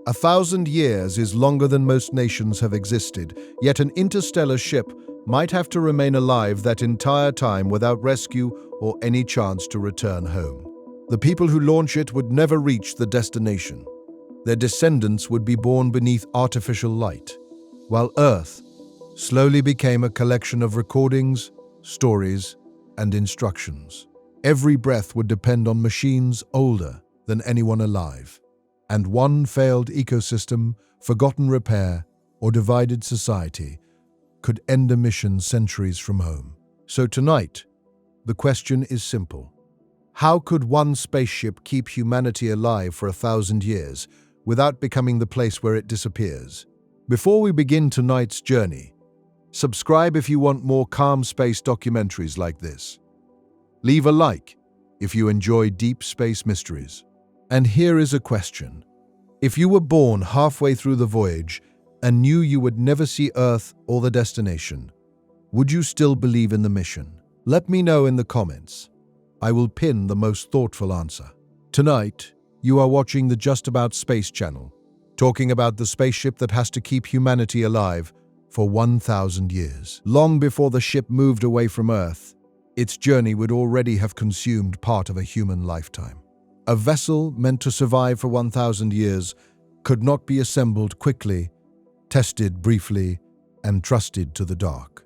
1,000 years is longer than most nations have existed, yet an interstellar ship might have to remain alive that entire time without rescue or any chance to return home. The people who launch it would never reach the destination. Their descendants would be born beneath artificial light, while Earth slowly became a collection of recordings, stories, and instructions. Every breath would depend on machines older than anyone alive, and one failed ecosystem, forgotten repair, or divided society could end a mission centuries from home. So tonight, the question is simple. How could one spaceship keep humanity alive for 1,000 years without becoming the place where it disappears? Before we begin tonight's journey, subscribe if you want more calm space documentaries like this. Leave a like if you enjoy deep space mysteries. And here is a question. If you were born halfway through the voyage and knew you would never see Earth or the destination, would you still believe in the mission? Let me know in the comments. I will pin the most thoughtful answer. Tonight, you are watching the Just About Space channel, talking about the spaceship that has to keep humanity alive for 1,000 years. Long before the ship moved away from Earth, its journey would already have consumed part of a human lifetime. A vessel meant to survive for 1,000 years could not be assembled quickly, tested briefly, and trusted to the dark.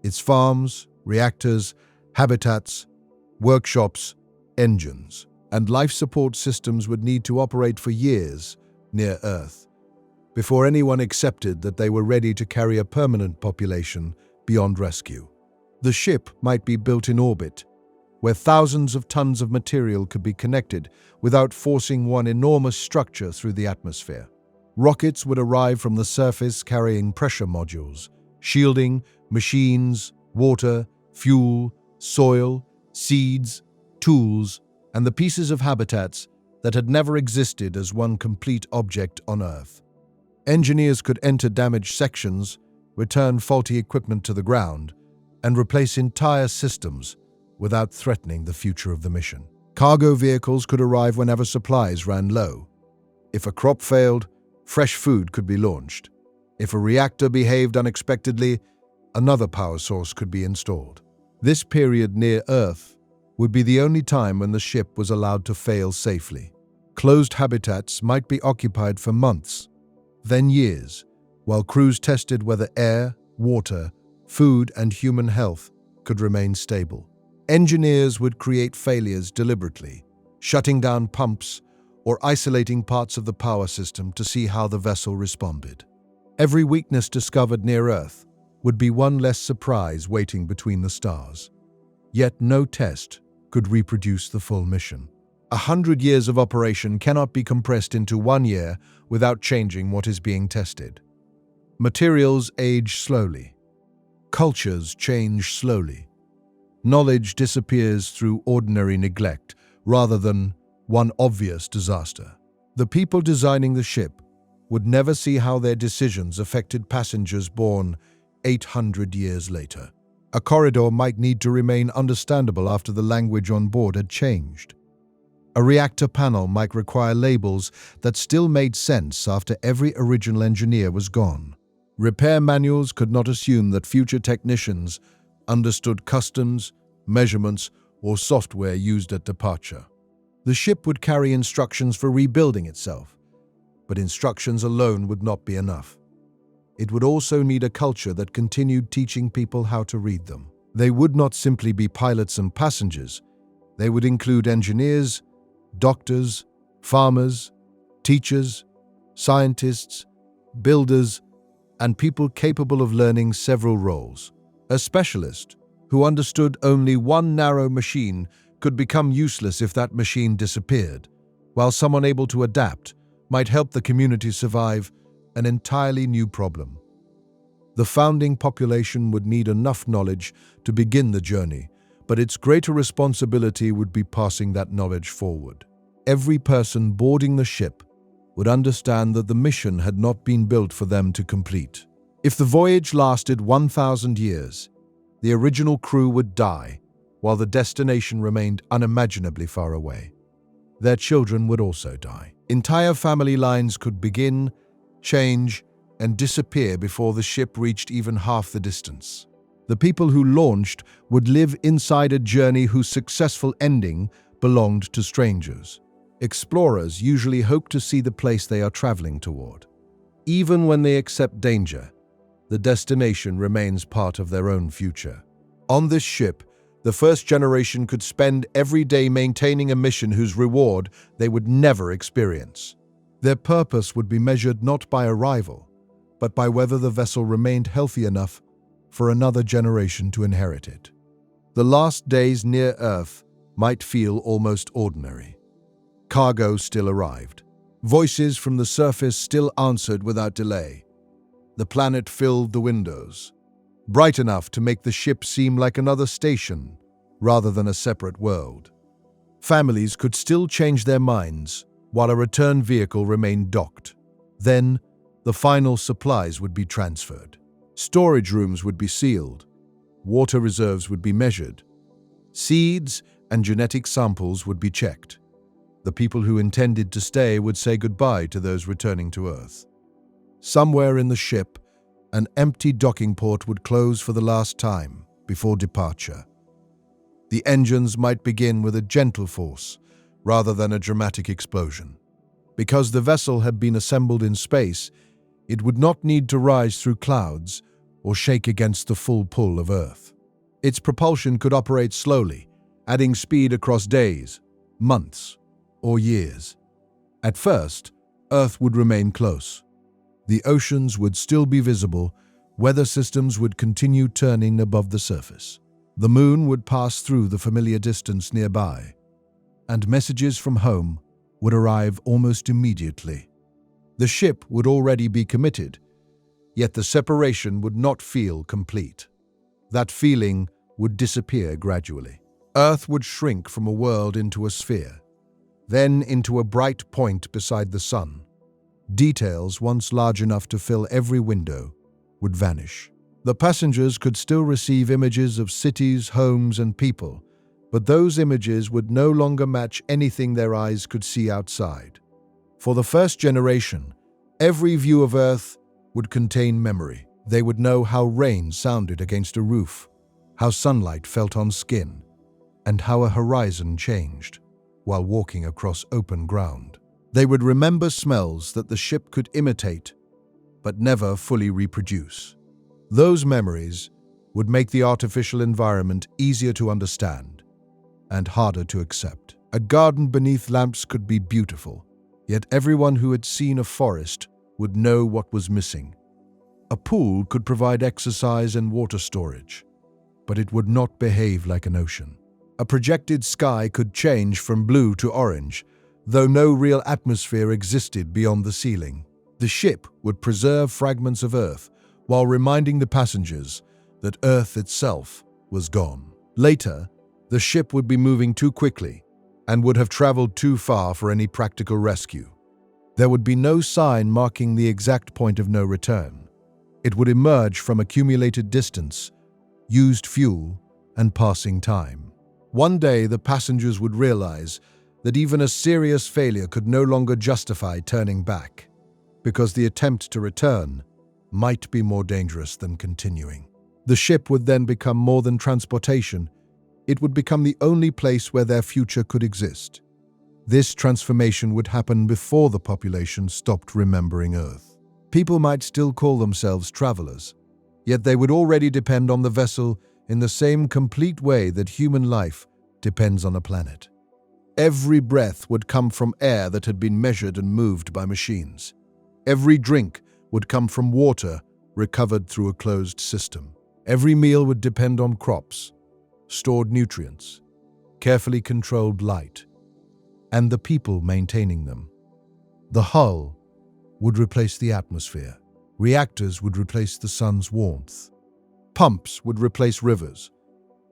Its farms, reactors, habitats, workshops, engines, and life support systems would need to operate for years near Earth before anyone accepted that they were ready to carry a permanent population beyond rescue. The ship might be built in orbit, where thousands of tons of material could be connected without forcing one enormous structure through the atmosphere. Rockets would arrive from the surface carrying pressure modules, shielding machines, water, fuel, soil, seeds, tools, and the pieces of habitats that had never existed as one complete object on Earth. Engineers could enter damaged sections, return faulty equipment to the ground, and replace entire systems without threatening the future of the mission. Cargo vehicles could arrive whenever supplies ran low. If a crop failed, fresh food could be launched. If a reactor behaved unexpectedly, another power source could be installed. This period near Earth would be the only time when the ship was allowed to fail safely. Closed habitats might be occupied for months, then years, while crews tested whether air, water, food, and human health could remain stable. Engineers would create failures deliberately, shutting down pumps or isolating parts of the power system to see how the vessel responded. Every weakness discovered near Earth would be one less surprise waiting between the stars. Yet no test could reproduce the full mission. 100 years of operation cannot be compressed into 1 year without changing what is being tested. Materials age slowly. Cultures change slowly. Knowledge disappears through ordinary neglect rather than one obvious disaster. The people designing the ship would never see how their decisions affected passengers born 800 years later. A corridor might need to remain understandable after the language on board had changed. A reactor panel might require labels that still made sense after every original engineer was gone. Repair manuals could not assume that future technicians understood customs, measurements, or software used at departure. The ship would carry instructions for rebuilding itself, but instructions alone would not be enough. It would also need a culture that continued teaching people how to read them. They would not simply be pilots and passengers. They would include engineers, doctors, farmers, teachers, scientists, builders, and people capable of learning several roles. A specialist who understood only one narrow machine could become useless if that machine disappeared, while someone able to adapt might help the community survive an entirely new problem. The founding population would need enough knowledge to begin the journey, but its greater responsibility would be passing that knowledge forward. Every person boarding the ship would understand that the mission had not been built for them to complete. If the voyage lasted 1,000 years, the original crew would die, while the destination remained unimaginably far away. Their children would also die. Entire family lines could begin, change, and disappear before the ship reached even half the distance. The people who launched would live inside a journey whose successful ending belonged to strangers. Explorers usually hope to see the place they are traveling toward. Even when they accept danger, the destination remains part of their own future. On this ship, the first generation could spend every day maintaining a mission whose reward they would never experience. Their purpose would be measured not by arrival, but by whether the vessel remained healthy enough for another generation to inherit it. The last days near Earth might feel almost ordinary. Cargo still arrived. Voices from the surface still answered without delay. The planet filled the windows, bright enough to make the ship seem like another station rather than a separate world. Families could still change their minds while a return vehicle remained docked. Then, the final supplies would be transferred. Storage rooms would be sealed. Water reserves would be measured. Seeds and genetic samples would be checked. The people who intended to stay would say goodbye to those returning to Earth. Somewhere in the ship, an empty docking port would close for the last time before departure. The engines might begin with a gentle force rather than a dramatic explosion. Because the vessel had been assembled in space, it would not need to rise through clouds or shake against the full pull of Earth. Its propulsion could operate slowly, adding speed across days, months, or years. At first, Earth would remain close. The oceans would still be visible, weather systems would continue turning above the surface. The moon would pass through the familiar distance nearby, and messages from home would arrive almost immediately. The ship would already be committed, yet the separation would not feel complete. That feeling would disappear gradually. Earth would shrink from a world into a sphere, then into a bright point beside the sun. Details once large enough to fill every window would vanish. The passengers could still receive images of cities, homes, and people, but those images would no longer match anything their eyes could see outside. For the first generation, every view of Earth would contain memory. They would know how rain sounded against a roof, how sunlight felt on skin, and how a horizon changed while walking across open ground. They would remember smells that the ship could imitate, but never fully reproduce. Those memories would make the artificial environment easier to understand and harder to accept. A garden beneath lamps could be beautiful, yet everyone who had seen a forest would know what was missing. A pool could provide exercise and water storage, but it would not behave like an ocean. A projected sky could change from blue to orange, though no real atmosphere existed beyond the ceiling. The ship would preserve fragments of Earth while reminding the passengers that Earth itself was gone. Later, the ship would be moving too quickly and would have traveled too far for any practical rescue. There would be no sign marking the exact point of no return. It would emerge from accumulated distance, used fuel, and passing time. One day, the passengers would realize that even a serious failure could no longer justify turning back, because the attempt to return might be more dangerous than continuing. The ship would then become more than transportation. It would become the only place where their future could exist. This transformation would happen before the population stopped remembering Earth. People might still call themselves travelers, yet they would already depend on the vessel in the same complete way that human life depends on a planet. Every breath would come from air that had been measured and moved by machines. Every drink would come from water recovered through a closed system. Every meal would depend on crops, stored nutrients, carefully controlled light, and the people maintaining them. The hull would replace the atmosphere. Reactors would replace the sun's warmth. Pumps would replace rivers.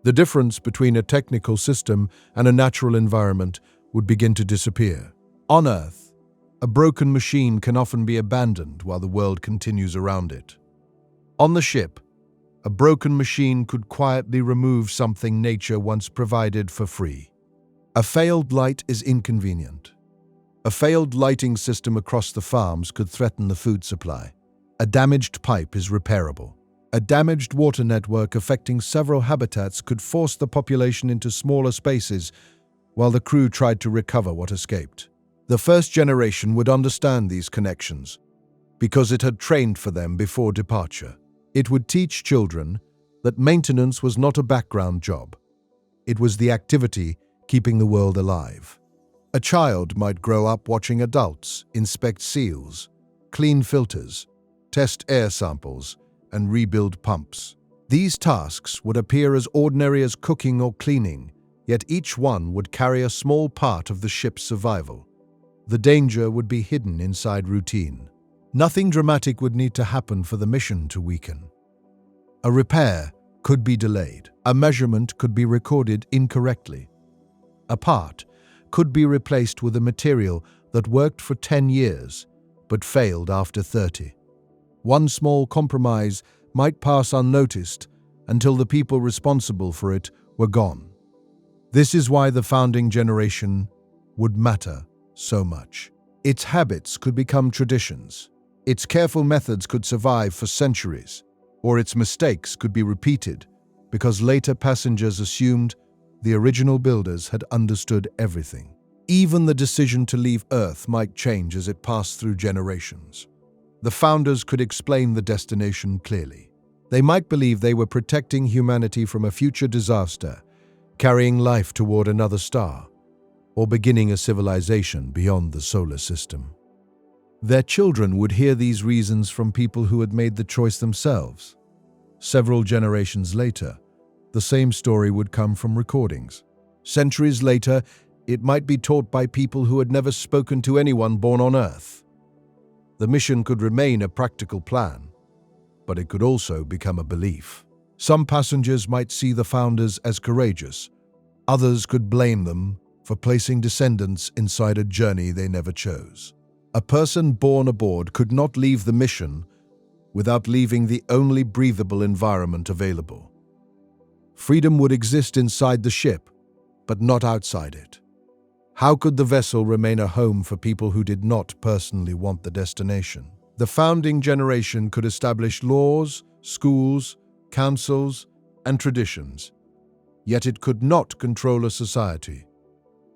The difference between a technical system and a natural environment would begin to disappear. On Earth, a broken machine can often be abandoned while the world continues around it. On the ship, a broken machine could quietly remove something nature once provided for free. A failed light is inconvenient, A failed lighting system across the farms could threaten the food supply. A damaged pipe is repairable. A damaged water network affecting several habitats could force the population into smaller spaces while the crew tried to recover what escaped. The first generation would understand these connections because it had trained for them before departure. It would teach children that maintenance was not a background job. It was the activity keeping the world alive. A child might grow up watching adults inspect seals, clean filters, test air samples, and rebuild pumps. These tasks would appear as ordinary as cooking or cleaning, yet each one would carry a small part of the ship's survival. The danger would be hidden inside routine. Nothing dramatic would need to happen for the mission to weaken. A repair could be delayed. A measurement could be recorded incorrectly. A part could be replaced with a material that worked for 10 years but failed after 30. One small compromise might pass unnoticed until the people responsible for it were gone. This is why the founding generation would matter so much. Its habits could become traditions. Its careful methods could survive for centuries, or its mistakes could be repeated because later passengers assumed the original builders had understood everything. Even the decision to leave Earth might change as it passed through generations. The founders could explain the destination clearly. They might believe they were protecting humanity from a future disaster, carrying life toward another star, or beginning a civilization beyond the solar system. Their children would hear these reasons from people who had made the choice themselves. Several generations later, the same story would come from recordings. Centuries later, it might be taught by people who had never spoken to anyone born on Earth. The mission could remain a practical plan, but it could also become a belief. Some passengers might see the founders as courageous. Others could blame them for placing descendants inside a journey they never chose. A person born aboard could not leave the mission without leaving the only breathable environment available. Freedom would exist inside the ship, but not outside it. How could the vessel remain a home for people who did not personally want the destination? The founding generation could establish laws, schools, councils, and traditions, yet it could not control a society.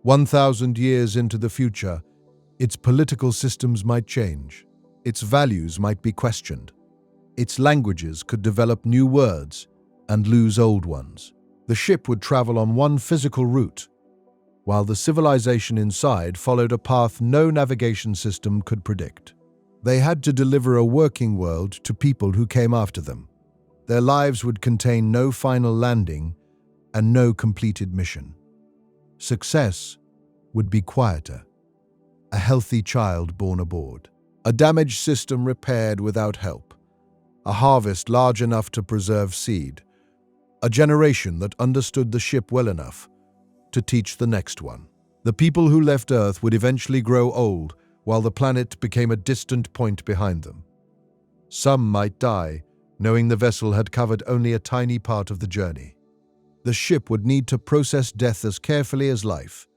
1,000 years into the future, its political systems might change. Its values might be questioned. Its languages could develop new words and lose old ones. The ship would travel on one physical route, while the civilization inside followed a path no navigation system could predict. They had to deliver a working world to people who came after them. Their lives would contain no final landing and no completed mission. Success would be quieter. A healthy child born aboard. A damaged system repaired without help. A harvest large enough to preserve seed. A generation that understood the ship well enough to teach the next one. The people who left Earth would eventually grow old, while the planet became a distant point behind them. Some might die, knowing the vessel had covered only a tiny part of the journey. The ship would need to process death as carefully as life,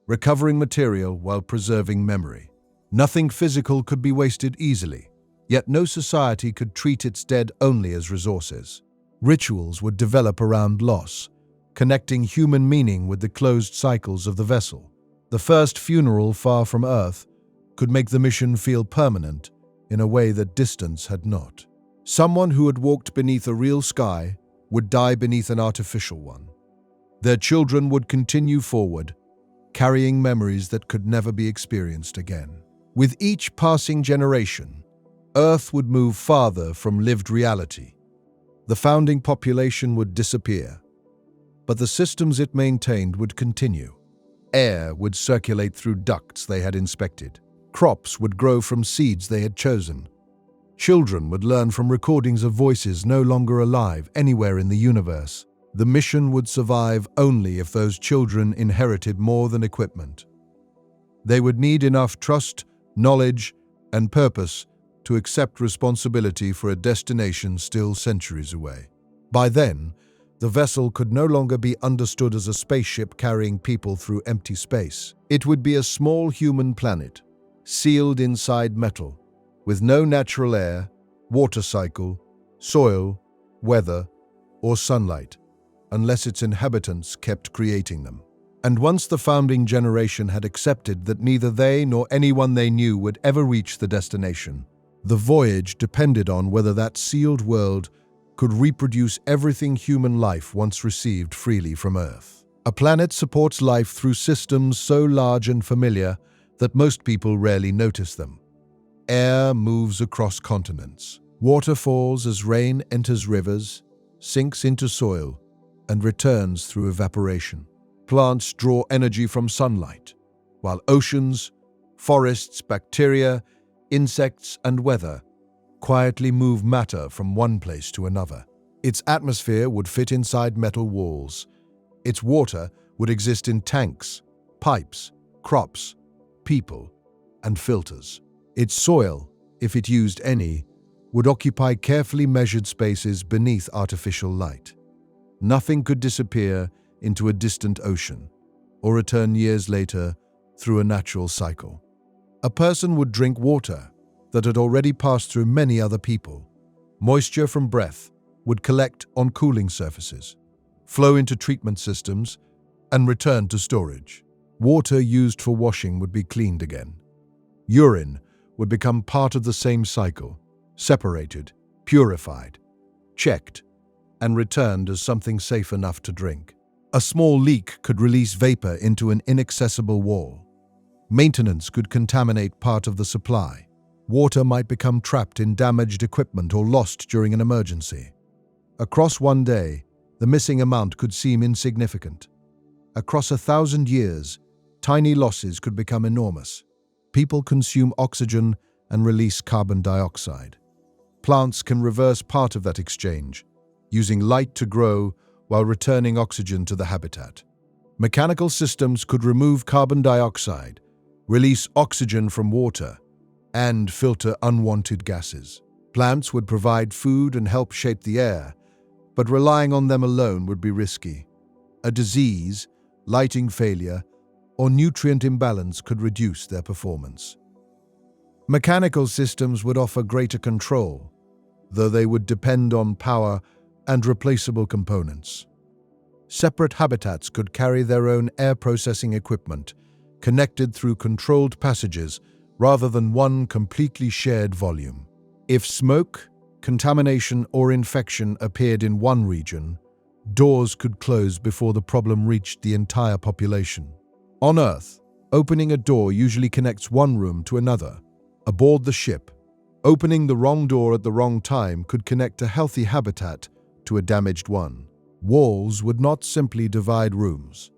recovering material while preserving memory. Nothing physical could be wasted easily, yet no society could treat its dead only as resources. Rituals would develop around loss, connecting human meaning with the closed cycles of the vessel. The first funeral far from Earth could make the mission feel permanent in a way that distance had not. Someone who had walked beneath a real sky would die beneath an artificial one. Their children would continue forward, carrying memories that could never be experienced again. With each passing generation, Earth would move farther from lived reality. The founding population would disappear, but the systems it maintained would continue. Air would circulate through ducts they had inspected. Crops would grow from seeds they had chosen. Children would learn from recordings of voices no longer alive anywhere in the universe. The mission would survive only if those children inherited more than equipment. They would need enough trust, knowledge, and purpose to accept responsibility for a destination still centuries away. By then, The vessel could no longer be understood as a spaceship carrying people through empty space. It would be a small human planet, sealed inside metal, with no natural air, water cycle, soil, weather, or sunlight, unless its inhabitants kept creating them. And once the founding generation had accepted that neither they nor anyone they knew would ever reach the destination, the voyage depended on whether that sealed world could reproduce everything human life once received freely from Earth. A planet supports life through systems so large and familiar that most people rarely notice them. Air moves across continents. Water falls as rain enters rivers, sinks into soil, and returns through evaporation. Plants draw energy from sunlight, while oceans, forests, bacteria, insects, and weather quietly move matter from one place to another. Its atmosphere would fit inside metal walls. Its water would exist in tanks, pipes, crops, people, and filters. Its soil, if it used any, would occupy carefully measured spaces beneath artificial light. Nothing could disappear into a distant ocean or return years later through a natural cycle. A person would drink water that had already passed through many other people. Moisture from breath would collect on cooling surfaces, flow into treatment systems, and return to storage. Water used for washing would be cleaned again. Urine would become part of the same cycle, separated, purified, checked, and returned as something safe enough to drink. A small leak could release vapor into an inaccessible wall. Maintenance could contaminate part of the supply. Water might become trapped in damaged equipment or lost during an emergency. Across one day, the missing amount could seem insignificant. Across 1,000 years, tiny losses could become enormous. People consume oxygen and release carbon dioxide. Plants can reverse part of that exchange, using light to grow while returning oxygen to the habitat. Mechanical systems could remove carbon dioxide, release oxygen from water, and filter unwanted gases. Plants would provide food and help shape the air, but relying on them alone would be risky. A disease, lighting failure, or nutrient imbalance could reduce their performance. Mechanical systems would offer greater control, though they would depend on power and replaceable components. Separate habitats could carry their own air processing equipment, connected through controlled passages rather than one completely shared volume. If smoke, contamination, or infection appeared in one region, doors could close before the problem reached the entire population. On Earth, opening a door usually connects one room to another. Aboard the ship, opening the wrong door at the wrong time could connect a healthy habitat to a damaged one. Walls would not simply divide rooms.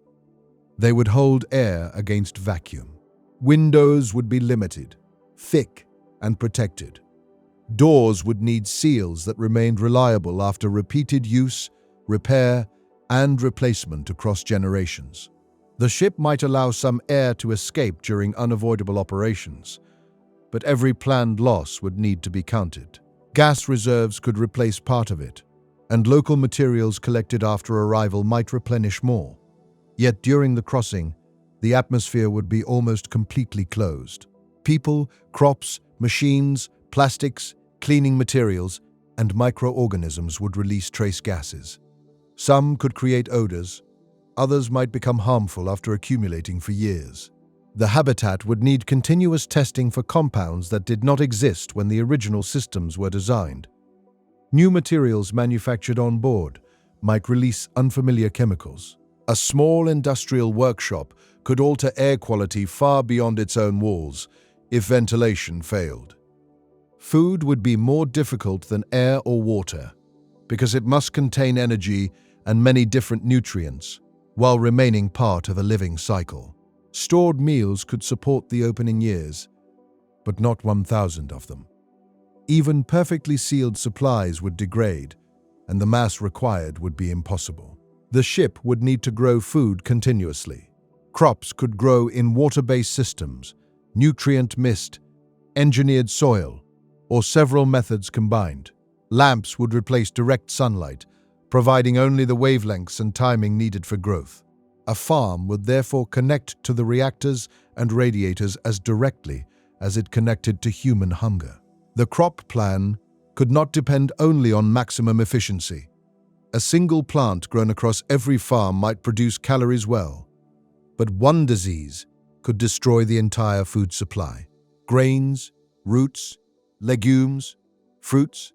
They would hold air against vacuum. Windows would be limited, thick, and protected. Doors would need seals that remained reliable after repeated use, repair, and replacement across generations. The ship might allow some air to escape during unavoidable operations, but every planned loss would need to be counted. Gas reserves could replace part of it, and local materials collected after arrival might replenish more. Yet during the crossing, the atmosphere would be almost completely closed. People, crops, machines, plastics, cleaning materials, and microorganisms would release trace gases. Some could create odors, others might become harmful after accumulating for years. The habitat would need continuous testing for compounds that did not exist when the original systems were designed. New materials manufactured on board might release unfamiliar chemicals. A small industrial workshop could alter air quality far beyond its own walls if ventilation failed. Food would be more difficult than air or water because it must contain energy and many different nutrients while remaining part of a living cycle. Stored meals could support the opening years, but not 1,000 of them. Even perfectly sealed supplies would degrade, and the mass required would be impossible. The ship would need to grow food continuously. Crops could grow in water-based systems, nutrient mist, engineered soil, or several methods combined. Lamps would replace direct sunlight, providing only the wavelengths and timing needed for growth. A farm would therefore connect to the reactors and radiators as directly as it connected to human hunger. The crop plan could not depend only on maximum efficiency. A single plant grown across every farm might produce calories well, but one disease could destroy the entire food supply. Grains, roots, legumes, fruits,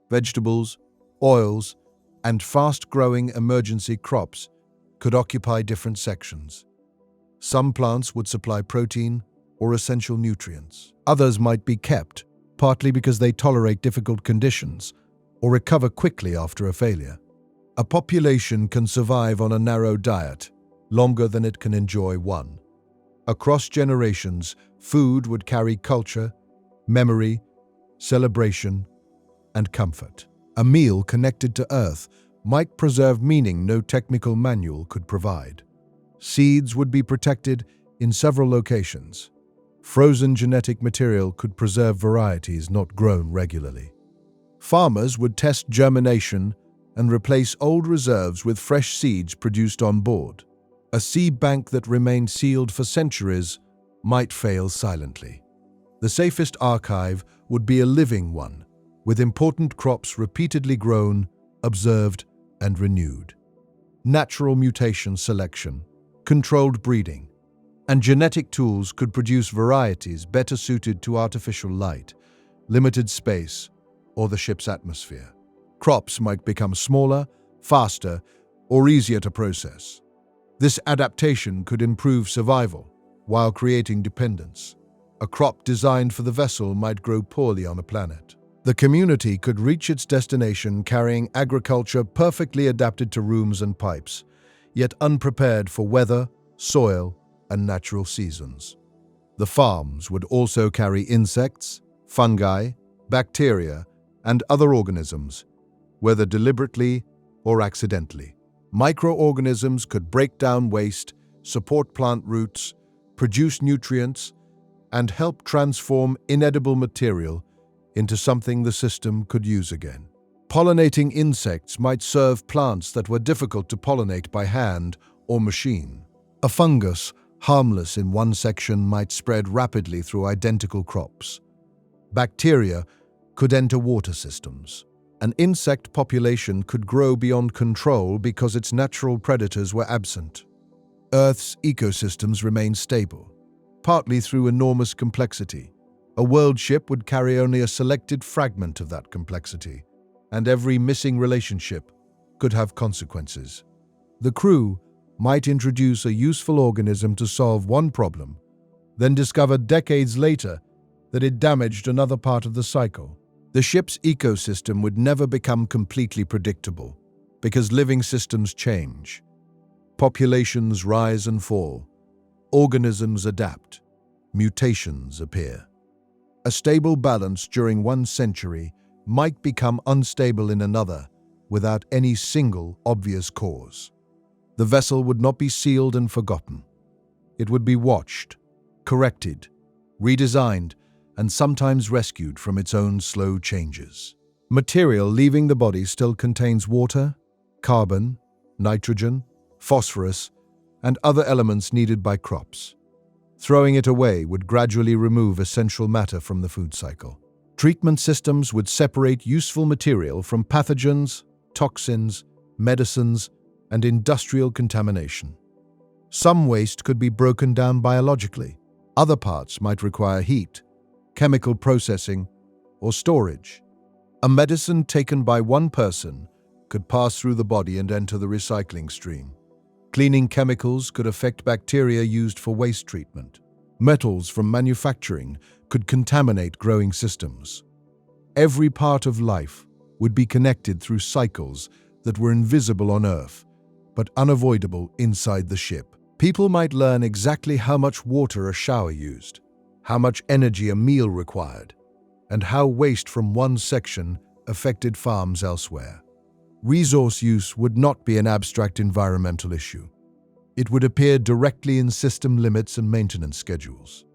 vegetables, oils, and fast-growing emergency crops could occupy different sections. Some plants would supply protein or essential nutrients. Others might be kept, partly because they tolerate difficult conditions or recover quickly after a failure. A population can survive on a narrow diet longer than it can enjoy one. Across generations, food would carry culture, memory, celebration, and comfort. A meal connected to Earth might preserve meaning no technical manual could provide. Seeds would be protected in several locations. Frozen genetic material could preserve varieties not grown regularly. Farmers would test germination and replace old reserves with fresh seeds produced on board. A seed bank that remained sealed for centuries might fail silently. The safest archive would be a living one, with important crops repeatedly grown, observed, and renewed. Natural mutation selection, controlled breeding, and genetic tools could produce varieties better suited to artificial light, limited space, or the ship's atmosphere. Crops might become smaller, faster, or easier to process. This adaptation could improve survival while creating dependence. A crop designed for the vessel might grow poorly on a planet. The community could reach its destination carrying agriculture perfectly adapted to rooms and pipes, yet unprepared for weather, soil, and natural seasons. The farms would also carry insects, fungi, bacteria, and other organisms, whether deliberately or accidentally. Microorganisms could break down waste, support plant roots, produce nutrients, and help transform inedible material into something the system could use again. Pollinating insects might serve plants that were difficult to pollinate by hand or machine. A fungus, harmless in one section, might spread rapidly through identical crops. Bacteria could enter water systems. An insect population could grow beyond control because its natural predators were absent. Earth's ecosystems remain stable, partly through enormous complexity. A world ship would carry only a selected fragment of that complexity, and every missing relationship could have consequences. The crew might introduce a useful organism to solve one problem, then discover decades later that it damaged another part of the cycle. The ship's ecosystem would never become completely predictable, because living systems change. Populations rise and fall. Organisms adapt. Mutations appear. A stable balance during one century might become unstable in another without any single obvious cause. The vessel would not be sealed and forgotten. It would be watched, corrected, redesigned, and sometimes rescued from its own slow changes. Material leaving the body still contains water, carbon, nitrogen, phosphorus, and other elements needed by crops. Throwing it away would gradually remove essential matter from the food cycle. Treatment systems would separate useful material from pathogens, toxins, medicines, and industrial contamination. Some waste could be broken down biologically. Other parts might require heat, chemical processing, or storage. A medicine taken by one person could pass through the body and enter the recycling stream. Cleaning chemicals could affect bacteria used for waste treatment. Metals from manufacturing could contaminate growing systems. Every part of life would be connected through cycles that were invisible on Earth, but unavoidable inside the ship. People might learn exactly how much water a shower used, how much energy a meal required, and how waste from one section affected farms elsewhere. Resource use would not be an abstract environmental issue. It would appear directly in system limits and maintenance schedules.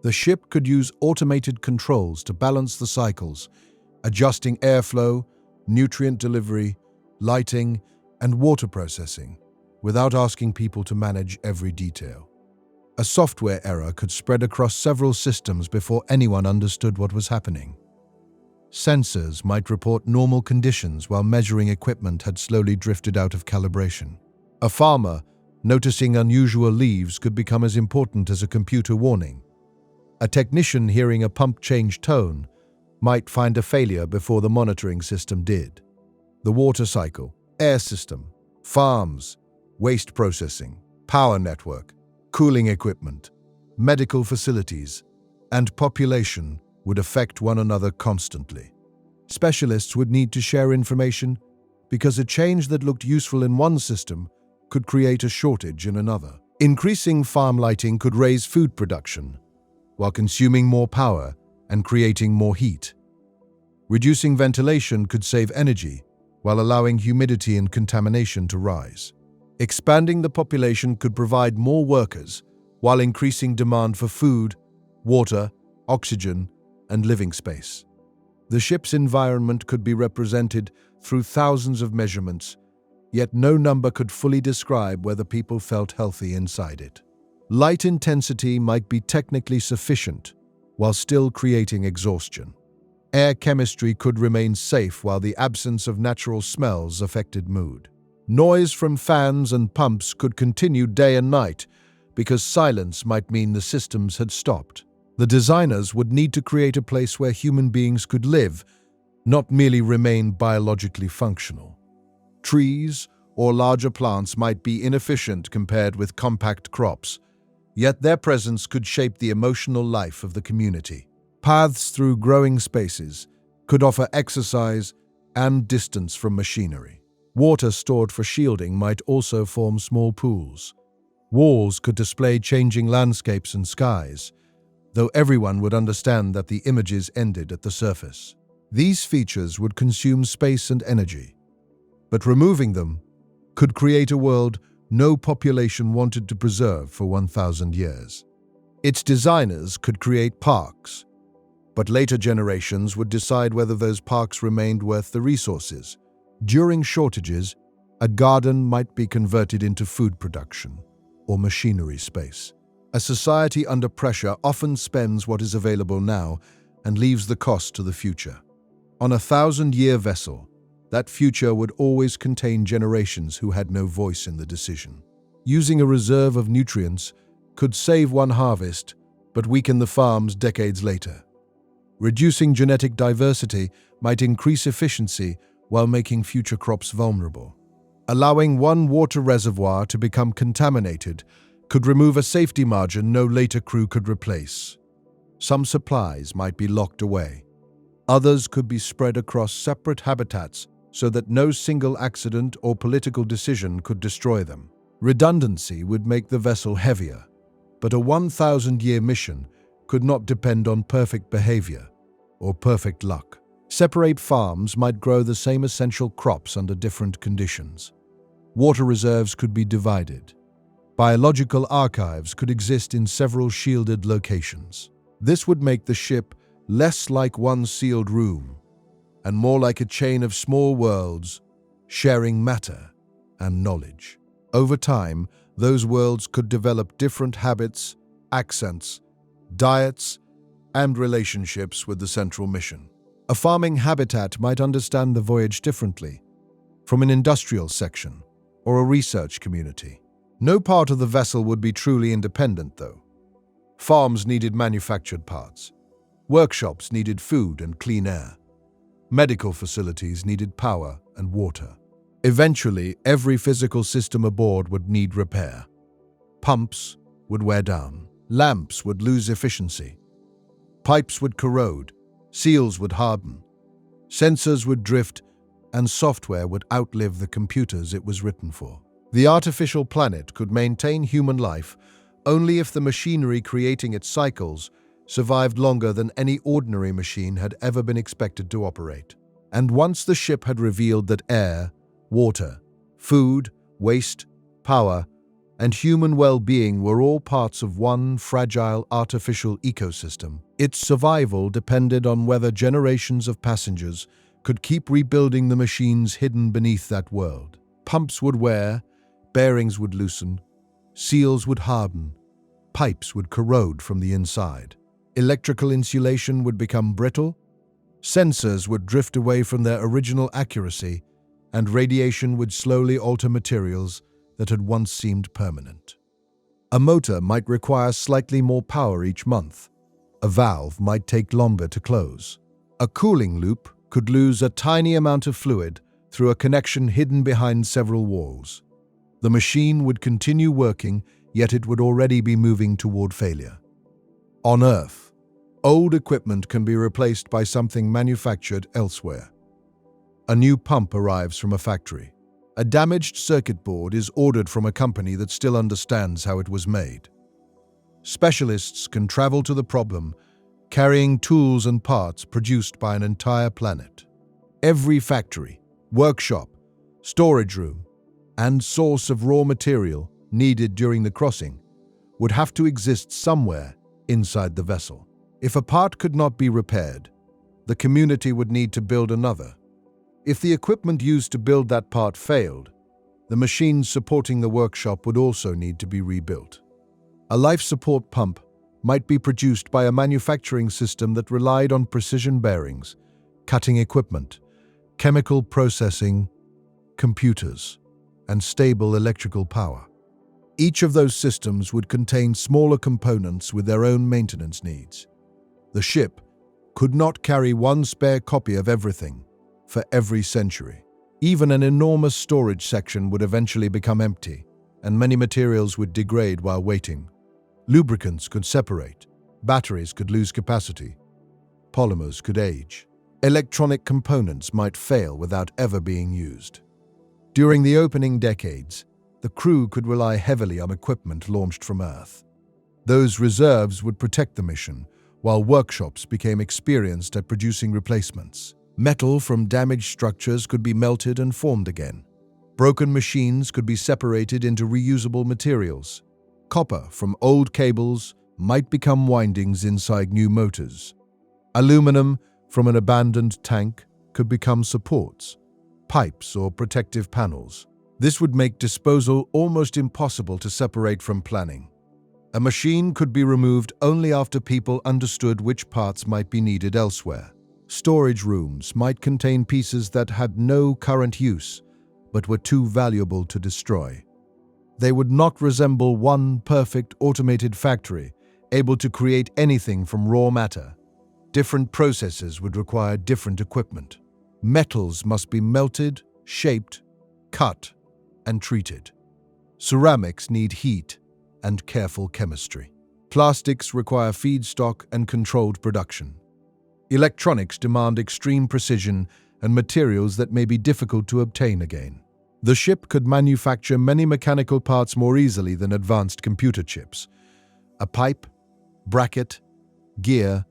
The ship could use automated controls to balance the cycles, adjusting airflow, nutrient delivery, lighting, and water processing, without asking people to manage every detail. A software error could spread across several systems before anyone understood what was happening. Sensors might report normal conditions while measuring equipment had slowly drifted out of calibration. A farmer noticing unusual leaves could become as important as a computer warning. A technician hearing a pump change tone might find a failure before the monitoring system did. The water cycle, air system, farms, waste processing, power network, cooling equipment, medical facilities, and population would affect one another constantly. Specialists would need to share information because a change that looked useful in one system could create a shortage in another. Increasing farm lighting could raise food production, while consuming more power and creating more heat. Reducing ventilation could save energy, while allowing humidity and contamination to rise. Expanding the population could provide more workers, while increasing demand for food, water, oxygen, and living space. The ship's environment could be represented through thousands of measurements, yet no number could fully describe whether people felt healthy inside it. Light intensity might be technically sufficient, while still creating exhaustion. Air chemistry could remain safe while the absence of natural smells affected mood. Noise from fans and pumps could continue day and night because silence might mean the systems had stopped. The designers would need to create a place where human beings could live, not merely remain biologically functional. Trees or larger plants might be inefficient compared with compact crops, yet their presence could shape the emotional life of the community. Paths through growing spaces could offer exercise and distance from machinery. Water stored for shielding might also form small pools. Walls could display changing landscapes and skies, though everyone would understand that the images ended at the surface. These features would consume space and energy, but removing them could create a world no population wanted to preserve for 1,000 years. Its designers could create parks, but later generations would decide whether those parks remained worth the resources. During shortages, a garden might be converted into food production or machinery space. A society under pressure often spends what is available now and leaves the cost to the future. On a 1,000-year vessel, that future would always contain generations who had no voice in the decision. Using a reserve of nutrients could save one harvest, but weaken the farms decades later. Reducing genetic diversity might increase efficiency while making future crops vulnerable. Allowing one water reservoir to become contaminated could remove a safety margin no later crew could replace. Some supplies might be locked away. Others could be spread across separate habitats so that no single accident or political decision could destroy them. Redundancy would make the vessel heavier, but a 1,000-year mission could not depend on perfect behavior or perfect luck. Separate farms might grow the same essential crops under different conditions. Water reserves could be divided. Biological archives could exist in several shielded locations. This would make the ship less like one sealed room and more like a chain of small worlds sharing matter and knowledge. Over time, those worlds could develop different habits, accents, diets, and relationships with the central mission. A farming habitat might understand the voyage differently from an industrial section or a research community. No part of the vessel would be truly independent, though. Farms needed manufactured parts. Workshops needed food and clean air. Medical facilities needed power and water. Eventually, every physical system aboard would need repair. Pumps would wear down. Lamps would lose efficiency. Pipes would corrode. Seals would harden. Sensors would drift, and software would outlive the computers it was written for. The artificial planet could maintain human life only if the machinery creating its cycles survived longer than any ordinary machine had ever been expected to operate. And once the ship had revealed that air, water, food, waste, power, and human well-being were all parts of one fragile artificial ecosystem, its survival depended on whether generations of passengers could keep rebuilding the machines hidden beneath that world. Pumps would wear, bearings would loosen, seals would harden, pipes would corrode from the inside. Electrical insulation would become brittle, sensors would drift away from their original accuracy, and radiation would slowly alter materials that had once seemed permanent. A motor might require slightly more power each month. A valve might take longer to close. A cooling loop could lose a tiny amount of fluid through a connection hidden behind several walls. The machine would continue working, yet it would already be moving toward failure. On Earth, old equipment can be replaced by something manufactured elsewhere. A new pump arrives from a factory. A damaged circuit board is ordered from a company that still understands how it was made. Specialists can travel to the problem, carrying tools and parts produced by an entire planet. Every factory, workshop, storage room, and source of raw material needed during the crossing would have to exist somewhere inside the vessel. If a part could not be repaired, the community would need to build another. If the equipment used to build that part failed, the machines supporting the workshop would also need to be rebuilt. A life support pump might be produced by a manufacturing system that relied on precision bearings, cutting equipment, chemical processing, computers, and stable electrical power. Each of those systems would contain smaller components with their own maintenance needs. The ship could not carry one spare copy of everything for every century. Even an enormous storage section would eventually become empty, and many materials would degrade while waiting. Lubricants could separate, batteries could lose capacity, polymers could age. Electronic components might fail without ever being used. During the opening decades, the crew could rely heavily on equipment launched from Earth. Those reserves would protect the mission, while workshops became experienced at producing replacements. Metal from damaged structures could be melted and formed again. Broken machines could be separated into reusable materials. Copper from old cables might become windings inside new motors. Aluminum from an abandoned tank could become supports, pipes, or protective panels. This would make disposal almost impossible to separate from planning. A machine could be removed only after people understood which parts might be needed elsewhere. Storage rooms might contain pieces that had no current use, but were too valuable to destroy. They would not resemble one perfect automated factory, able to create anything from raw matter. Different processes would require different equipment. Metals must be melted, shaped, cut, and treated. Ceramics need heat and careful chemistry. Plastics require feedstock and controlled production. Electronics demand extreme precision and materials that may be difficult to obtain again. The ship could manufacture many mechanical parts more easily than advanced computer chips. A pipe, bracket, gear,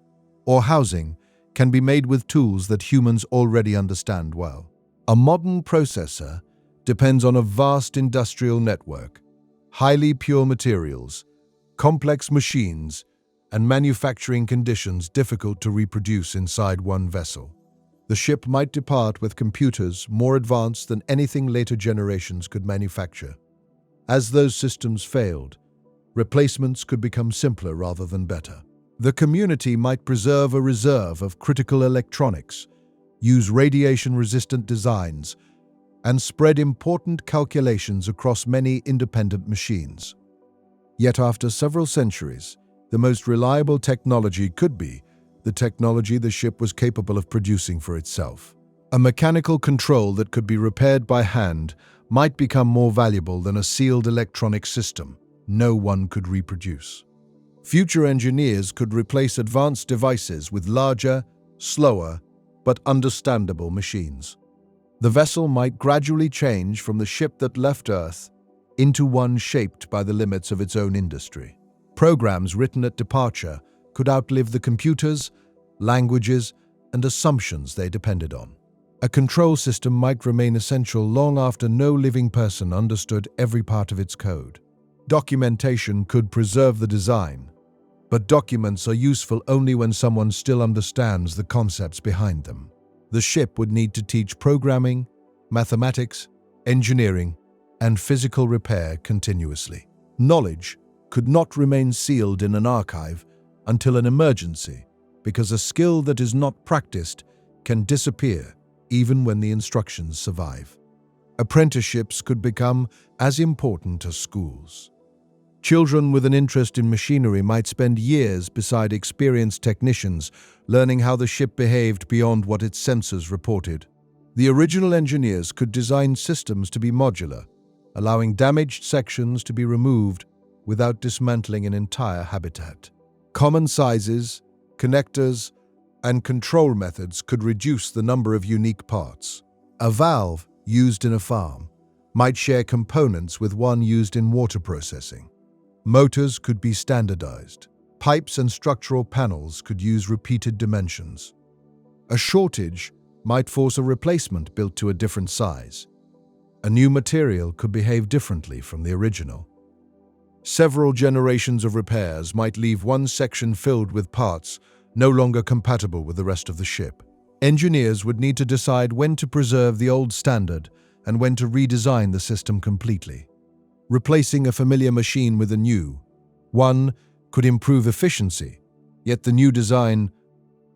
or housing can be made with tools that humans already understand well. A modern processor depends on a vast industrial network, highly pure materials, complex machines, and manufacturing conditions difficult to reproduce inside one vessel. The ship might depart with computers more advanced than anything later generations could manufacture. As those systems failed, replacements could become simpler rather than better. The community might preserve a reserve of critical electronics, use radiation-resistant designs, and spread important calculations across many independent machines. Yet after several centuries, the most reliable technology could be the technology the ship was capable of producing for itself. A mechanical control that could be repaired by hand might become more valuable than a sealed electronic system no one could reproduce. Future engineers could replace advanced devices with larger, slower, but understandable machines. The vessel might gradually change from the ship that left Earth into one shaped by the limits of its own industry. Programs written at departure could outlive the computers, languages, and assumptions they depended on. A control system might remain essential long after no living person understood every part of its code. Documentation could preserve the design, but documents are useful only when someone still understands the concepts behind them. The ship would need to teach programming, mathematics, engineering, and physical repair continuously. Knowledge could not remain sealed in an archive until an emergency, because a skill that is not practiced can disappear even when the instructions survive. Apprenticeships could become as important as schools. Children with an interest in machinery might spend years beside experienced technicians, learning how the ship behaved beyond what its sensors reported. The original engineers could design systems to be modular, allowing damaged sections to be removed without dismantling an entire habitat. Common sizes, connectors, and control methods could reduce the number of unique parts. A valve used in a farm might share components with one used in water processing. Motors could be standardized. Pipes and structural panels could use repeated dimensions. A shortage might force a replacement built to a different size. A new material could behave differently from the original. Several generations of repairs might leave one section filled with parts no longer compatible with the rest of the ship. Engineers would need to decide when to preserve the old standard and when to redesign the system completely. Replacing a familiar machine with a new one could improve efficiency, yet the new design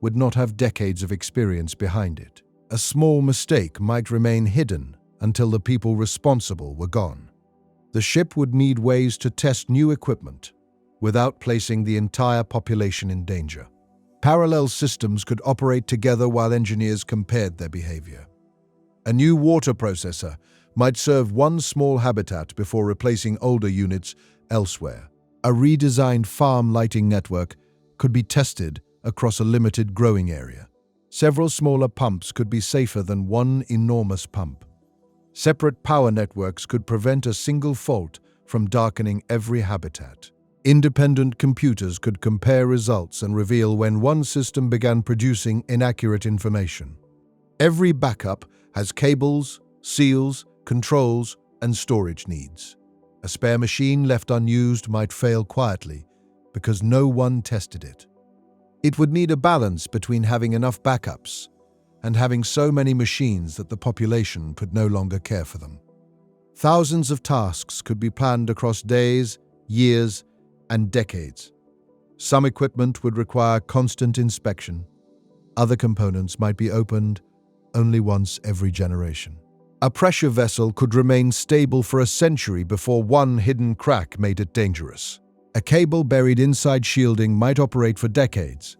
would not have decades of experience behind it. A small mistake might remain hidden until the people responsible were gone. The ship would need ways to test new equipment without placing the entire population in danger. Parallel systems could operate together while engineers compared their behavior. A new water processor might serve one small habitat before replacing older units elsewhere. A redesigned farm lighting network could be tested across a limited growing area. Several smaller pumps could be safer than one enormous pump. Separate power networks could prevent a single fault from darkening every habitat. Independent computers could compare results and reveal when one system began producing inaccurate information. Every backup has cables, seals, controls, and storage needs. A spare machine left unused might fail quietly because no one tested it. It would need a balance between having enough backups and having so many machines that the population could no longer care for them. Thousands of tasks could be planned across days, years, and decades. Some equipment would require constant inspection. Other components might be opened only once every generation. A pressure vessel could remain stable for a century before one hidden crack made it dangerous. A cable buried inside shielding might operate for decades,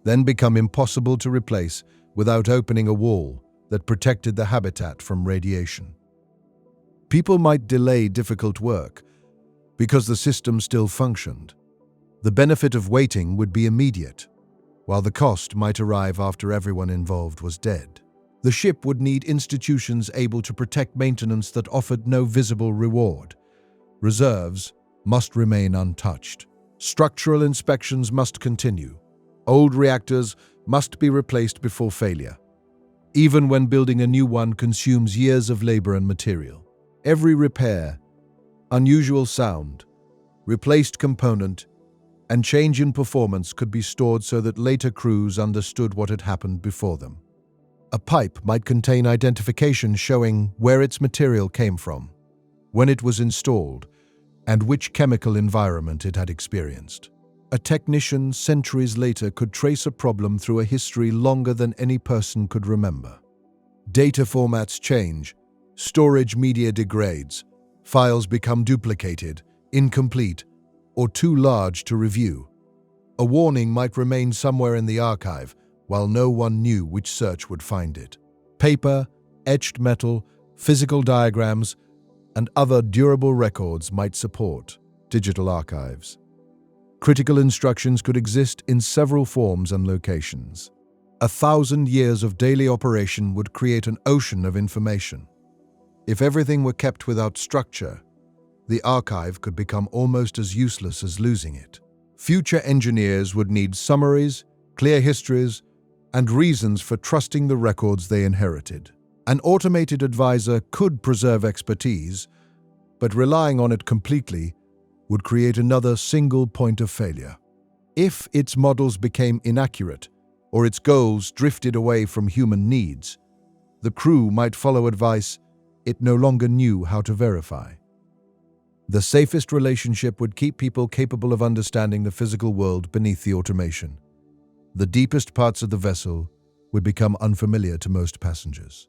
then become impossible to replace without opening a wall that protected the habitat from radiation. People might delay difficult work because the system still functioned. The benefit of waiting would be immediate, while the cost might arrive after everyone involved was dead. The ship would need institutions able to protect maintenance that offered no visible reward. Reserves must remain untouched. Structural inspections must continue. Old reactors must be replaced before failure. Even when building a new one consumes years of labor and material. Every repair, unusual sound, replaced component, and change in performance could be stored so that later crews understood what had happened before them. A pipe might contain identification showing where its material came from, when it was installed, and which chemical environment it had experienced. A technician centuries later could trace a problem through a history longer than any person could remember. Data formats change, storage media degrades, files become duplicated, incomplete, or too large to review. A warning might remain somewhere in the archive, while no one knew which search would find it. Paper, etched metal, physical diagrams, and other durable records might support digital archives. Critical instructions could exist in several forms and locations. 1,000 years of daily operation would create an ocean of information. If everything were kept without structure, the archive could become almost as useless as losing it. Future engineers would need summaries, clear histories, and reasons for trusting the records they inherited. An automated advisor could preserve expertise, but relying on it completely would create another single point of failure. If its models became inaccurate or its goals drifted away from human needs, the crew might follow advice it no longer knew how to verify. The safest relationship would keep people capable of understanding the physical world beneath the automation. The deepest parts of the vessel would become unfamiliar to most passengers.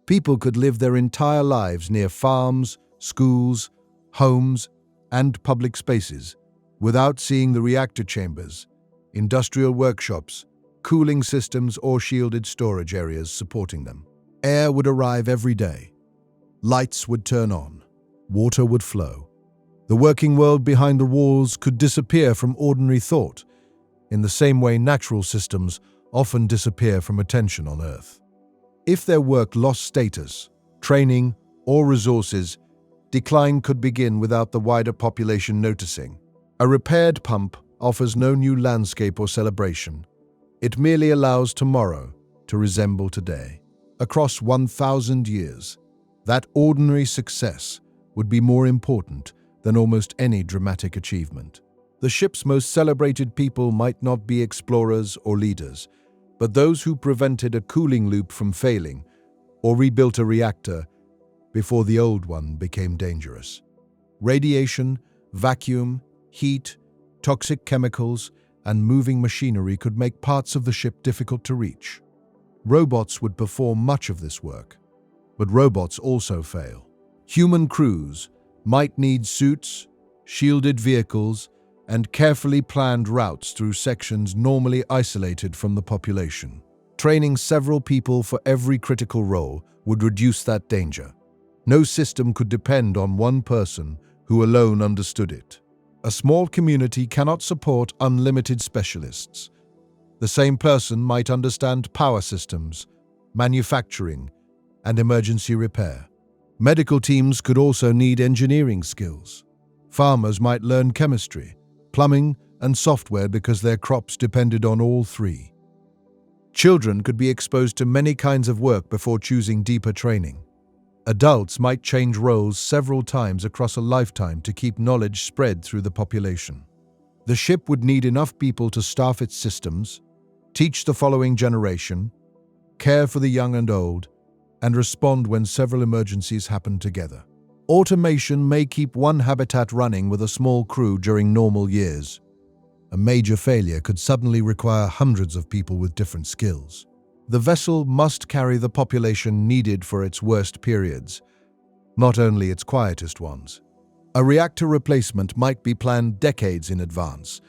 People could live their entire lives near farms, schools, homes, and public spaces without seeing the reactor chambers, industrial workshops, cooling systems, or shielded storage areas supporting them. Air would arrive every day. Lights would turn on. Water would flow. The working world behind the walls could disappear from ordinary thought, in the same way natural systems often disappear from attention on Earth. If their work lost status, training, or resources, decline could begin without the wider population noticing. A repaired pump offers no new landscape or celebration. It merely allows tomorrow to resemble today. Across 1,000 years, that ordinary success would be more important than almost any dramatic achievement. The ship's most celebrated people might not be explorers or leaders, but those who prevented a cooling loop from failing or rebuilt a reactor before the old one became dangerous. Radiation, vacuum, heat, toxic chemicals, and moving machinery could make parts of the ship difficult to reach. Robots would perform much of this work, but robots also fail. Human crews might need suits, shielded vehicles, and carefully planned routes through sections normally isolated from the population. Training several people for every critical role would reduce that danger. No system could depend on one person who alone understood it. A small community cannot support unlimited specialists. The same person might understand power systems, manufacturing, and emergency repair. Medical teams could also need engineering skills. Farmers might learn chemistry, plumbing, and software because their crops depended on all three. Children could be exposed to many kinds of work before choosing deeper training. Adults might change roles several times across a lifetime to keep knowledge spread through the population. The ship would need enough people to staff its systems, teach the following generation, care for the young and old, and respond when several emergencies happen together. Automation may keep one habitat running with a small crew during normal years. A major failure could suddenly require hundreds of people with different skills. The vessel must carry the population needed for its worst periods, not only its quietest ones. A reactor replacement might be planned decades in advance,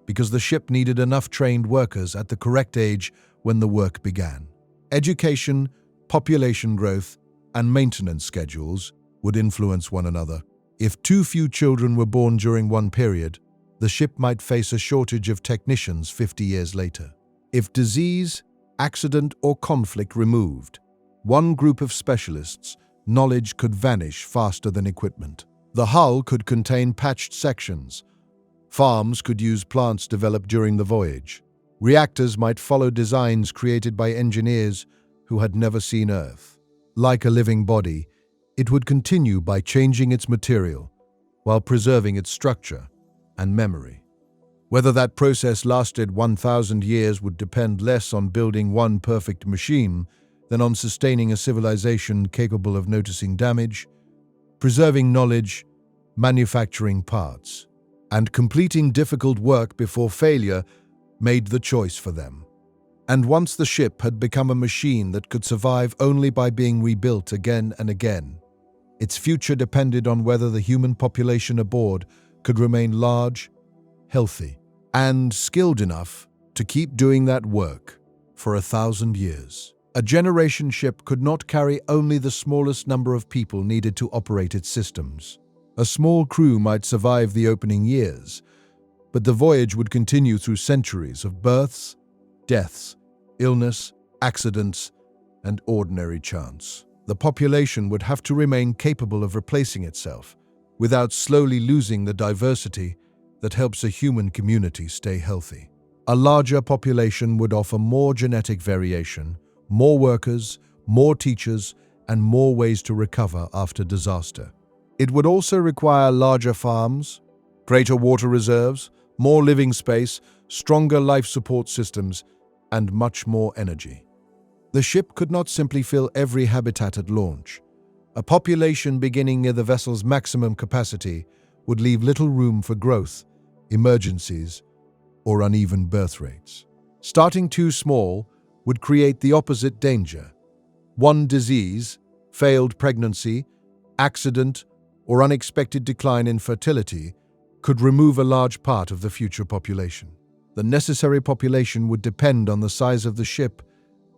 because the ship needed enough trained workers at the correct age when the work began. Education, population growth, and maintenance schedules would influence one another. If too few children were born during one period, the ship might face a shortage of technicians 50 years later. If disease, accident, or conflict removed one group of specialists, knowledge could vanish faster than equipment. The hull could contain patched sections. Farms could use plants developed during the voyage. Reactors might follow designs created by engineers who had never seen Earth. Like a living body, it would continue by changing its material while preserving its structure and memory. Whether that process lasted 1,000 years would depend less on building one perfect machine than on sustaining a civilization capable of noticing damage, preserving knowledge, manufacturing parts, and completing difficult work before failure made the choice for them. And once the ship had become a machine that could survive only by being rebuilt again and again, its future depended on whether the human population aboard could remain large, healthy, and skilled enough to keep doing that work for 1,000 years. A generation ship could not carry only the smallest number of people needed to operate its systems. A small crew might survive the opening years, but the voyage would continue through centuries of births, deaths, illness, accidents, and ordinary chance. The population would have to remain capable of replacing itself without slowly losing the diversity that helps a human community stay healthy. A larger population would offer more genetic variation, more workers, more teachers, and more ways to recover after disaster. It would also require larger farms, greater water reserves, more living space, stronger life support systems, and much more energy. The ship could not simply fill every habitat at launch. A population beginning near the vessel's maximum capacity would leave little room for growth, emergencies, or uneven birth rates. Starting too small would create the opposite danger. One disease, failed pregnancy, accident, or unexpected decline in fertility could remove a large part of the future population. The necessary population would depend on the size of the ship,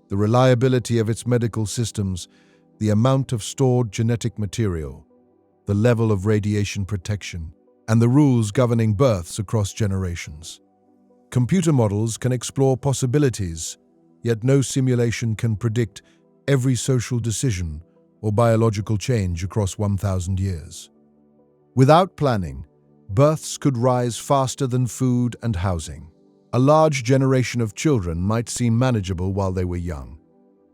the reliability of its medical systems, the amount of stored genetic material, the level of radiation protection, and the rules governing births across generations. Computer models can explore possibilities, yet no simulation can predict every social decision or biological change across 1,000 years. Without planning, births could rise faster than food and housing. A large generation of children might seem manageable while they were young,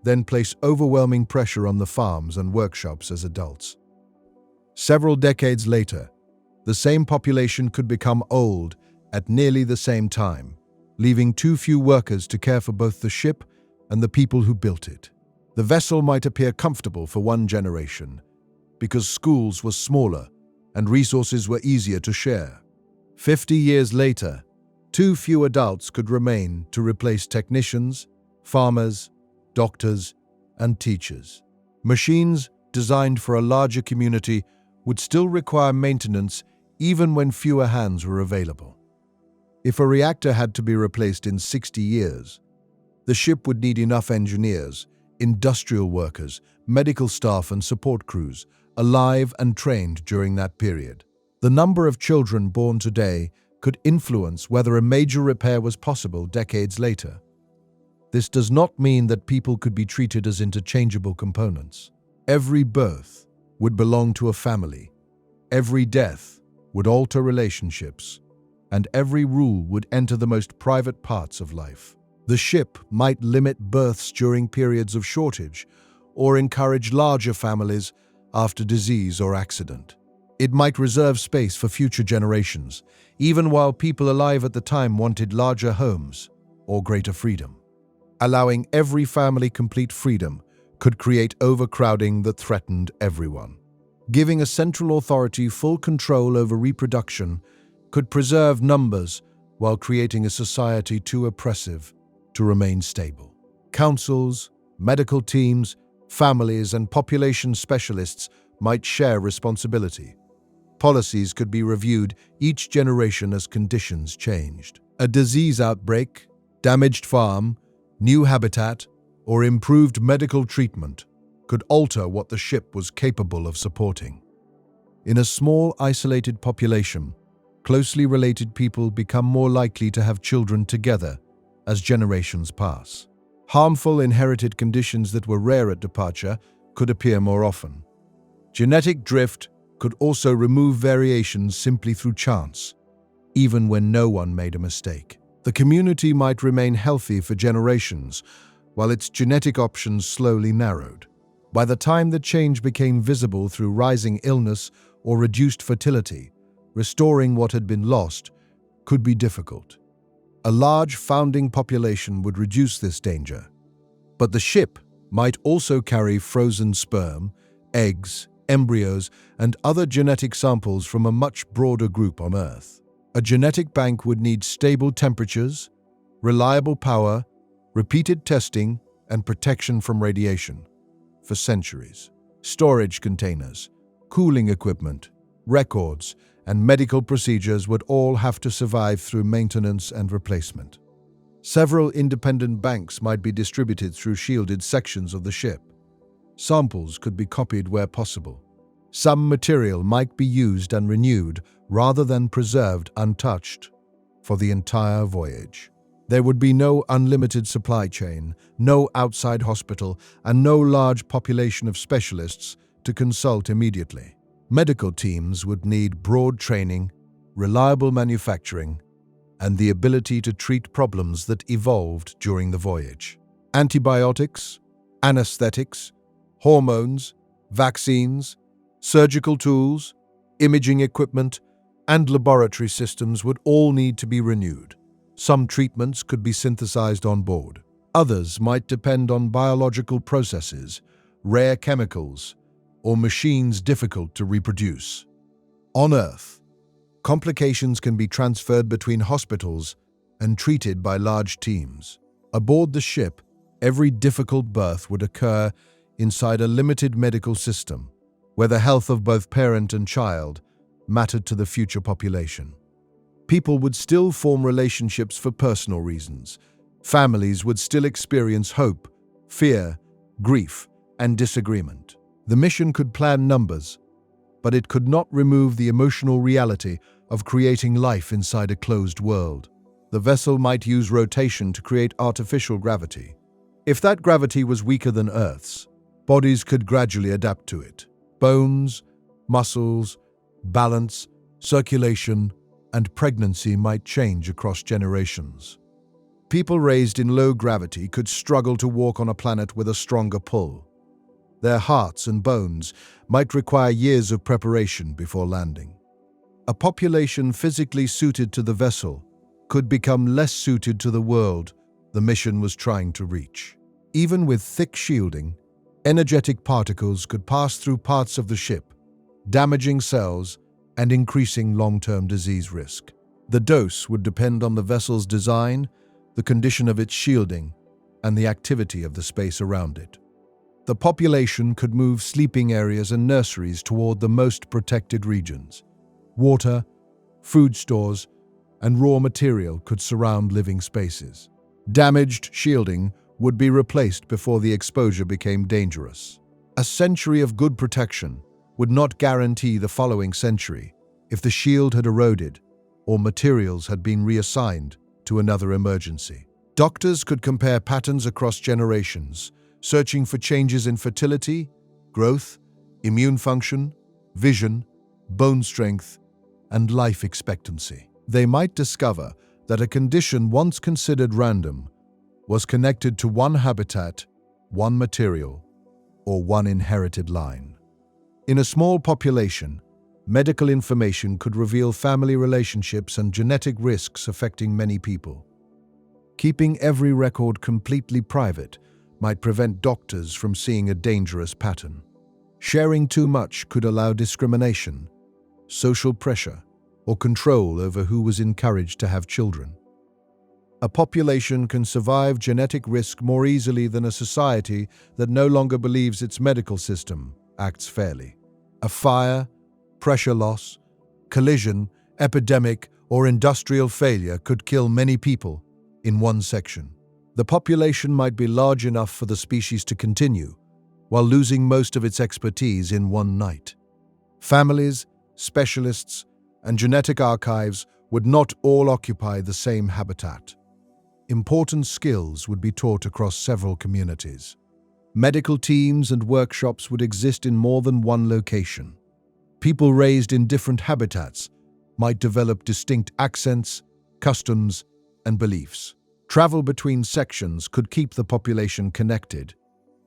then place overwhelming pressure on the farms and workshops as adults. Several decades later, the same population could become old at nearly the same time, leaving too few workers to care for both the ship and the people who built it. The vessel might appear comfortable for one generation because schools were smaller and resources were easier to share. 50 years later, too few adults could remain to replace technicians, farmers, doctors, and teachers. Machines designed for a larger community would still require maintenance even when fewer hands were available. If a reactor had to be replaced in 60 years, the ship would need enough engineers, industrial workers, medical staff, and support crews alive and trained during that period. The number of children born today could influence whether a major repair was possible decades later. This does not mean that people could be treated as interchangeable components. Every birth would belong to a family. Every death would alter relationships, and every rule would enter the most private parts of life. The ship might limit births during periods of shortage or encourage larger families after disease or accident. It might reserve space for future generations, even while people alive at the time wanted larger homes or greater freedom. Allowing every family complete freedom could create overcrowding that threatened everyone. Giving a central authority full control over reproduction could preserve numbers while creating a society too oppressive to remain stable. Councils, medical teams, families, and population specialists might share responsibility. Policies could be reviewed each generation as conditions changed. A disease outbreak, damaged farm, new habitat, or improved medical treatment could alter what the ship was capable of supporting. In a small, isolated population, closely related people become more likely to have children together as generations pass. Harmful inherited conditions that were rare at departure could appear more often. Genetic drift could also remove variations simply through chance, even when no one made a mistake. The community might remain healthy for generations, while its genetic options slowly narrowed. By the time the change became visible through rising illness or reduced fertility, restoring what had been lost could be difficult. A large founding population would reduce this danger. But the ship might also carry frozen sperm, eggs, embryos, and other genetic samples from a much broader group on Earth. A genetic bank would need stable temperatures, reliable power, repeated testing, and protection from radiation for centuries. Storage containers, cooling equipment, records, and medical procedures would all have to survive through maintenance and replacement. Several independent banks might be distributed through shielded sections of the ship. Samples could be copied where possible. Some material might be used and renewed rather than preserved untouched for the entire voyage. There would be no unlimited supply chain, no outside hospital, and no large population of specialists to consult immediately. Medical teams would need broad training, reliable manufacturing, and the ability to treat problems that evolved during the voyage. Antibiotics, anesthetics, hormones, vaccines, surgical tools, imaging equipment, and laboratory systems would all need to be renewed. Some treatments could be synthesized on board. Others might depend on biological processes, rare chemicals, or machines difficult to reproduce. On Earth, complications can be transferred between hospitals and treated by large teams. Aboard the ship, every difficult birth would occur inside a limited medical system, where the health of both parent and child mattered to the future population. People would still form relationships for personal reasons. Families would still experience hope, fear, grief, and disagreement. The mission could plan numbers, but it could not remove the emotional reality of creating life inside a closed world. The vessel might use rotation to create artificial gravity. If that gravity was weaker than Earth's, bodies could gradually adapt to it. Bones, muscles, balance, circulation, and pregnancy might change across generations. People raised in low gravity could struggle to walk on a planet with a stronger pull. Their hearts and bones might require years of preparation before landing. A population physically suited to the vessel could become less suited to the world the mission was trying to reach. Even with thick shielding, energetic particles could pass through parts of the ship, damaging cells and increasing long-term disease risk. The dose would depend on the vessel's design, the condition of its shielding, and the activity of the space around it. The population could move sleeping areas and nurseries toward the most protected regions. Water, food stores, and raw material could surround living spaces. Damaged shielding would be replaced before the exposure became dangerous. A century of good protection would not guarantee the following century if the shield had eroded or materials had been reassigned to another emergency. Doctors could compare patterns across generations, searching for changes in fertility, growth, immune function, vision, bone strength, and life expectancy. They might discover that a condition once considered random was connected to one habitat, one material, or one inherited line. In a small population, medical information could reveal family relationships and genetic risks affecting many people. Keeping every record completely private might prevent doctors from seeing a dangerous pattern. Sharing too much could allow discrimination, social pressure, or control over who was encouraged to have children. A population can survive genetic risk more easily than a society that no longer believes its medical system acts fairly. A fire, pressure loss, collision, epidemic, or industrial failure could kill many people in one section. The population might be large enough for the species to continue, while losing most of its expertise in one night. Families, specialists, and genetic archives would not all occupy the same habitat. Important skills would be taught across several communities. Medical teams and workshops would exist in more than one location. People raised in different habitats might develop distinct accents, customs, and beliefs. Travel between sections could keep the population connected,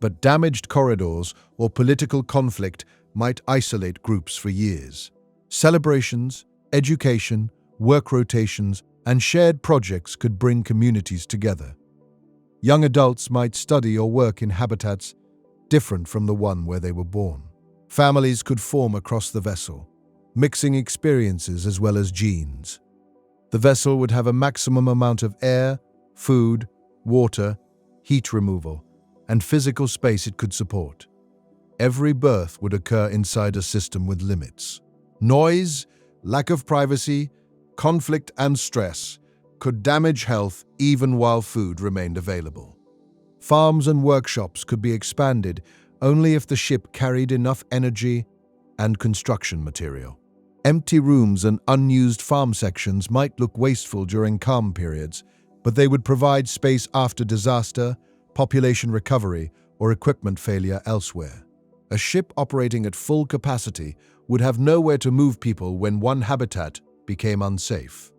but damaged corridors or political conflict might isolate groups for years. Celebrations, education, work rotations, and shared projects could bring communities together. Young adults might study or work in habitats different from the one where they were born. Families could form across the vessel, mixing experiences as well as genes. The vessel would have a maximum amount of air, food, water, heat removal, and physical space it could support. Every birth would occur inside a system with limits. Noise, lack of privacy, conflict, and stress could damage health even while food remained available. Farms and workshops could be expanded only if the ship carried enough energy and construction material. Empty rooms and unused farm sections might look wasteful during calm periods, but they would provide space after disaster, population recovery, or equipment failure elsewhere. A ship operating at full capacity would have nowhere to move people when one habitat became unsafe.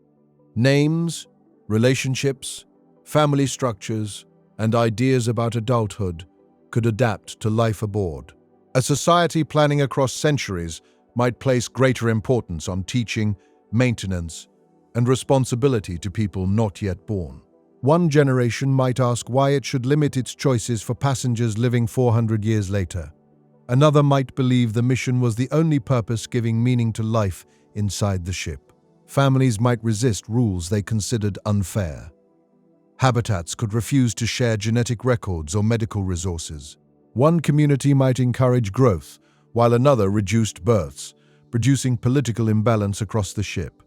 Names, relationships, family structures, and ideas about adulthood could adapt to life aboard. A society planning across centuries might place greater importance on teaching, maintenance, and responsibility to people not yet born. One generation might ask why it should limit its choices for passengers living 400 years later. Another might believe the mission was the only purpose giving meaning to life inside the ship. Families might resist rules they considered unfair. Habitats could refuse to share genetic records or medical resources. One community might encourage growth, while another reduced births, producing political imbalance across the ship.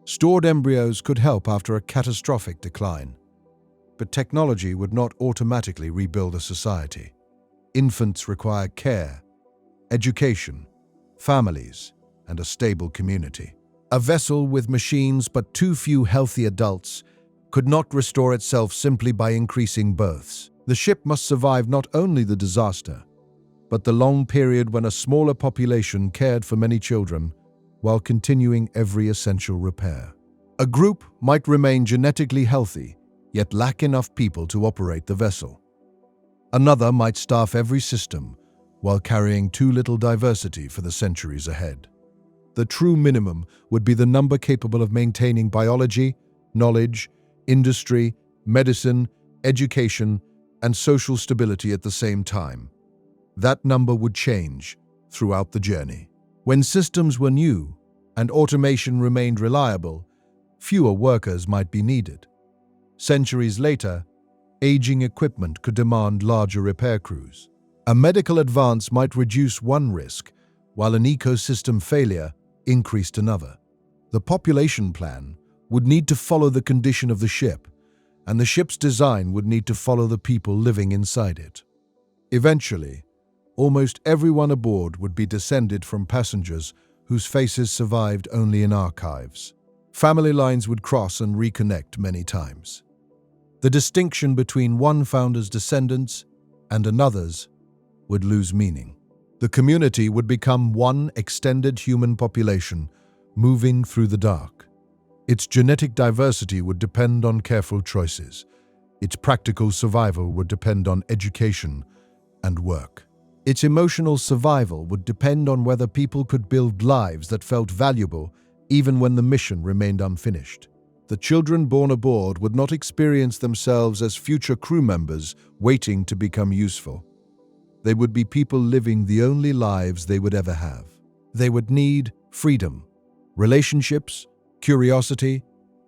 Stored embryos could help after a catastrophic decline, but technology would not automatically rebuild a society. Infants require care, education, families, and a stable community. A vessel with machines but too few healthy adults could not restore itself simply by increasing births. The ship must survive not only the disaster, but the long period when a smaller population cared for many children while continuing every essential repair. A group might remain genetically healthy, yet lack enough people to operate the vessel. Another might staff every system while carrying too little diversity for the centuries ahead. The true minimum would be the number capable of maintaining biology, knowledge, industry, medicine, education, and social stability at the same time. That number would change throughout the journey. When systems were new and automation remained reliable, fewer workers might be needed. Centuries later, aging equipment could demand larger repair crews. A medical advance might reduce one risk, while an ecosystem failure increased another. The population plan would need to follow the condition of the ship, and the ship's design would need to follow the people living inside it. Eventually, almost everyone aboard would be descended from passengers whose faces survived only in archives. Family lines would cross and reconnect many times. The distinction between one founder's descendants and another's would lose meaning. The community would become one extended human population moving through the dark. Its genetic diversity would depend on careful choices. Its practical survival would depend on education and work. Its emotional survival would depend on whether people could build lives that felt valuable even when the mission remained unfinished. The children born aboard would not experience themselves as future crew members waiting to become useful. They would be people living the only lives they would ever have. They would need freedom, relationships, curiosity,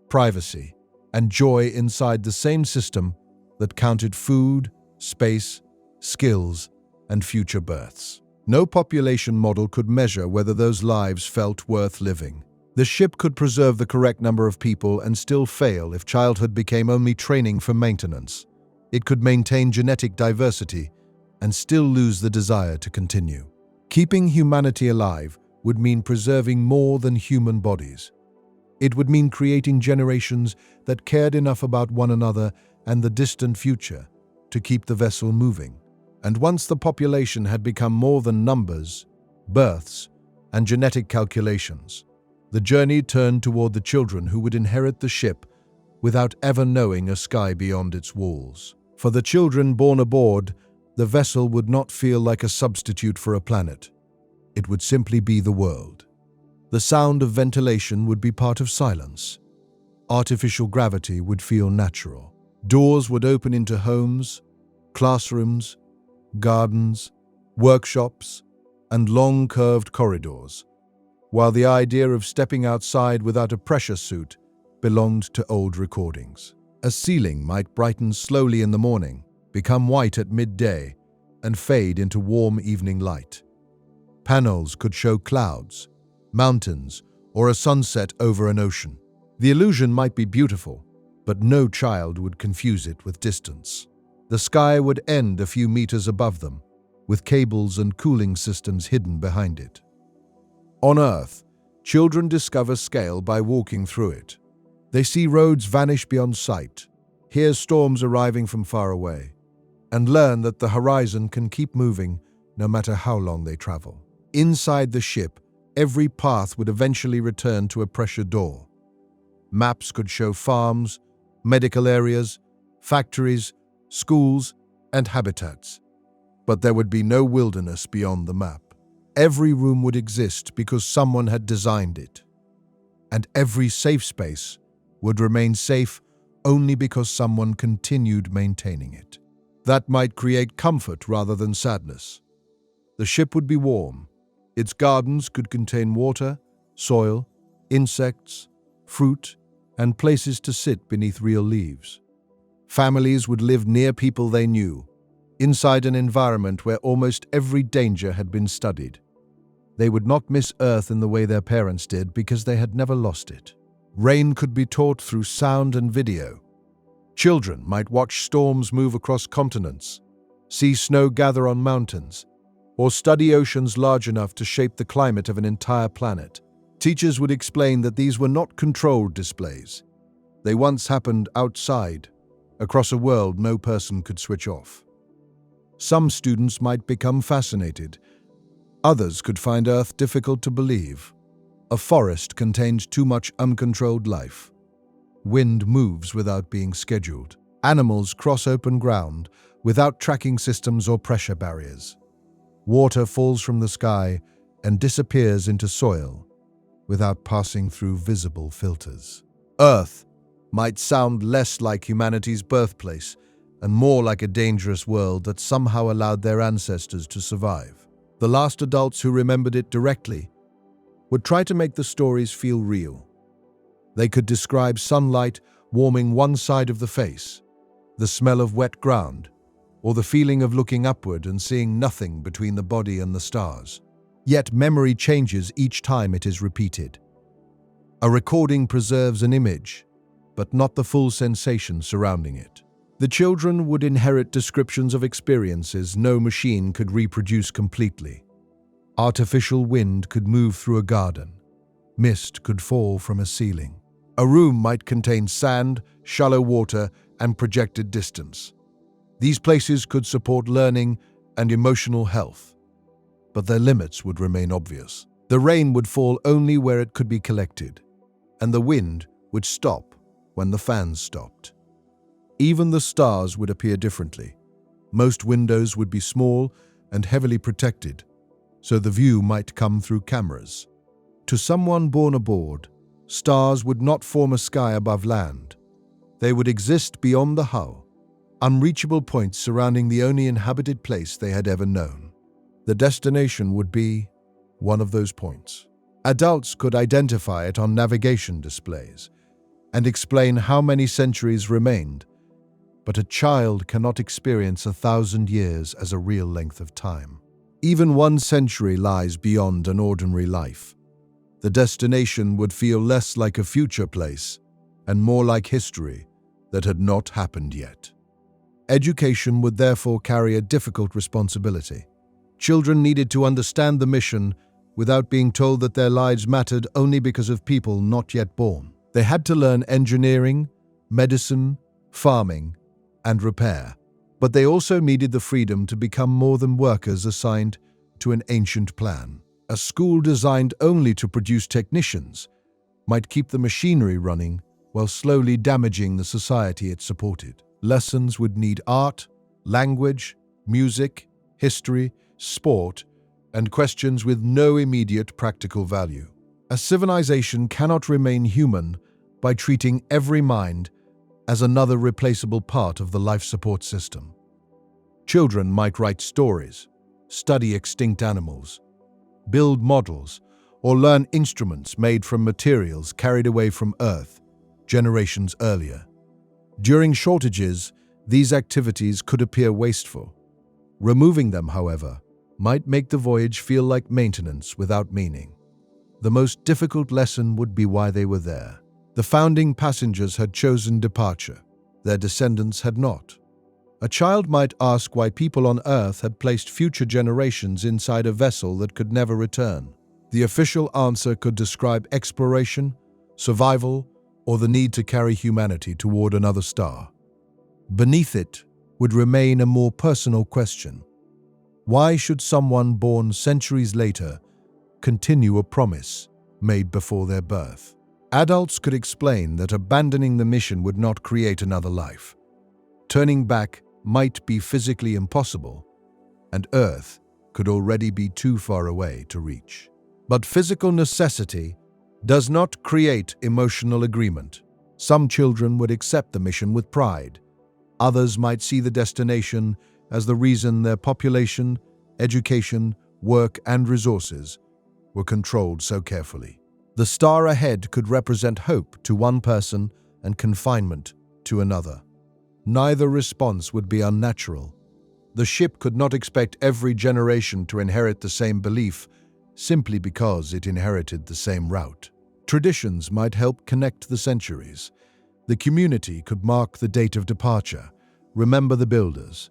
privacy, and joy inside the same system that counted food, space, skills, and future births. No population model could measure whether those lives felt worth living. The ship could preserve the correct number of people and still fail if childhood became only training for maintenance. It could maintain genetic diversity and still lose the desire to continue. Keeping humanity alive would mean preserving more than human bodies. It would mean creating generations that cared enough about one another and the distant future to keep the vessel moving. And once the population had become more than numbers, births, and genetic calculations, the journey turned toward the children who would inherit the ship without ever knowing a sky beyond its walls. For the children born aboard, the vessel would not feel like a substitute for a planet. It would simply be the world. The sound of ventilation would be part of silence. Artificial gravity would feel natural. Doors would open into homes, classrooms, gardens, workshops, and long curved corridors, while the idea of stepping outside without a pressure suit belonged to old recordings. A ceiling might brighten slowly in the morning, become white at midday, and fade into warm evening light. Panels could show clouds, mountains, or a sunset over an ocean. The illusion might be beautiful, but no child would confuse it with distance. The sky would end a few meters above them, with cables and cooling systems hidden behind it. On Earth, children discover scale by walking through it. They see roads vanish beyond sight, hear storms arriving from far away, and learn that the horizon can keep moving no matter how long they travel. Inside the ship, every path would eventually return to a pressure door. Maps could show farms, medical areas, factories, schools, and habitats. But there would be no wilderness beyond the map. Every room would exist because someone had designed it. And every safe space would remain safe only because someone continued maintaining it. That might create comfort rather than sadness. The ship would be warm. Its gardens could contain water, soil, insects, fruit, and places to sit beneath real leaves. Families would live near people they knew, inside an environment where almost every danger had been studied. They would not miss Earth in the way their parents did because they had never lost it. Rain could be taught through sound and video. Children might watch storms move across continents, see snow gather on mountains, or study oceans large enough to shape the climate of an entire planet. Teachers would explain that these were not controlled displays. They once happened outside, across a world no person could switch off. Some students might become fascinated. Others could find Earth difficult to believe. A forest contained too much uncontrolled life. Wind moves without being scheduled. Animals cross open ground without tracking systems or pressure barriers. Water falls from the sky and disappears into soil without passing through visible filters. Earth might sound less like humanity's birthplace and more like a dangerous world that somehow allowed their ancestors to survive. The last adults who remembered it directly would try to make the stories feel real. They could describe sunlight warming one side of the face, the smell of wet ground, or the feeling of looking upward and seeing nothing between the body and the stars. Yet memory changes each time it is repeated. A recording preserves an image, but not the full sensation surrounding it. The children would inherit descriptions of experiences no machine could reproduce completely. Artificial wind could move through a garden. Mist could fall from a ceiling. A room might contain sand, shallow water, and projected distance. These places could support learning and emotional health, but their limits would remain obvious. The rain would fall only where it could be collected, and the wind would stop when the fans stopped. Even the stars would appear differently. Most windows would be small and heavily protected, so the view might come through cameras. To someone born aboard, stars would not form a sky above land. They would exist beyond the hull, unreachable points surrounding the only inhabited place they had ever known. The destination would be one of those points. Adults could identify it on navigation displays and explain how many centuries remained, but a child cannot experience 1,000 years as a real length of time. Even 1 century lies beyond an ordinary life. The destination would feel less like a future place and more like history that had not happened yet. Education would therefore carry a difficult responsibility. Children needed to understand the mission without being told that their lives mattered only because of people not yet born. They had to learn engineering, medicine, farming, and repair. But they also needed the freedom to become more than workers assigned to an ancient plan. A school designed only to produce technicians might keep the machinery running while slowly damaging the society it supported. Lessons would need art, language, music, history, sport, and questions with no immediate practical value. A civilization cannot remain human by treating every mind as another replaceable part of the life support system. Children might write stories, study extinct animals, build models, or learn instruments made from materials carried away from Earth generations earlier. During shortages, these activities could appear wasteful. Removing them, however, might make the voyage feel like maintenance without meaning. The most difficult lesson would be why they were there. The founding passengers had chosen departure. Their descendants had not. A child might ask why people on Earth had placed future generations inside a vessel that could never return. The official answer could describe exploration, survival, or the need to carry humanity toward another star. Beneath it would remain a more personal question. Why should someone born centuries later continue a promise made before their birth? Adults could explain that abandoning the mission would not create another life. Turning back might be physically impossible, and Earth could already be too far away to reach. But physical necessity does not create emotional agreement. Some children would accept the mission with pride. Others might see the destination as the reason their population, education, work, and resources were controlled so carefully. The star ahead could represent hope to one person and confinement to another. Neither response would be unnatural. The ship could not expect every generation to inherit the same belief simply because it inherited the same route. Traditions might help connect the centuries. The community could mark the date of departure, remember the builders,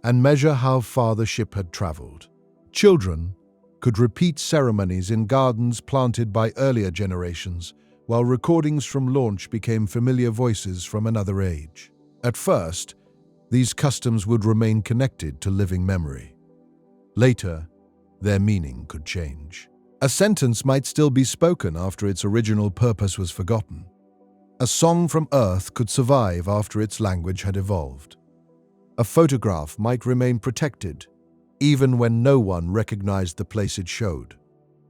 and measure how far the ship had traveled. Children could repeat ceremonies in gardens planted by earlier generations, while recordings from launch became familiar voices from another age. At first, these customs would remain connected to living memory. Later, their meaning could change. A sentence might still be spoken after its original purpose was forgotten. A song from Earth could survive after its language had evolved. A photograph might remain protected, even when no one recognized the place it showed.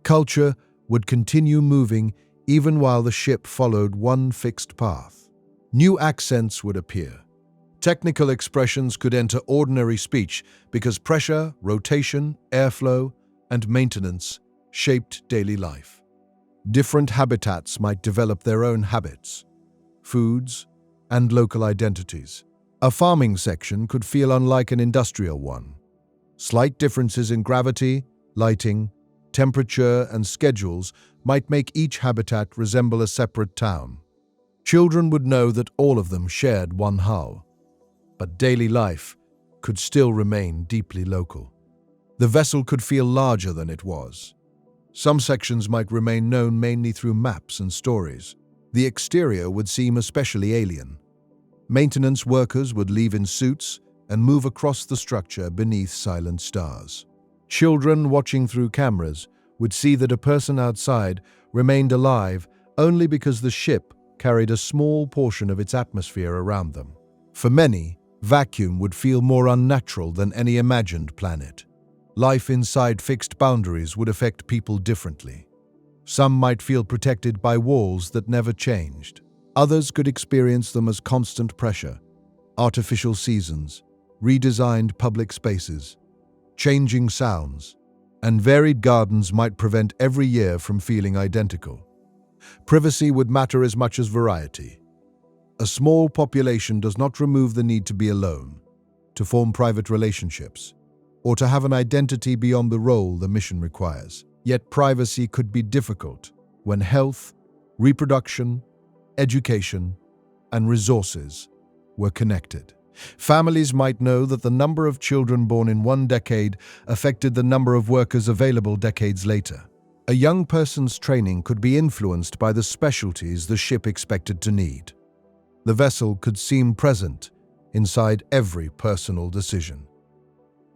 Culture would continue moving even while the ship followed one fixed path. New accents would appear. Technical expressions could enter ordinary speech because pressure, rotation, airflow, and maintenance shaped daily life. Different habitats might develop their own habits, foods, and local identities. A farming section could feel unlike an industrial one. Slight differences in gravity, lighting, temperature, and schedules might make each habitat resemble a separate town. Children would know that all of them shared one hull, but daily life could still remain deeply local. The vessel could feel larger than it was. Some sections might remain known mainly through maps and stories. The exterior would seem especially alien. Maintenance workers would leave in suits and move across the structure beneath silent stars. Children watching through cameras would see that a person outside remained alive only because the ship carried a small portion of its atmosphere around them. For many, vacuum would feel more unnatural than any imagined planet. Life inside fixed boundaries would affect people differently. Some might feel protected by walls that never changed. Others could experience them as constant pressure, artificial seasons, redesigned public spaces, changing sounds, and varied gardens might prevent every year from feeling identical. Privacy would matter as much as variety. A small population does not remove the need to be alone, to form private relationships, or to have an identity beyond the role the mission requires. Yet privacy could be difficult when health, reproduction, education, and resources were connected. Families might know that the number of children born in one decade affected the number of workers available decades later. A young person's training could be influenced by the specialties the ship expected to need. The vessel could seem present inside every personal decision.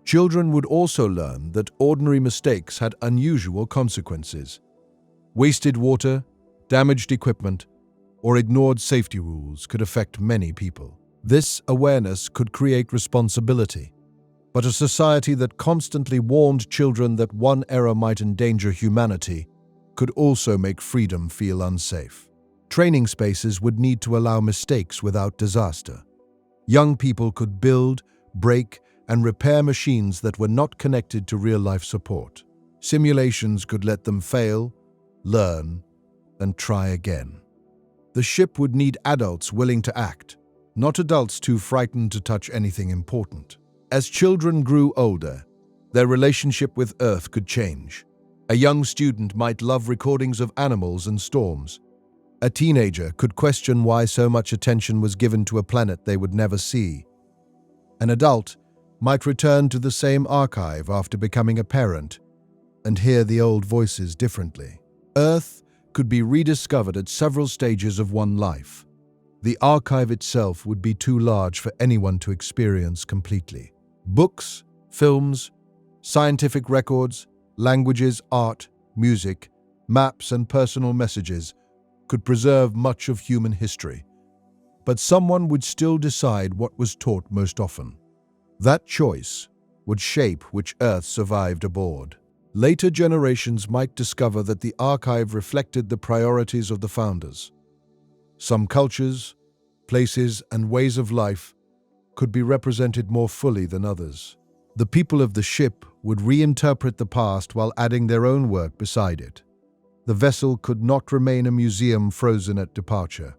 Children would also learn that ordinary mistakes had unusual consequences. Wasted water, damaged equipment, or ignored safety rules could affect many people. This awareness could create responsibility, but a society that constantly warned children that one error might endanger humanity could also make freedom feel unsafe. Training spaces would need to allow mistakes without disaster. Young people could build, break, and repair machines that were not connected to real-life support. Simulations could let them fail, learn, and try again. The ship would need adults willing to act, not adults too frightened to touch anything important. As children grew older, their relationship with Earth could change. A young student might love recordings of animals and storms. A teenager could question why so much attention was given to a planet they would never see. An adult might return to the same archive after becoming a parent and hear the old voices differently. Earth could be rediscovered at several stages of one life. The archive itself would be too large for anyone to experience completely. Books, films, scientific records, languages, art, music, maps, and personal messages could preserve much of human history. But someone would still decide what was taught most often. That choice would shape which Earth survived aboard. Later generations might discover that the archive reflected the priorities of the founders. Some cultures, places, and ways of life could be represented more fully than others. The people of the ship would reinterpret the past while adding their own work beside it. The vessel could not remain a museum frozen at departure.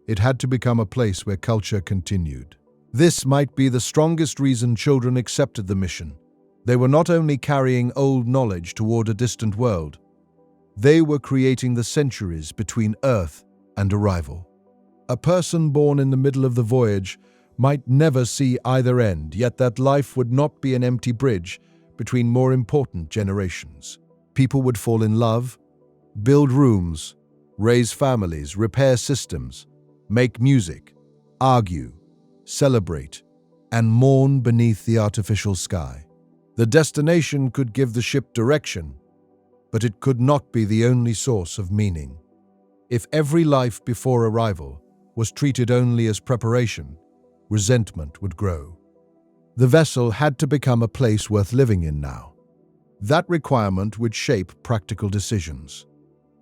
It had to become a place where culture continued. This might be the strongest reason children accepted the mission. They were not only carrying old knowledge toward a distant world, they were creating the centuries between Earth and arrival. A person born in the middle of the voyage might never see either end, yet that life would not be an empty bridge between more important generations. People would fall in love, build rooms, raise families, repair systems, make music, argue, celebrate, and mourn beneath the artificial sky. The destination could give the ship direction, but it could not be the only source of meaning. If every life before arrival was treated only as preparation, resentment would grow. The vessel had to become a place worth living in now. That requirement would shape practical decisions.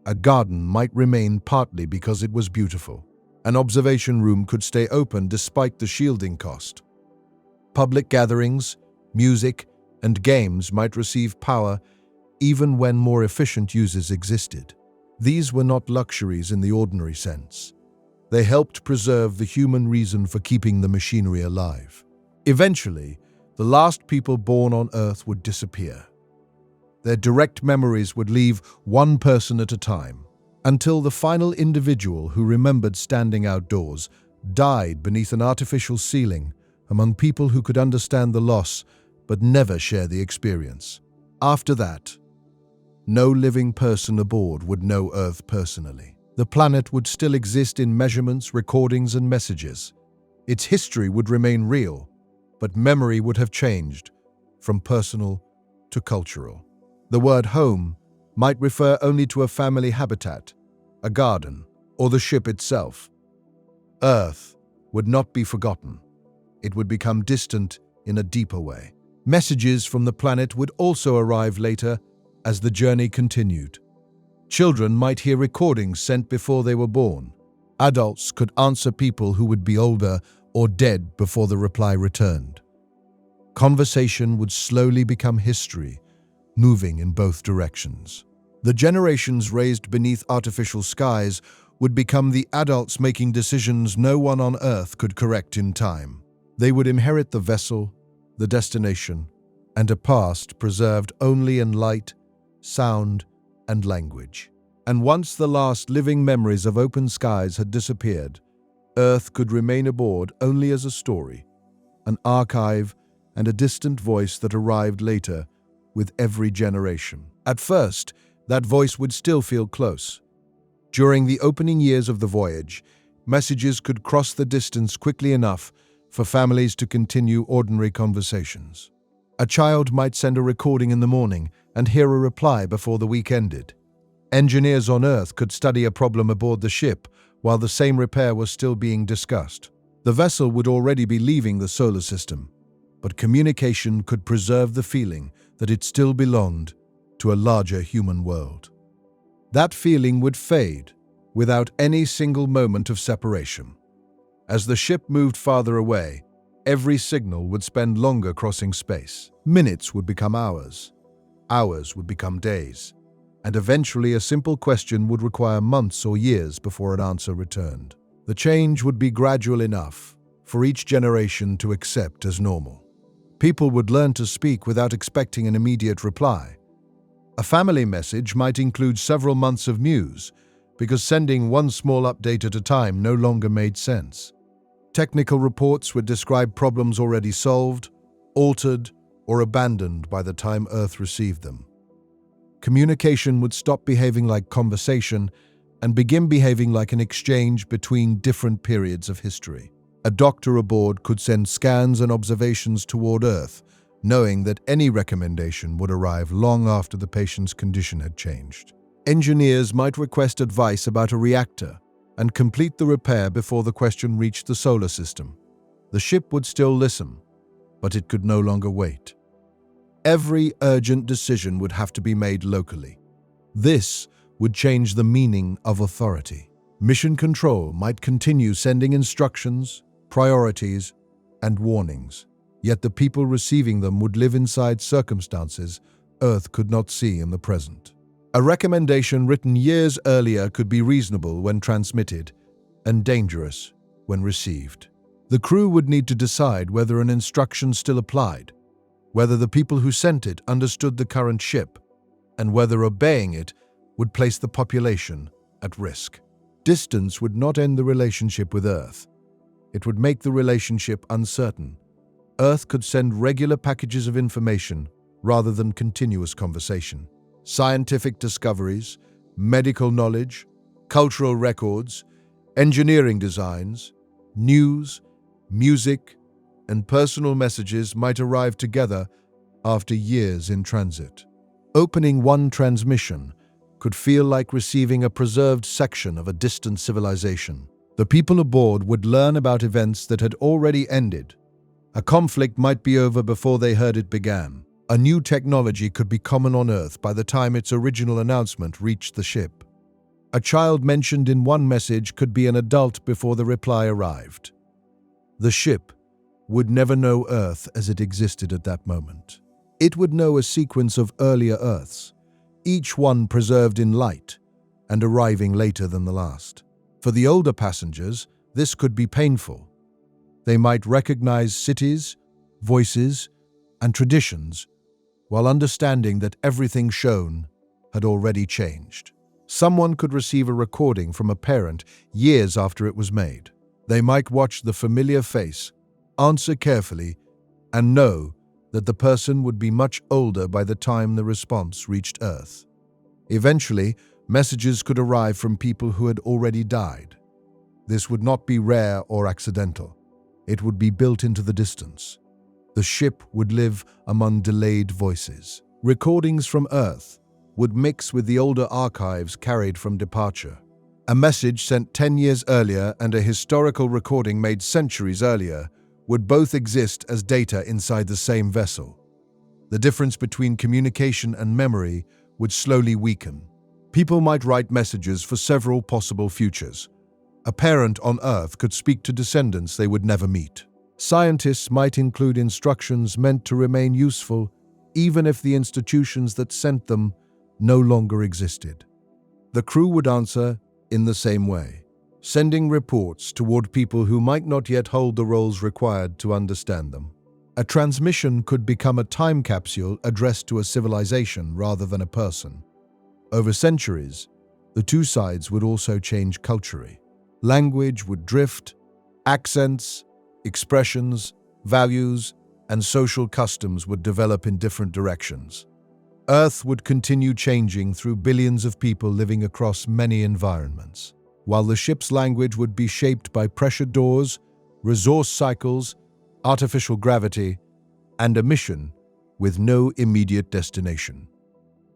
A garden might remain partly because it was beautiful. An observation room could stay open despite the shielding cost. Public gatherings, music, and games might receive power even when more efficient uses existed. These were not luxuries in the ordinary sense. They helped preserve the human reason for keeping the machinery alive. Eventually, the last people born on Earth would disappear. Their direct memories would leave one person at a time, until the final individual who remembered standing outdoors died beneath an artificial ceiling among people who could understand the loss but never share the experience. After that, no living person aboard would know Earth personally. The planet would still exist in measurements, recordings, and messages. Its history would remain real, but memory would have changed from personal to cultural. The word home might refer only to a family habitat, a garden, or the ship itself. Earth would not be forgotten. It would become distant in a deeper way. Messages from the planet would also arrive later as the journey continued. Children might hear recordings sent before they were born. Adults could answer people who would be older or dead before the reply returned. Conversation would slowly become history, moving in both directions. The generations raised beneath artificial skies would become the adults making decisions no one on Earth could correct in time. They would inherit the vessel, the destination, and a past preserved only in light, sound, and language. And once the last living memories of open skies had disappeared, Earth could remain aboard only as a story, an archive, and a distant voice that arrived later with every generation. At first, that voice would still feel close. During the opening years of the voyage, messages could cross the distance quickly enough for families to continue ordinary conversations. A child might send a recording in the morning and hear a reply before the week ended. Engineers on Earth could study a problem aboard the ship while the same repair was still being discussed. The vessel would already be leaving the solar system, but communication could preserve the feeling that it still belonged to a larger human world. That feeling would fade without any single moment of separation. As the ship moved farther away, every signal would spend longer crossing space. Minutes would become hours. Hours would become days. And eventually a simple question would require months or years before an answer returned. The change would be gradual enough for each generation to accept as normal. People would learn to speak without expecting an immediate reply. A family message might include several months of news, because sending one small update at a time no longer made sense. Technical reports would describe problems already solved, altered, or abandoned by the time Earth received them. Communication would stop behaving like conversation and begin behaving like an exchange between different periods of history. A doctor aboard could send scans and observations toward Earth, knowing that any recommendation would arrive long after the patient's condition had changed. Engineers might request advice about a reactor and complete the repair before the question reached the solar system. The ship would still listen, but it could no longer wait. Every urgent decision would have to be made locally. This would change the meaning of authority. Mission Control might continue sending instructions, priorities, and warnings, yet the people receiving them would live inside circumstances Earth could not see in the present. A recommendation written years earlier could be reasonable when transmitted and dangerous when received. The crew would need to decide whether an instruction still applied, whether the people who sent it understood the current ship, and whether obeying it would place the population at risk. Distance would not end the relationship with Earth. It would make the relationship uncertain. Earth could send regular packages of information rather than continuous conversation. Scientific discoveries, medical knowledge, cultural records, engineering designs, news, music, and personal messages might arrive together after years in transit. Opening one transmission could feel like receiving a preserved section of a distant civilization. The people aboard would learn about events that had already ended. A conflict might be over before they heard it began. A new technology could be common on Earth by the time its original announcement reached the ship. A child mentioned in one message could be an adult before the reply arrived. The ship would never know Earth as it existed at that moment. It would know a sequence of earlier Earths, each one preserved in light and arriving later than the last. For the older passengers, this could be painful. They might recognize cities, voices, and traditions, while understanding that everything shown had already changed. Someone could receive a recording from a parent years after it was made. They might watch the familiar face, answer carefully, and know that the person would be much older by the time the response reached Earth. Eventually, messages could arrive from people who had already died. This would not be rare or accidental. It would be built into the distance. The ship would live among delayed voices. Recordings from Earth would mix with the older archives carried from departure. A message sent 10 years earlier and a historical recording made centuries earlier would both exist as data inside the same vessel. The difference between communication and memory would slowly weaken. People might write messages for several possible futures. A parent on Earth could speak to descendants they would never meet. Scientists might include instructions meant to remain useful even if the institutions that sent them no longer existed. The crew would answer in the same way, sending reports toward people who might not yet hold the roles required to understand them. A transmission could become a time capsule addressed to a civilization rather than a person. Over centuries, the two sides would also change culturally. Language would drift, accents, expressions, values, and social customs would develop in different directions. Earth would continue changing through billions of people living across many environments. While the ship's language would be shaped by pressure doors, resource cycles, artificial gravity, and a mission with no immediate destination.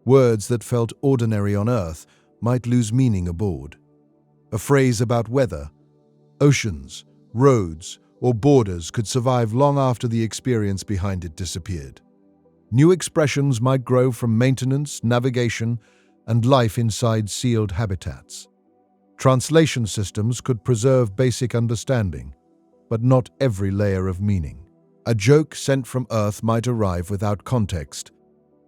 Words that felt ordinary on Earth might lose meaning aboard. A phrase about weather, oceans, roads, or borders could survive long after the experience behind it disappeared. New expressions might grow from maintenance, navigation, and life inside sealed habitats. Translation systems could preserve basic understanding, but not every layer of meaning. A joke sent from Earth might arrive without context.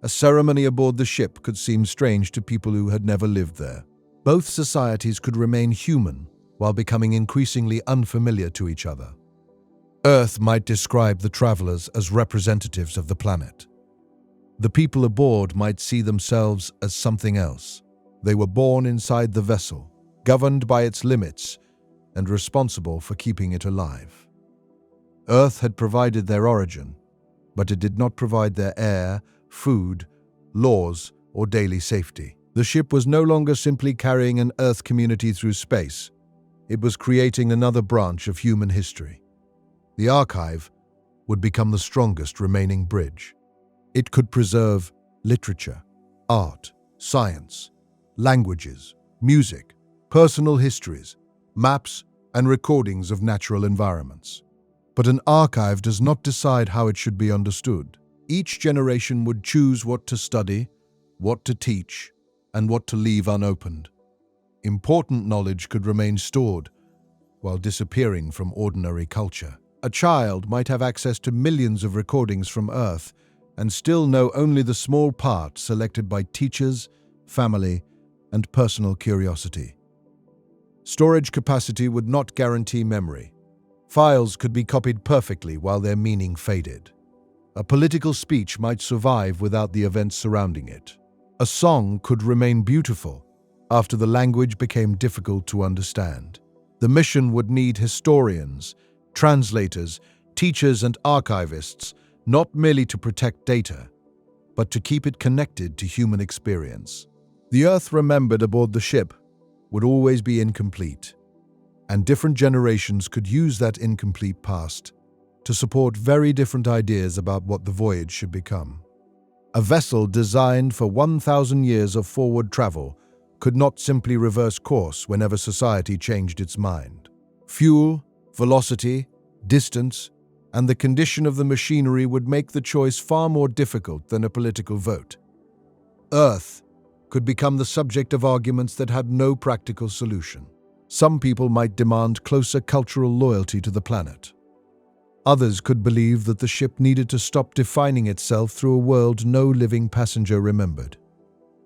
A ceremony aboard the ship could seem strange to people who had never lived there. Both societies could remain human while becoming increasingly unfamiliar to each other. Earth might describe the travelers as representatives of the planet. The people aboard might see themselves as something else. They were born inside the vessel, governed by its limits, and responsible for keeping it alive. Earth had provided their origin, but it did not provide their air, food, laws, or daily safety. The ship was no longer simply carrying an Earth community through space. It was creating another branch of human history. The archive would become the strongest remaining bridge. It could preserve literature, art, science, languages, music, personal histories, maps, and recordings of natural environments. But an archive does not decide how it should be understood. Each generation would choose what to study, what to teach, and what to leave unopened. Important knowledge could remain stored while disappearing from ordinary culture. A child might have access to millions of recordings from Earth and still know only the small part selected by teachers, family, and personal curiosity. Storage capacity would not guarantee memory. Files could be copied perfectly while their meaning faded. A political speech might survive without the events surrounding it. A song could remain beautiful after the language became difficult to understand. The mission would need historians, translators, teachers, and archivists, not merely to protect data, but to keep it connected to human experience. The Earth remembered aboard the ship would always be incomplete, and different generations could use that incomplete past to support very different ideas about what the voyage should become. A vessel designed for 1,000 years of forward travel could not simply reverse course whenever society changed its mind. Fuel, velocity, distance, and the condition of the machinery would make the choice far more difficult than a political vote. Earth could become the subject of arguments that had no practical solution. Some people might demand closer cultural loyalty to the planet. Others could believe that the ship needed to stop defining itself through a world no living passenger remembered.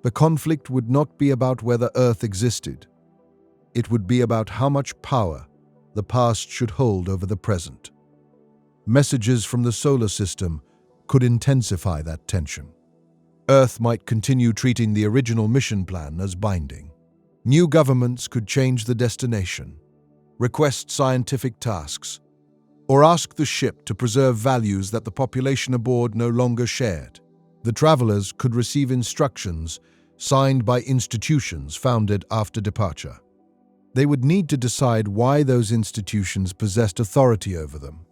The conflict would not be about whether Earth existed. It would be about how much power the past should hold over the present. Messages from the solar system could intensify that tension. Earth might continue treating the original mission plan as binding. New governments could change the destination, request scientific tasks, or ask the ship to preserve values that the population aboard no longer shared. The travelers could receive instructions signed by institutions founded after departure. They would need to decide why those institutions possessed authority over them.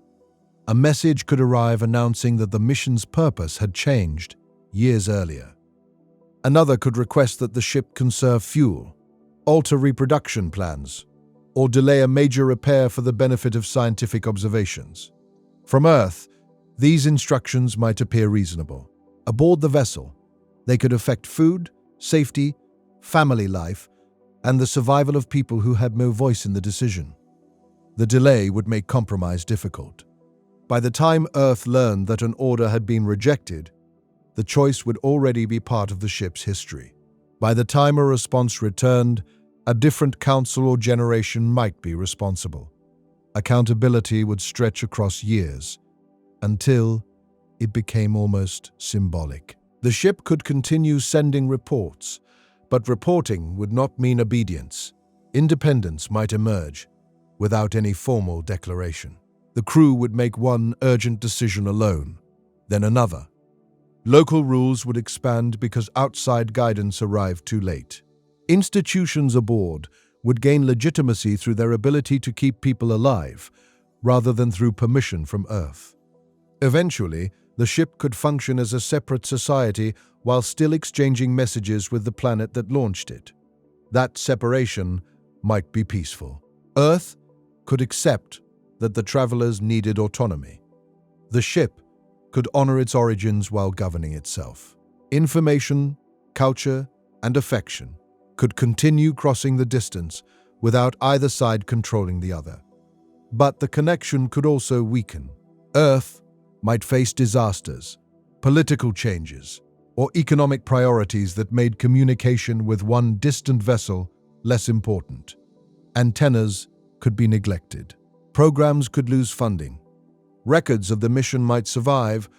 A message could arrive announcing that the mission's purpose had changed years earlier. Another could request that the ship conserve fuel, alter reproduction plans, or delay a major repair for the benefit of scientific observations. From Earth, these instructions might appear reasonable. Aboard the vessel, they could affect food, safety, family life, and the survival of people who had no voice in the decision. The delay would make compromise difficult. By the time Earth learned that an order had been rejected, the choice would already be part of the ship's history. By the time a response returned, a different council or generation might be responsible. Accountability would stretch across years, until it became almost symbolic. The ship could continue sending reports, but reporting would not mean obedience. Independence might emerge without any formal declaration. The crew would make one urgent decision alone, then another. Local rules would expand because outside guidance arrived too late. Institutions aboard would gain legitimacy through their ability to keep people alive, rather than through permission from Earth. Eventually, the ship could function as a separate society while still exchanging messages with the planet that launched it. That separation might be peaceful. Earth could accept that the travelers needed autonomy. The ship could honor its origins while governing itself. Information, culture, and affection could continue crossing the distance without either side controlling the other. But the connection could also weaken. Earth might face disasters, political changes, or economic priorities that made communication with one distant vessel less important. Antennas could be neglected. Programs could lose funding. Records of the mission might survive,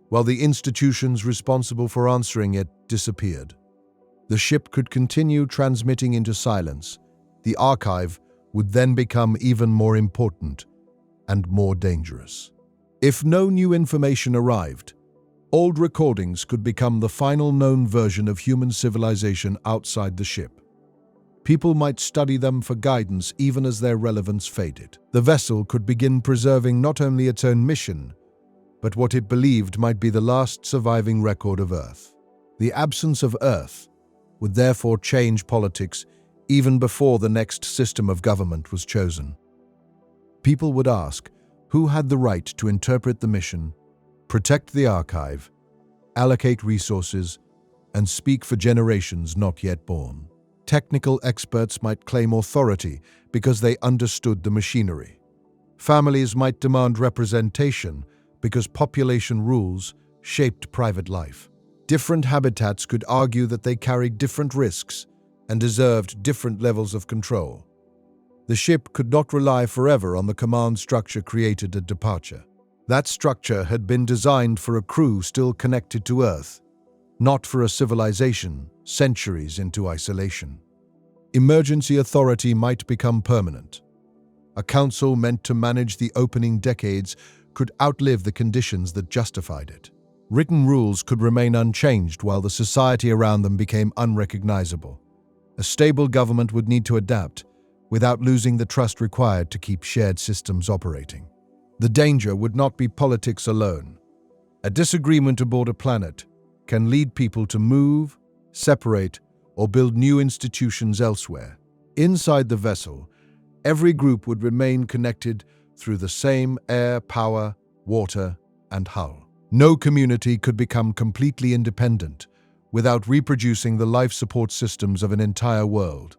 while the institutions responsible for answering it disappeared. The ship could continue transmitting into silence. The archive would then become even more important and more dangerous. If no new information arrived, old recordings could become the final known version of human civilization outside the ship. People might study them for guidance even as their relevance faded. The vessel could begin preserving not only its own mission, but what it believed might be the last surviving record of Earth. The absence of Earth would therefore change politics even before the next system of government was chosen. People would ask who had the right to interpret the mission, protect the archive, allocate resources, and speak for generations not yet born. Technical experts might claim authority because they understood the machinery. Families might demand representation because population rules shaped private life. Different habitats could argue that they carried different risks and deserved different levels of control. The ship could not rely forever on the command structure created at departure. That structure had been designed for a crew still connected to Earth, not for a civilization centuries into isolation. Emergency authority might become permanent. A council meant to manage the opening decades could outlive the conditions that justified it. Written rules could remain unchanged while the society around them became unrecognizable. A stable government would need to adapt without losing the trust required to keep shared systems operating. The danger would not be politics alone. A disagreement aboard a planet can lead people to move, separate, or build new institutions elsewhere. Inside the vessel, every group would remain connected through the same air, power, water, and hull. No community could become completely independent without reproducing the life support systems of an entire world.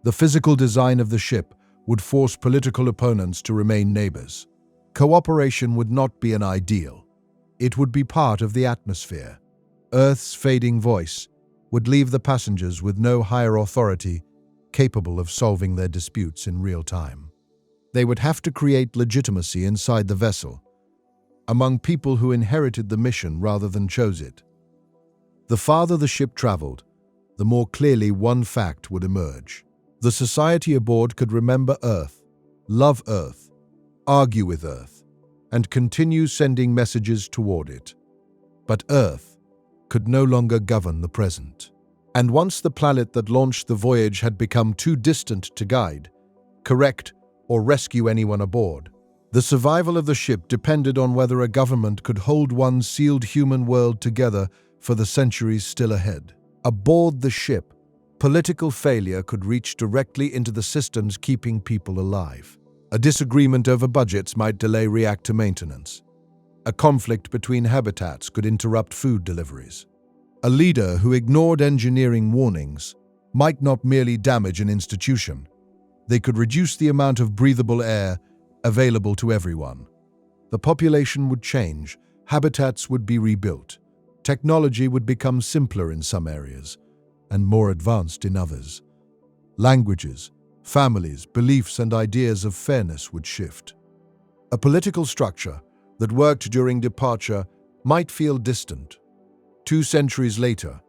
The physical design of the ship would force political opponents to remain neighbors. Cooperation would not be an ideal. It would be part of the atmosphere. Earth's fading voice would leave the passengers with no higher authority capable of solving their disputes in real time. They would have to create legitimacy inside the vessel, among people who inherited the mission rather than chose it. The farther the ship traveled, the more clearly one fact would emerge. The society aboard could remember Earth, love Earth, argue with Earth, and continue sending messages toward it. But Earth could no longer govern the present. And once the planet that launched the voyage had become too distant to guide, correct, or rescue anyone aboard, the survival of the ship depended on whether a government could hold one sealed human world together for the centuries still ahead. Aboard the ship, political failure could reach directly into the systems keeping people alive. A disagreement over budgets might delay reactor maintenance. A conflict between habitats could interrupt food deliveries. A leader who ignored engineering warnings might not merely damage an institution, they could reduce the amount of breathable air available to everyone. The population would change, habitats would be rebuilt, technology would become simpler in some areas and more advanced in others. Languages, families, beliefs, and ideas of fairness would shift. A political structure that worked during departure might feel distant. 2 centuries later,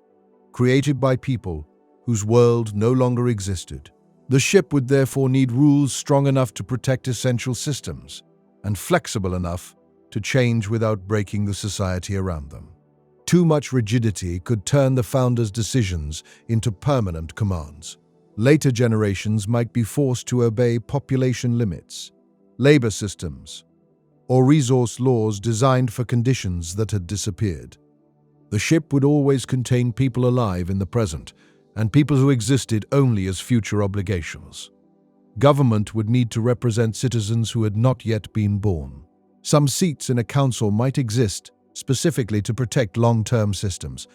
created by people whose world no longer existed. The ship would therefore need rules strong enough to protect essential systems and flexible enough to change without breaking the society around them. Too much rigidity could turn the founders' decisions into permanent commands. Later generations might be forced to obey population limits, labor systems, or resource laws designed for conditions that had disappeared. The ship would always contain people alive in the present, and people who existed only as future obligations. Government would need to represent citizens who had not yet been born. Some seats in a council might exist specifically to protect long-term systems.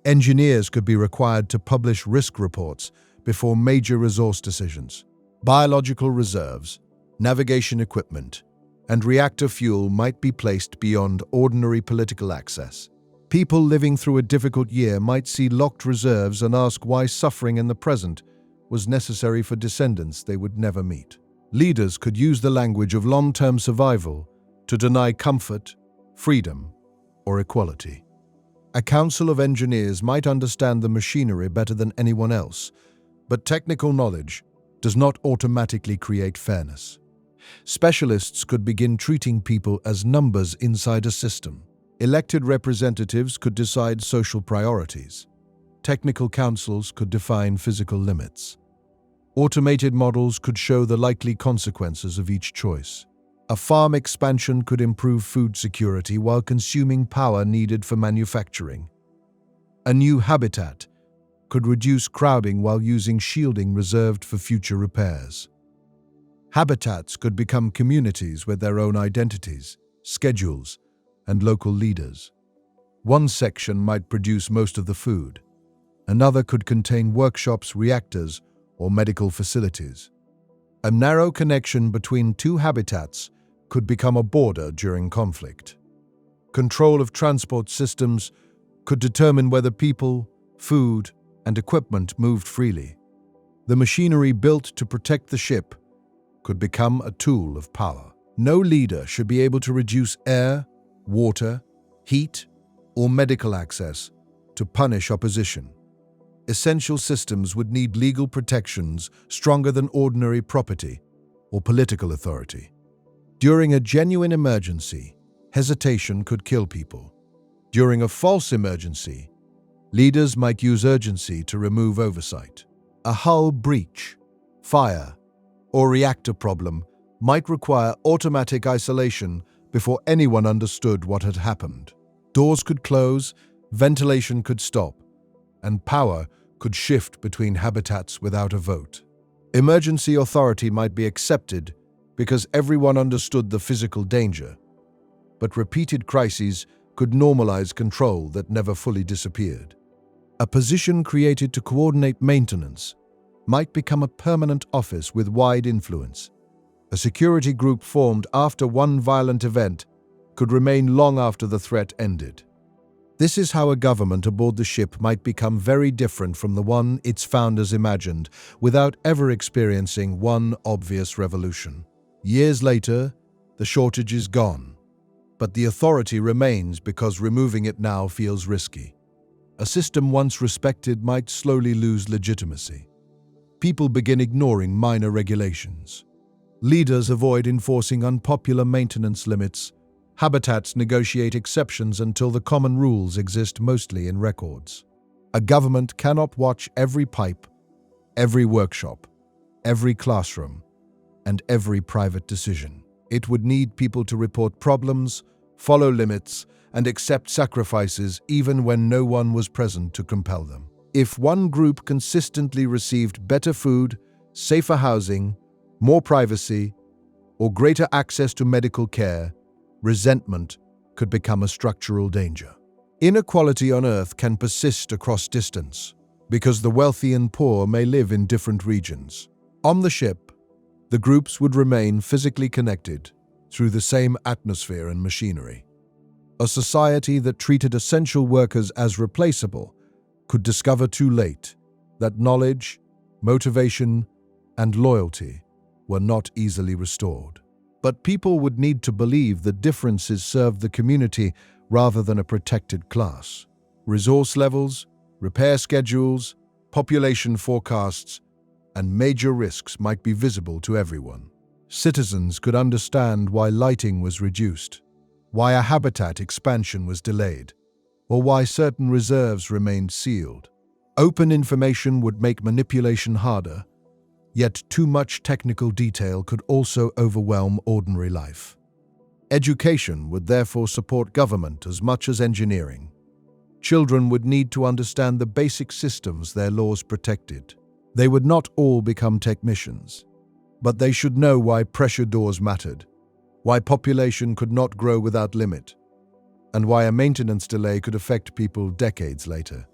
Engineers could be required to publish risk reports before major resource decisions. Biological reserves, navigation equipment, and reactor fuel might be placed beyond ordinary political access. People living through a difficult year might see locked reserves and ask why suffering in the present was necessary for descendants they would never meet. Leaders could use the language of long-term survival to deny comfort, freedom, or equality. A council of engineers might understand the machinery better than anyone else, but technical knowledge does not automatically create fairness. Specialists could begin treating people as numbers inside a system. Elected representatives could decide social priorities. Technical councils could define physical limits. Automated models could show the likely consequences of each choice. A farm expansion could improve food security while consuming power needed for manufacturing. A new habitat could reduce crowding while using shielding reserved for future repairs. Habitats could become communities with their own identities, schedules, and local leaders. One section might produce most of the food. Another could contain workshops, reactors, or medical facilities. A narrow connection between two habitats could become a border during conflict. Control of transport systems could determine whether people, food, and equipment moved freely. The machinery built to protect the ship could become a tool of power. No leader should be able to reduce air, water, heat, or medical access to punish opposition. Essential systems would need legal protections stronger than ordinary property or political authority. During a genuine emergency, hesitation could kill people. During a false emergency, leaders might use urgency to remove oversight. A hull breach, fire, or reactor problem might require automatic isolation before anyone understood what had happened. Doors could close, ventilation could stop, and power could shift between habitats without a vote. Emergency authority might be accepted because everyone understood the physical danger, but repeated crises could normalize control that never fully disappeared. A position created to coordinate maintenance might become a permanent office with wide influence. A security group formed after one violent event could remain long after the threat ended. This is how a government aboard the ship might become very different from the one its founders imagined, without ever experiencing one obvious revolution. Years later, the shortage is gone, but the authority remains because removing it now feels risky. A system once respected might slowly lose legitimacy. People begin ignoring minor regulations. Leaders avoid enforcing unpopular maintenance limits. Habitats negotiate exceptions until the common rules exist mostly in records. A government cannot watch every pipe, every workshop, every classroom, and every private decision. It would need people to report problems, follow limits, and accept sacrifices even when no one was present to compel them. If one group consistently received better food, safer housing, more privacy, or greater access to medical care, resentment could become a structural danger. Inequality on Earth can persist across distance because the wealthy and poor may live in different regions. On the ship, the groups would remain physically connected through the same atmosphere and machinery. A society that treated essential workers as replaceable could discover too late that knowledge, motivation, and loyalty were not easily restored. But people would need to believe that differences served the community rather than a protected class. Resource levels, repair schedules, population forecasts, and major risks might be visible to everyone. Citizens could understand why lighting was reduced, why a habitat expansion was delayed, or why certain reserves remained sealed. Open information would make manipulation harder, yet too much technical detail could also overwhelm ordinary life. Education would therefore support government as much as engineering. Children would need to understand the basic systems their laws protected. They would not all become technicians, but they should know why pressure doors mattered, why population could not grow without limit, and why a maintenance delay could affect people decades later.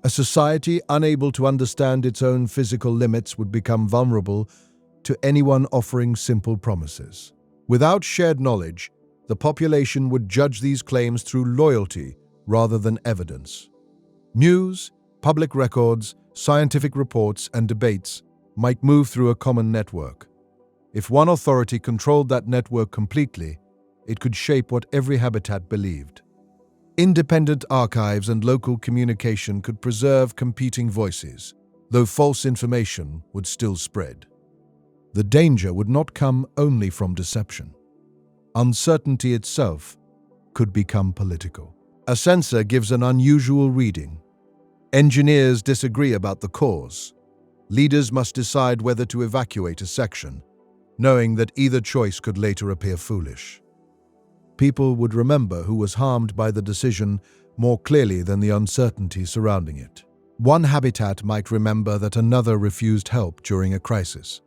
A society unable to understand its own physical limits would become vulnerable to anyone offering simple promises. Without shared knowledge, the population would judge these claims through loyalty rather than evidence. News, public records, scientific reports, and debates might move through a common network. If one authority controlled that network completely, it could shape what every habitat believed. Independent archives and local communication could preserve competing voices, though false information would still spread. The danger would not come only from deception. Uncertainty itself could become political. A sensor gives an unusual reading. Engineers disagree about the cause. Leaders must decide whether to evacuate a section, knowing that either choice could later appear foolish. People would remember who was harmed by the decision more clearly than the uncertainty surrounding it. One habitat might remember that another refused help during a crisis.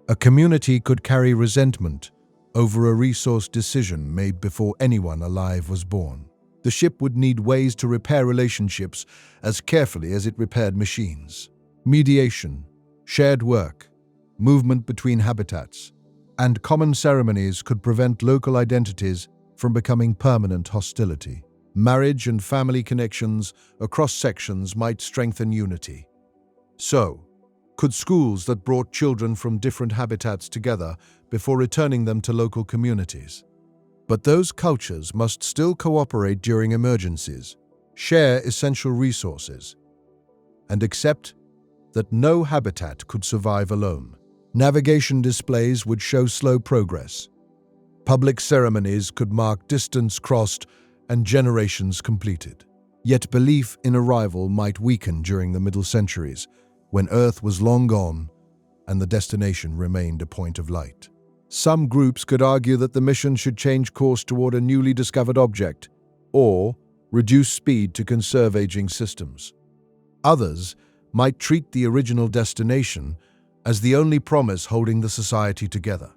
A community could carry resentment over a resource decision made before anyone alive was born. The ship would need ways to repair relationships as carefully as it repaired machines. Mediation, shared work, movement between habitats, and common ceremonies could prevent local identities from becoming permanent hostility. Marriage and family connections across sections might strengthen unity. So, could schools that brought children from different habitats together before returning them to local communities? But those cultures must still cooperate during emergencies, share essential resources, and accept that no habitat could survive alone. Navigation displays would show slow progress. Public ceremonies could mark distance crossed and generations completed. Yet belief in arrival might weaken during the Middle Centuries, when Earth was long gone and the destination remained a point of light. Some groups could argue that the mission should change course toward a newly discovered object, or reduce speed to conserve aging systems. Others might treat the original destination as the only promise holding the society together.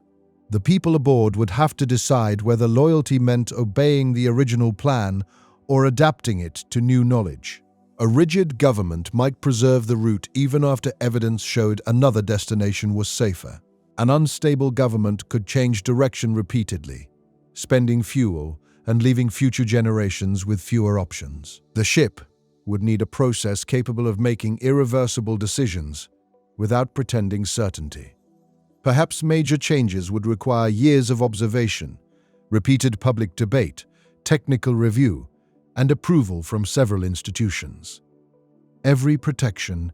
The people aboard would have to decide whether loyalty meant obeying the original plan or adapting it to new knowledge. A rigid government might preserve the route even after evidence showed another destination was safer. An unstable government could change direction repeatedly, spending fuel and leaving future generations with fewer options. The ship would need a process capable of making irreversible decisions without pretending certainty. Perhaps major changes would require years of observation, repeated public debate, technical review, and approval from several institutions. Every protection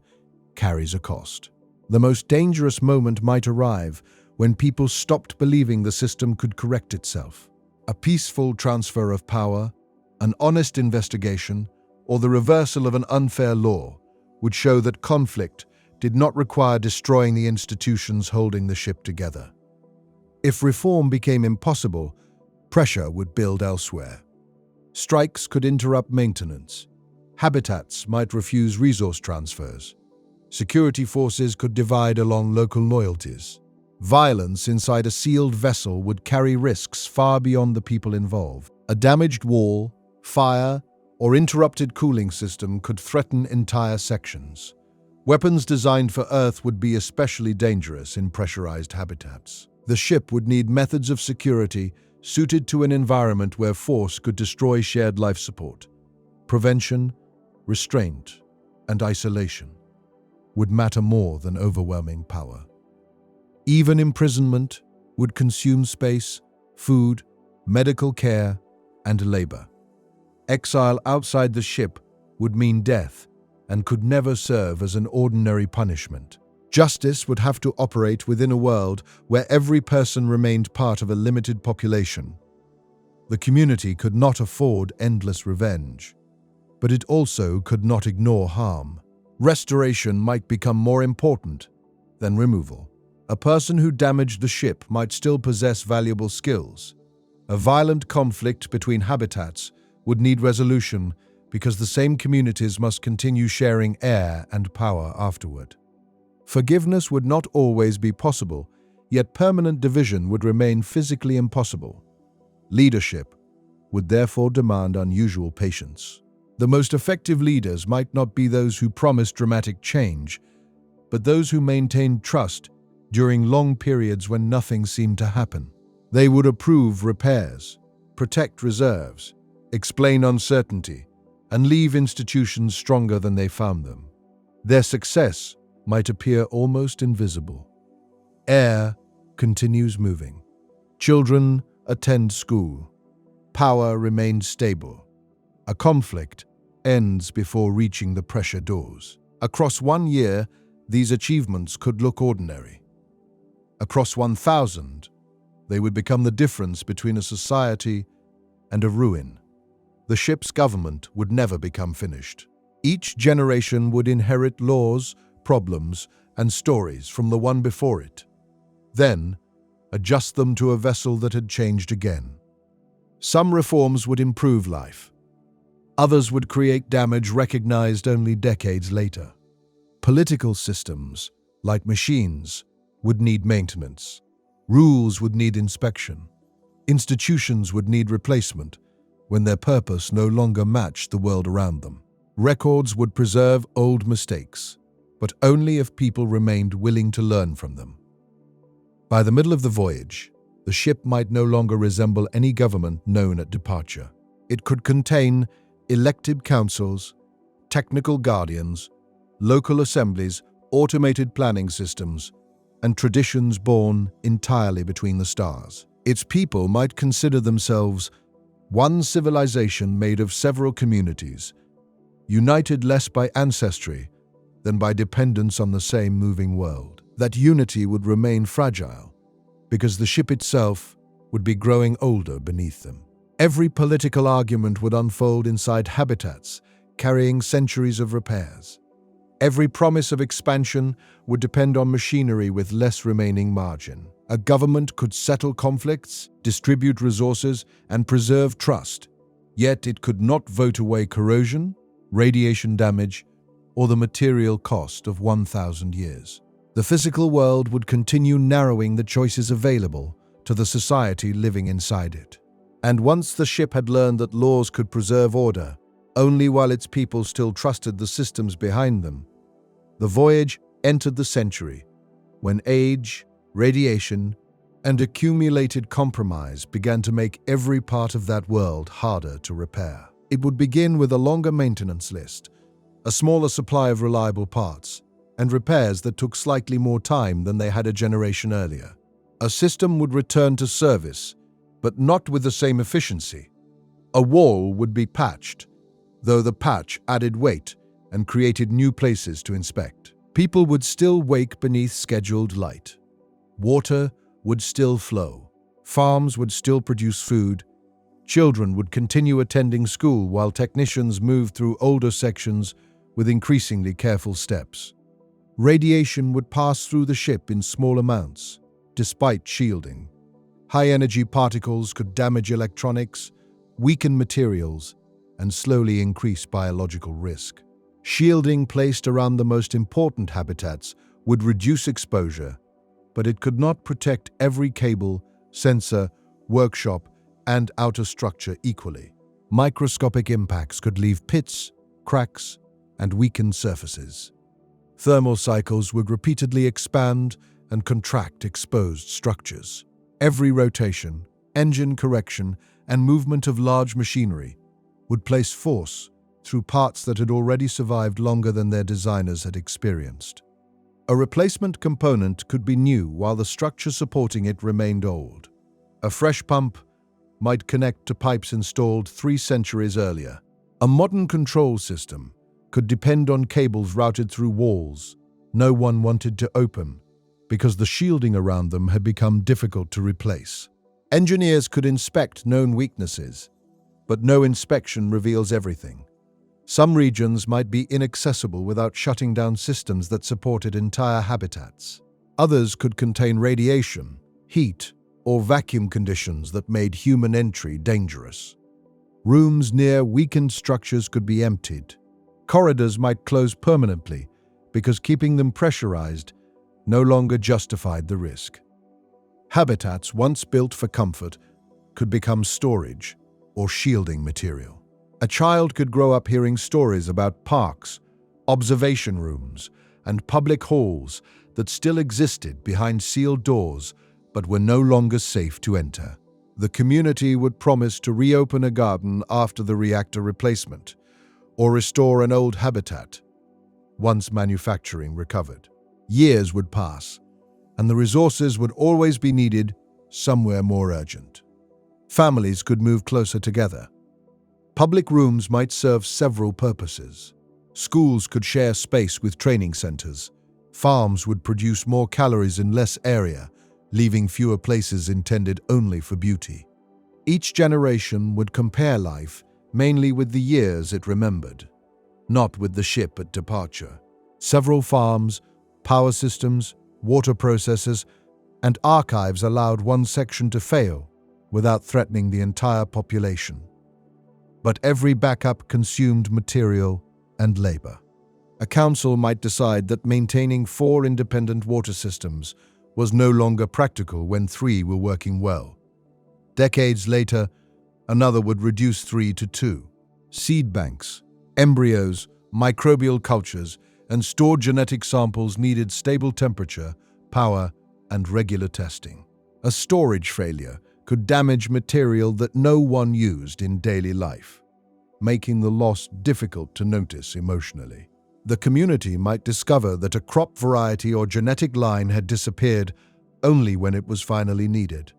carries a cost. The most dangerous moment might arrive when people stopped believing the system could correct itself. A peaceful transfer of power, an honest investigation, or the reversal of an unfair law would show that conflict did not require destroying the institutions holding the ship together. If reform became impossible, pressure would build elsewhere. Strikes could interrupt maintenance. Habitats might refuse resource transfers. Security forces could divide along local loyalties. Violence inside a sealed vessel would carry risks far beyond the people involved. A damaged wall, fire, or interrupted cooling system could threaten entire sections. Weapons designed for Earth would be especially dangerous in pressurized habitats. The ship would need methods of security suited to an environment where force could destroy shared life support. Prevention, restraint, and isolation would matter more than overwhelming power. Even imprisonment would consume space, food, medical care, and labor. Exile outside the ship would mean death and could never serve as an ordinary punishment. Justice would have to operate within a world where every person remained part of a limited population. The community could not afford endless revenge, but it also could not ignore harm. Restoration might become more important than removal. A person who damaged the ship might still possess valuable skills. A violent conflict between habitats would need resolution because the same communities must continue sharing air and power afterward. Forgiveness would not always be possible, yet permanent division would remain physically impossible. Leadership would therefore demand unusual patience. The most effective leaders might not be those who promised dramatic change, but those who maintained trust during long periods when nothing seemed to happen. They would approve repairs, protect reserves, explain uncertainty, and leave institutions stronger than they found them. Their success might appear almost invisible. Air continues moving. Children attend school. Power remains stable. A conflict ends before reaching the pressure doors. Across 1 year, these achievements could look ordinary. Across 1,000, they would become the difference between a society and a ruin. The ship's government would never become finished. Each generation would inherit laws, problems, and stories from the one before it. Then, adjust them to a vessel that had changed again. Some reforms would improve life. Others would create damage recognized only decades later. Political systems, like machines, would need maintenance. Rules would need inspection. Institutions would need replacement, when their purpose no longer matched the world around them. Records would preserve old mistakes, but only if people remained willing to learn from them. By the middle of the voyage, the ship might no longer resemble any government known at departure. It could contain elected councils, technical guardians, local assemblies, automated planning systems, and traditions born entirely between the stars. Its people might consider themselves one civilization made of several communities, united less by ancestry than by dependence on the same moving world. That unity would remain fragile, because the ship itself would be growing older beneath them. Every political argument would unfold inside habitats, carrying centuries of repairs. Every promise of expansion would depend on machinery with less remaining margin. A government could settle conflicts, distribute resources, and preserve trust, yet it could not vote away corrosion, radiation damage, or the material cost of 1,000 years. The physical world would continue narrowing the choices available to the society living inside it. And once the ship had learned that laws could preserve order, only while its people still trusted the systems behind them, the voyage entered the century, when age, radiation, and accumulated compromise began to make every part of that world harder to repair. It would begin with a longer maintenance list, a smaller supply of reliable parts, and repairs that took slightly more time than they had a generation earlier. A system would return to service, but not with the same efficiency. A wall would be patched, though the patch added weight and created new places to inspect. People would still wake beneath scheduled light. Water would still flow. Farms would still produce food. Children would continue attending school while technicians moved through older sections with increasingly careful steps. Radiation would pass through the ship in small amounts, despite shielding. High-energy particles could damage electronics, weaken materials, and slowly increase biological risk. Shielding placed around the most important habitats would reduce exposure, but it could not protect every cable, sensor, workshop, and outer structure equally. Microscopic impacts could leave pits, cracks, and weakened surfaces. Thermal cycles would repeatedly expand and contract exposed structures. Every rotation, engine correction, and movement of large machinery would place force through parts that had already survived longer than their designers had experienced. A replacement component could be new while the structure supporting it remained old. A fresh pump might connect to pipes installed 3 centuries earlier. A modern control system could depend on cables routed through walls no one wanted to open because the shielding around them had become difficult to replace. Engineers could inspect known weaknesses, but no inspection reveals everything. Some regions might be inaccessible without shutting down systems that supported entire habitats. Others could contain radiation, heat, or vacuum conditions that made human entry dangerous. Rooms near weakened structures could be emptied. Corridors might close permanently because keeping them pressurized no longer justified the risk. Habitats once built for comfort could become storage or shielding material. A child could grow up hearing stories about parks, observation rooms, and public halls that still existed behind sealed doors but were no longer safe to enter. The community would promise to reopen a garden after the reactor replacement, or restore an old habitat once manufacturing recovered. Years would pass, and the resources would always be needed somewhere more urgent. Families could move closer together. Public rooms might serve several purposes. Schools could share space with training centers. Farms would produce more calories in less area, leaving fewer places intended only for beauty. Each generation would compare life mainly with the years it remembered, not with the ship at departure. Several farms, power systems, water processors, and archives allowed one section to fail without threatening the entire population. But every backup consumed material and labor. A council might decide that maintaining 4 independent water systems was no longer practical when 3 were working well. Decades later, Another would reduce 3 to 2. Seed banks, embryos, microbial cultures, and stored genetic samples needed stable temperature, power, and regular testing. A storage failure could damage material that no one used in daily life, making the loss difficult to notice emotionally. The community might discover that a crop variety or genetic line had disappeared only when it was finally needed.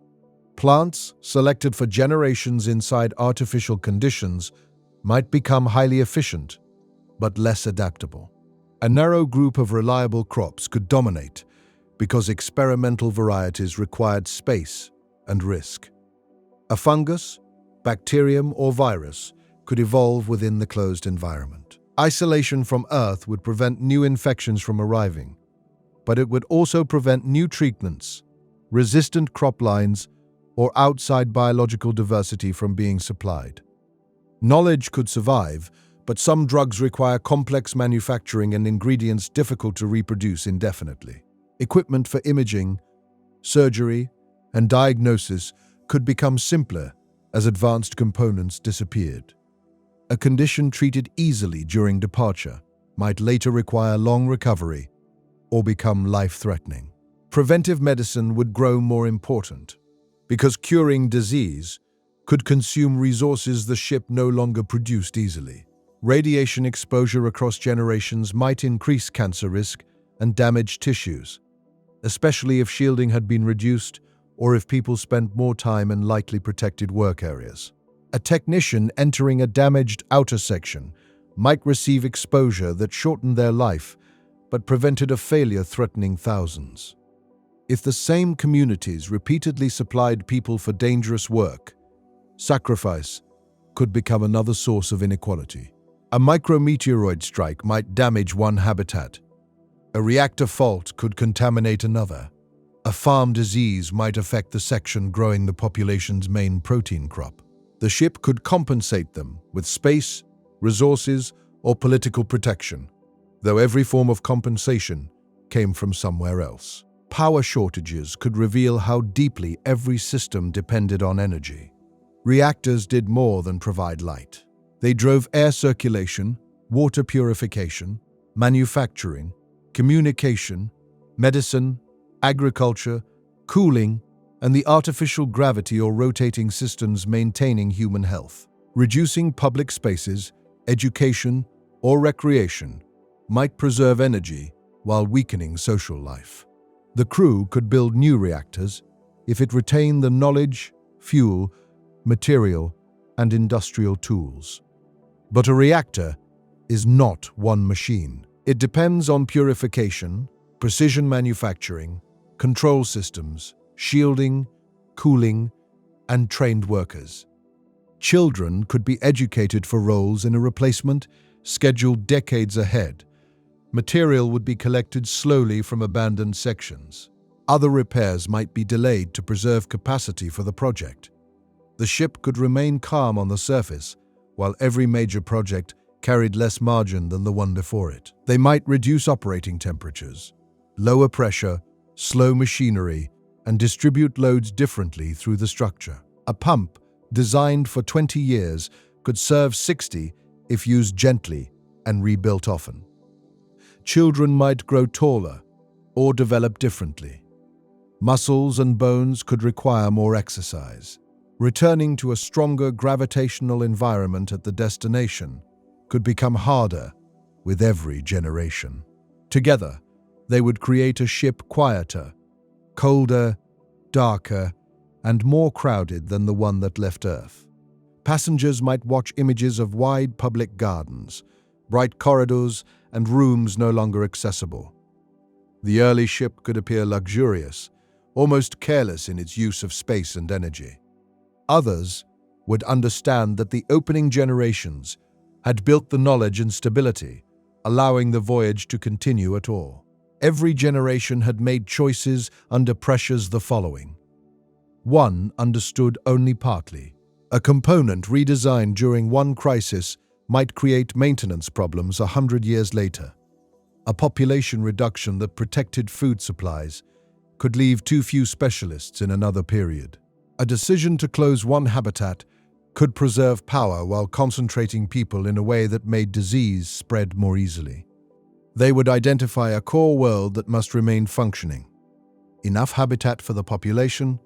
Plants, selected for generations inside artificial conditions, might become highly efficient, but less adaptable. A narrow group of reliable crops could dominate because experimental varieties required space and risk. A fungus, bacterium, or virus could evolve within the closed environment. Isolation from Earth would prevent new infections from arriving, but it would also prevent new treatments, resistant crop lines, or outside biological diversity from being supplied. Knowledge could survive, but some drugs require complex manufacturing and ingredients difficult to reproduce indefinitely. Equipment for imaging, surgery, and diagnosis could become simpler as advanced components disappeared. A condition treated easily during departure might later require long recovery or become life-threatening. Preventive medicine would grow more important because curing disease could consume resources the ship no longer produced easily. Radiation exposure across generations might increase cancer risk and damage tissues, especially if shielding had been reduced or if people spent more time in lightly protected work areas. A technician entering a damaged outer section might receive exposure that shortened their life but prevented a failure threatening thousands. If the same communities repeatedly supplied people for dangerous work, sacrifice could become another source of inequality. A micrometeoroid strike might damage one habitat. A reactor fault could contaminate another. A farm disease might affect the section growing the population's main protein crop. The ship could compensate them with space, resources, or political protection, though every form of compensation came from somewhere else. Power shortages could reveal how deeply every system depended on energy. Reactors did more than provide light. They drove air circulation, water purification, manufacturing, communication, medicine, agriculture, cooling, and the artificial gravity or rotating systems maintaining human health. Reducing public spaces, education, or recreation might preserve energy while weakening social life. The crew could build new reactors if it retained the knowledge, fuel, material, and industrial tools. But a reactor is not one machine. It depends on purification, precision manufacturing, control systems, shielding, cooling, and trained workers. Children could be educated for roles in a replacement scheduled decades ahead. Material would be collected slowly from abandoned sections. Other repairs might be delayed to preserve capacity for the project. The ship could remain calm on the surface, while every major project carried less margin than the one before it. They might reduce operating temperatures, lower pressure, slow machinery, and distribute loads differently through the structure. A pump designed for 20 years could serve 60 if used gently and rebuilt often. Children might grow taller or develop differently. Muscles and bones could require more exercise. Returning to a stronger gravitational environment at the destination could become harder with every generation. Together, they would create a ship quieter, colder, darker, and more crowded than the one that left Earth. Passengers might watch images of wide public gardens, bright corridors, and rooms no longer accessible. The early ship could appear luxurious, almost careless in its use of space and energy. Others would understand that the opening generations had built the knowledge and stability, allowing the voyage to continue at all. Every generation had made choices under pressures the following. One understood only partly. A component redesigned during one crisis might create maintenance problems 100 years later. A population reduction that protected food supplies could leave too few specialists in another period. A decision to close one habitat could preserve power while concentrating people in a way that made disease spread more easily. They would identify a core world that must remain functioning. Enough habitat for the population,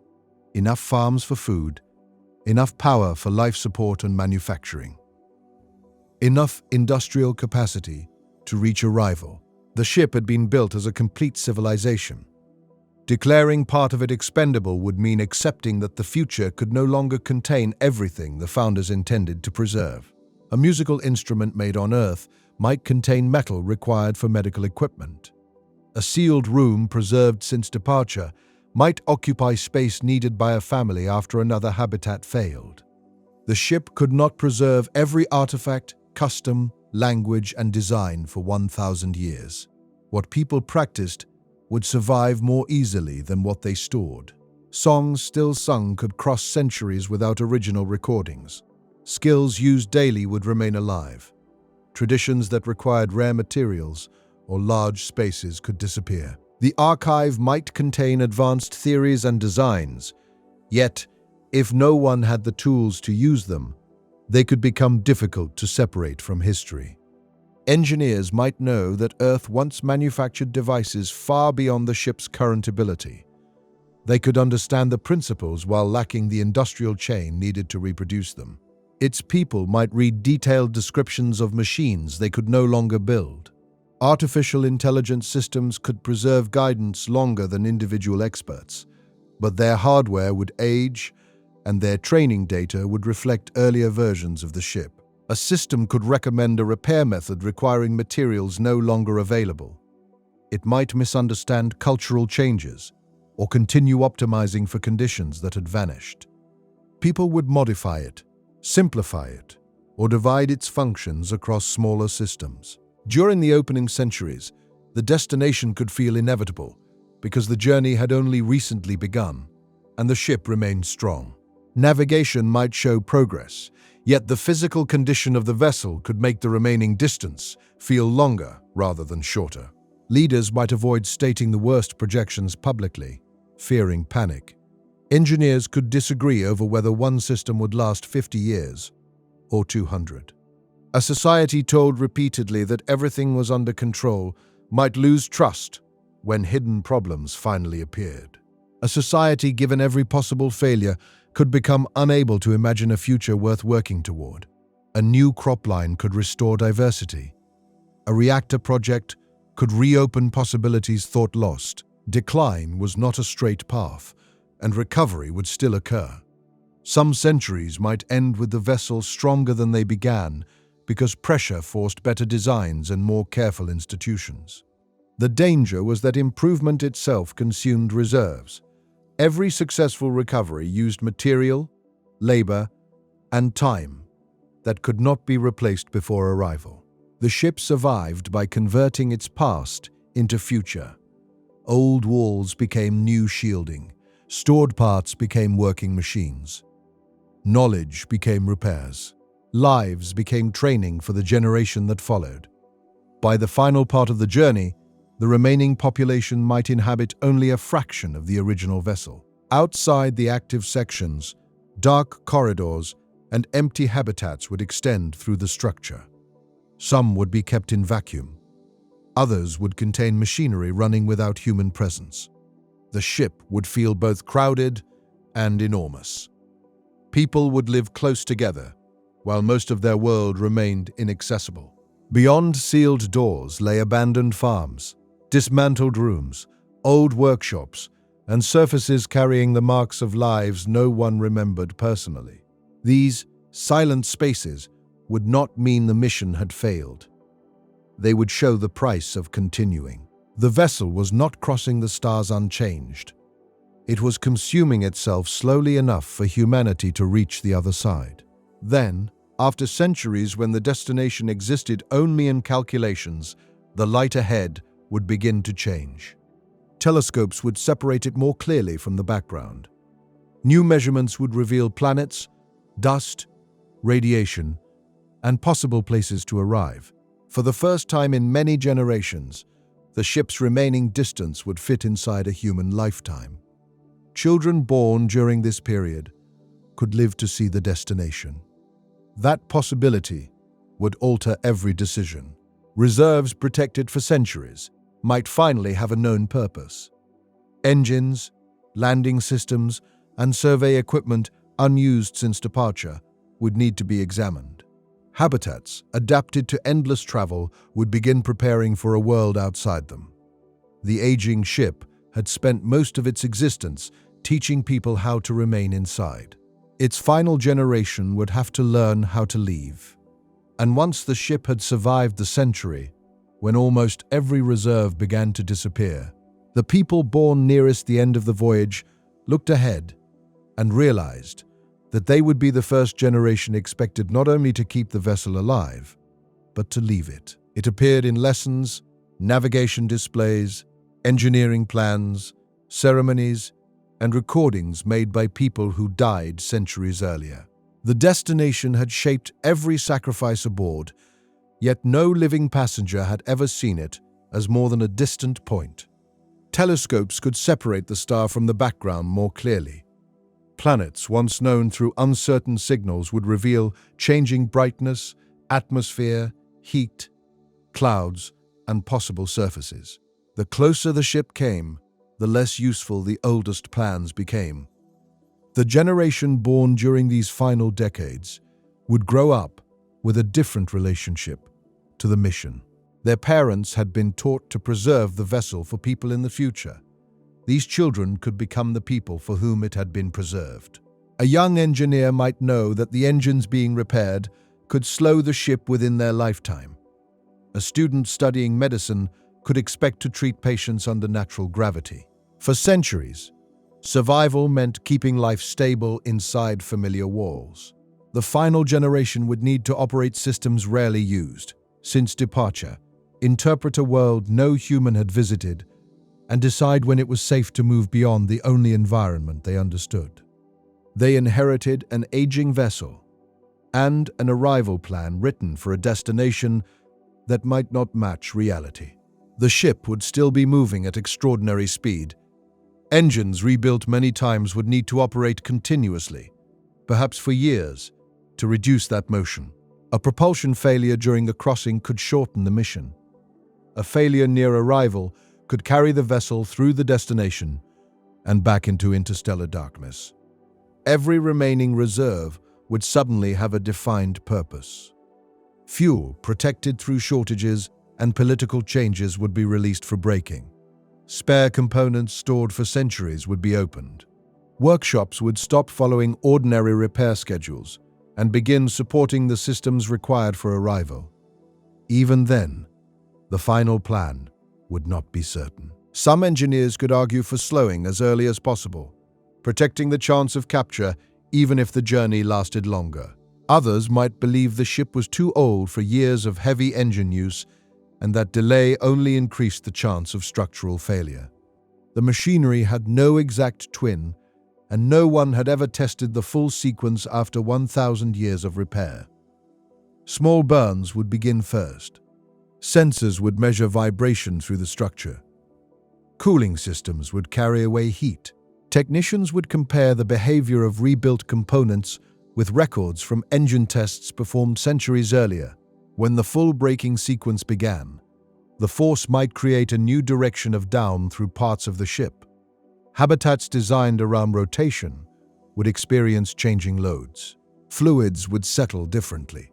enough farms for food, enough power for life support and manufacturing. Enough industrial capacity to reach arrival. The ship had been built as a complete civilization. Declaring part of it expendable would mean accepting that the future could no longer contain everything the founders intended to preserve. A musical instrument made on Earth might contain metal required for medical equipment. A sealed room preserved since departure might occupy space needed by a family after another habitat failed. The ship could not preserve every artifact, custom, language, and design for 1,000 years. What people practiced would survive more easily than what they stored. Songs still sung could cross centuries without original recordings. Skills used daily would remain alive. Traditions that required rare materials or large spaces could disappear. The archive might contain advanced theories and designs, yet, if no one had the tools to use them, they could become difficult to separate from history. Engineers might know that Earth once manufactured devices far beyond the ship's current ability. They could understand the principles while lacking the industrial chain needed to reproduce them. Its people might read detailed descriptions of machines they could no longer build. Artificial intelligence systems could preserve guidance longer than individual experts, but their hardware would age and their training data would reflect earlier versions of the ship. A system could recommend a repair method requiring materials no longer available. It might misunderstand cultural changes or continue optimizing for conditions that had vanished. People would modify it, simplify it, or divide its functions across smaller systems. During the opening centuries, the destination could feel inevitable because the journey had only recently begun, and the ship remained strong. Navigation might show progress, yet the physical condition of the vessel could make the remaining distance feel longer rather than shorter. Leaders might avoid stating the worst projections publicly, fearing panic. Engineers could disagree over whether one system would last 50 years or 200. A society told repeatedly that everything was under control might lose trust when hidden problems finally appeared. A society given every possible failure could become unable to imagine a future worth working toward. A new crop line could restore diversity. A reactor project could reopen possibilities thought lost. Decline was not a straight path, and recovery would still occur. Some centuries might end with the vessel stronger than they began because pressure forced better designs and more careful institutions. The danger was that improvement itself consumed reserves. Every successful recovery used material, labor, and time that could not be replaced before arrival. The ship survived by converting its past into future. Old walls became new shielding. Stored parts became working machines. Knowledge became repairs. Lives became training for the generation that followed. By the final part of the journey, the remaining population might inhabit only a fraction of the original vessel. Outside the active sections, dark corridors and empty habitats would extend through the structure. Some would be kept in vacuum. Others would contain machinery running without human presence. The ship would feel both crowded and enormous. People would live close together, while most of their world remained inaccessible. Beyond sealed doors lay abandoned farms, dismantled rooms, old workshops, and surfaces carrying the marks of lives no one remembered personally. These silent spaces would not mean the mission had failed. They would show the price of continuing. The vessel was not crossing the stars unchanged. It was consuming itself slowly enough for humanity to reach the other side. Then, after centuries when the destination existed only in calculations, the light ahead would begin to change. Telescopes would separate it more clearly from the background. New measurements would reveal planets, dust, radiation, and possible places to arrive. For the first time in many generations, the ship's remaining distance would fit inside a human lifetime. Children born during this period could live to see the destination. That possibility would alter every decision. Reserves protected for centuries might finally have a known purpose. Engines, landing systems, and survey equipment unused since departure would need to be examined. Habitats adapted to endless travel would begin preparing for a world outside them. The aging ship had spent most of its existence teaching people how to remain inside. Its final generation would have to learn how to leave. And once the ship had survived the century, when almost every reserve began to disappear, the people born nearest the end of the voyage looked ahead and realized that they would be the first generation expected not only to keep the vessel alive, but to leave it. It appeared in lessons, navigation displays, engineering plans, ceremonies, and recordings made by people who died centuries earlier. The destination had shaped every sacrifice aboard, yet no living passenger had ever seen it as more than a distant point. Telescopes could separate the star from the background more clearly. Planets, once known through uncertain signals, would reveal changing brightness, atmosphere, heat, clouds, and possible surfaces. The closer the ship came, the less useful the oldest plans became. The generation born during these final decades would grow up with a different relationship to the mission. Their parents had been taught to preserve the vessel for people in the future. These children could become the people for whom it had been preserved. A young engineer might know that the engines being repaired could slow the ship within their lifetime. A student studying medicine could expect to treat patients under natural gravity. For centuries, survival meant keeping life stable inside familiar walls. The final generation would need to operate systems rarely used. Since departure, interpret a world no human had visited, and decide when it was safe to move beyond the only environment they understood. They inherited an aging vessel and an arrival plan written for a destination that might not match reality. The ship would still be moving at extraordinary speed. Engines rebuilt many times would need to operate continuously, perhaps for years, to reduce that motion. A propulsion failure during the crossing could shorten the mission. A failure near arrival could carry the vessel through the destination and back into interstellar darkness. Every remaining reserve would suddenly have a defined purpose. Fuel, protected through shortages and political changes, would be released for braking. Spare components stored for centuries would be opened. Workshops would stop following ordinary repair schedules and begin supporting the systems required for arrival. Even then, the final plan would not be certain. Some engineers could argue for slowing as early as possible, protecting the chance of capture even if the journey lasted longer. Others might believe the ship was too old for years of heavy engine use and that delay only increased the chance of structural failure. The machinery had no exact twin, and no one had ever tested the full sequence after 1,000 years of repair. Small burns would begin first. Sensors would measure vibration through the structure. Cooling systems would carry away heat. Technicians would compare the behavior of rebuilt components with records from engine tests performed centuries earlier. When the full braking sequence began, the force might create a new direction of down through parts of the ship. Habitats designed around rotation would experience changing loads. Fluids would settle differently.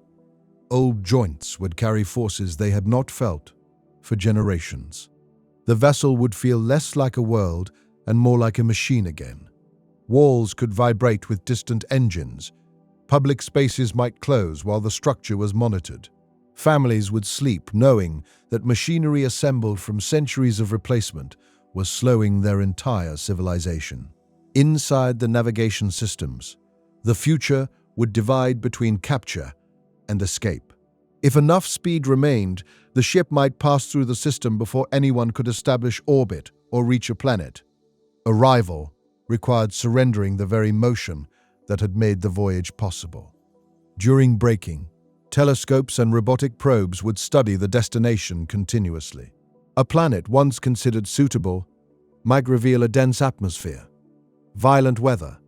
Old joints would carry forces they had not felt for generations. The vessel would feel less like a world and more like a machine again. Walls could vibrate with distant engines. Public spaces might close while the structure was monitored. Families would sleep knowing that machinery assembled from centuries of replacement was slowing their entire civilization. Inside the navigation systems, the future would divide between capture and escape. If enough speed remained, the ship might pass through the system before anyone could establish orbit or reach a planet. Arrival required surrendering the very motion that had made the voyage possible. During braking, telescopes and robotic probes would study the destination continuously. A planet once considered suitable might reveal a dense atmosphere, violent weather,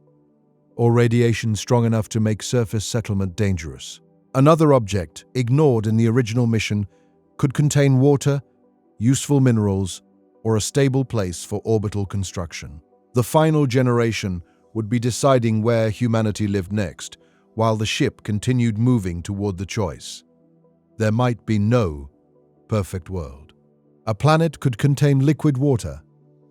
or radiation strong enough to make surface settlement dangerous. Another object, ignored in the original mission, could contain water, useful minerals, or a stable place for orbital construction. The final generation would be deciding where humanity lived next, while the ship continued moving toward the choice. There might be no perfect world. A planet could contain liquid water,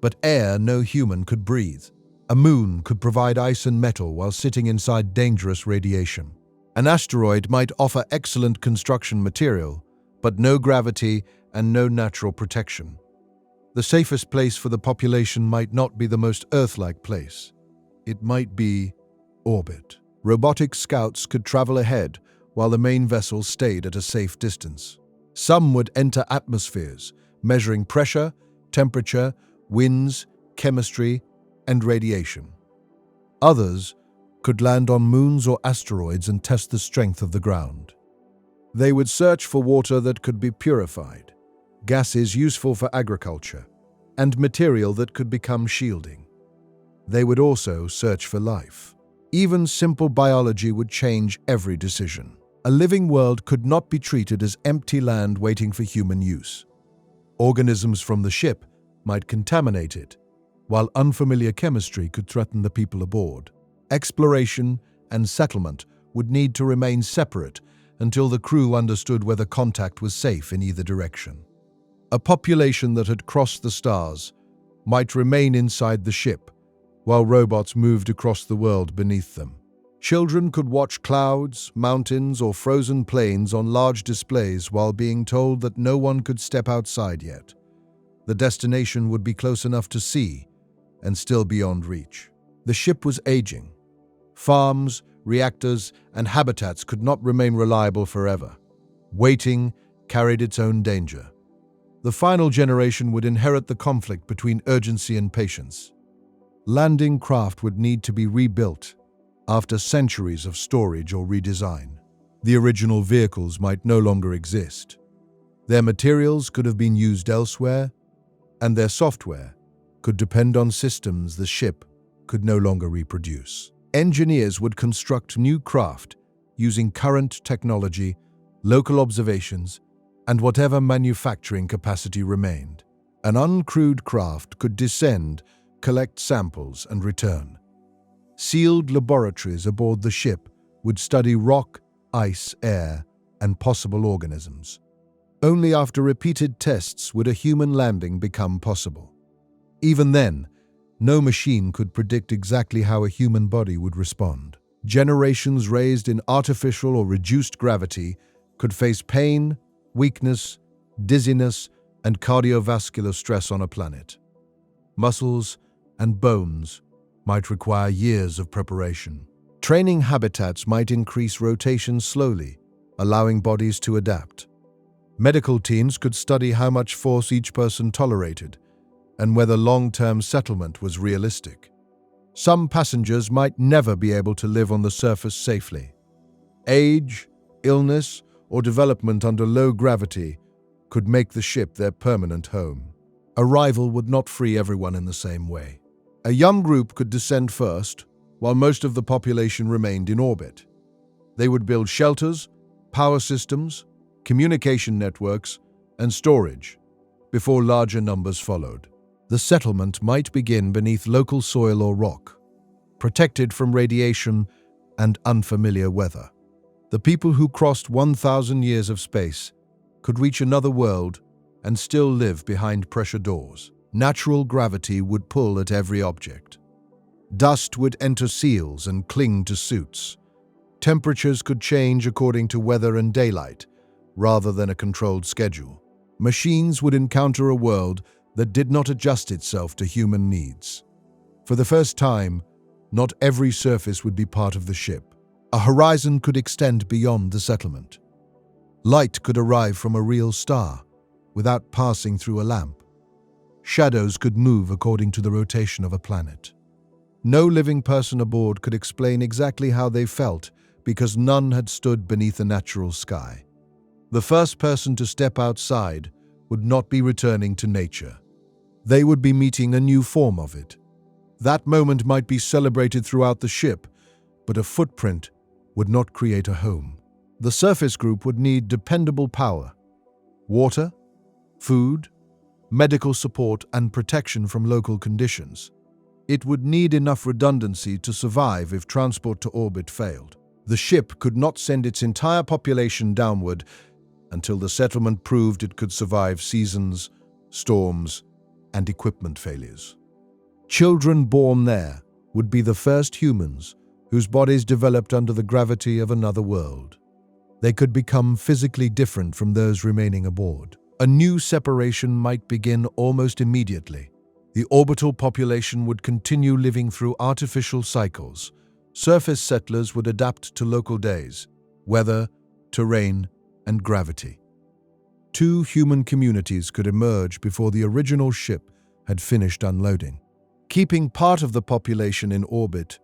but air no human could breathe. A moon could provide ice and metal while sitting inside dangerous radiation. An asteroid might offer excellent construction material, but no gravity and no natural protection. The safest place for the population might not be the most Earth-like place. It might be orbit. Robotic scouts could travel ahead while the main vessel stayed at a safe distance. Some would enter atmospheres, measuring pressure, temperature, winds, chemistry, and radiation. Others could land on moons or asteroids and test the strength of the ground. They would search for water that could be purified, gases useful for agriculture, and material that could become shielding. They would also search for life. Even simple biology would change every decision. A living world could not be treated as empty land waiting for human use. Organisms from the ship might contaminate it, while unfamiliar chemistry could threaten the people aboard. Exploration and settlement would need to remain separate until the crew understood whether contact was safe in either direction. A population that had crossed the stars might remain inside the ship, while robots moved across the world beneath them. Children could watch clouds, mountains, or frozen plains on large displays while being told that no one could step outside yet. The destination would be close enough to see and still beyond reach. The ship was aging. Farms, reactors, and habitats could not remain reliable forever. Waiting carried its own danger. The final generation would inherit the conflict between urgency and patience. Landing craft would need to be rebuilt after centuries of storage or redesign. The original vehicles might no longer exist. Their materials could have been used elsewhere, and their software could depend on systems the ship could no longer reproduce. Engineers would construct new craft using current technology, local observations, and whatever manufacturing capacity remained. An uncrewed craft could descend, collect samples, and return. Sealed laboratories aboard the ship would study rock, ice, air, and possible organisms. Only after repeated tests would a human landing become possible. Even then, no machine could predict exactly how a human body would respond. Generations raised in artificial or reduced gravity could face pain, weakness, dizziness, and cardiovascular stress on a planet. Muscles and bones might require years of preparation. Training habitats might increase rotation slowly, allowing bodies to adapt. Medical teams could study how much force each person tolerated and whether long-term settlement was realistic. Some passengers might never be able to live on the surface safely. Age, illness, or development under low gravity could make the ship their permanent home. Arrival would not free everyone in the same way. A young group could descend first, while most of the population remained in orbit. They would build shelters, power systems, communication networks, and storage before larger numbers followed. The settlement might begin beneath local soil or rock, protected from radiation and unfamiliar weather. The people who crossed 1,000 years of space could reach another world and still live behind pressure doors. Natural gravity would pull at every object. Dust would enter seals and cling to suits. Temperatures could change according to weather and daylight, rather than a controlled schedule. Machines would encounter a world that did not adjust itself to human needs. For the first time, not every surface would be part of the ship. A horizon could extend beyond the settlement. Light could arrive from a real star, without passing through a lamp. Shadows could move according to the rotation of a planet. No living person aboard could explain exactly how they felt because none had stood beneath a natural sky. The first person to step outside would not be returning to nature. They would be meeting a new form of it. That moment might be celebrated throughout the ship but a footprint would not create a home. The surface group would need dependable power, water, food, medical support, and protection from local conditions. It would need enough redundancy to survive if transport to orbit failed. The ship could not send its entire population downward until the settlement proved it could survive seasons, storms, and equipment failures. Children born there would be the first humans whose bodies developed under the gravity of another world. They could become physically different from those remaining aboard. A new separation might begin almost immediately. The orbital population would continue living through artificial cycles. Surface settlers would adapt to local days, weather, terrain, and gravity. Two human communities could emerge before the original ship had finished unloading. Keeping part of the population in orbit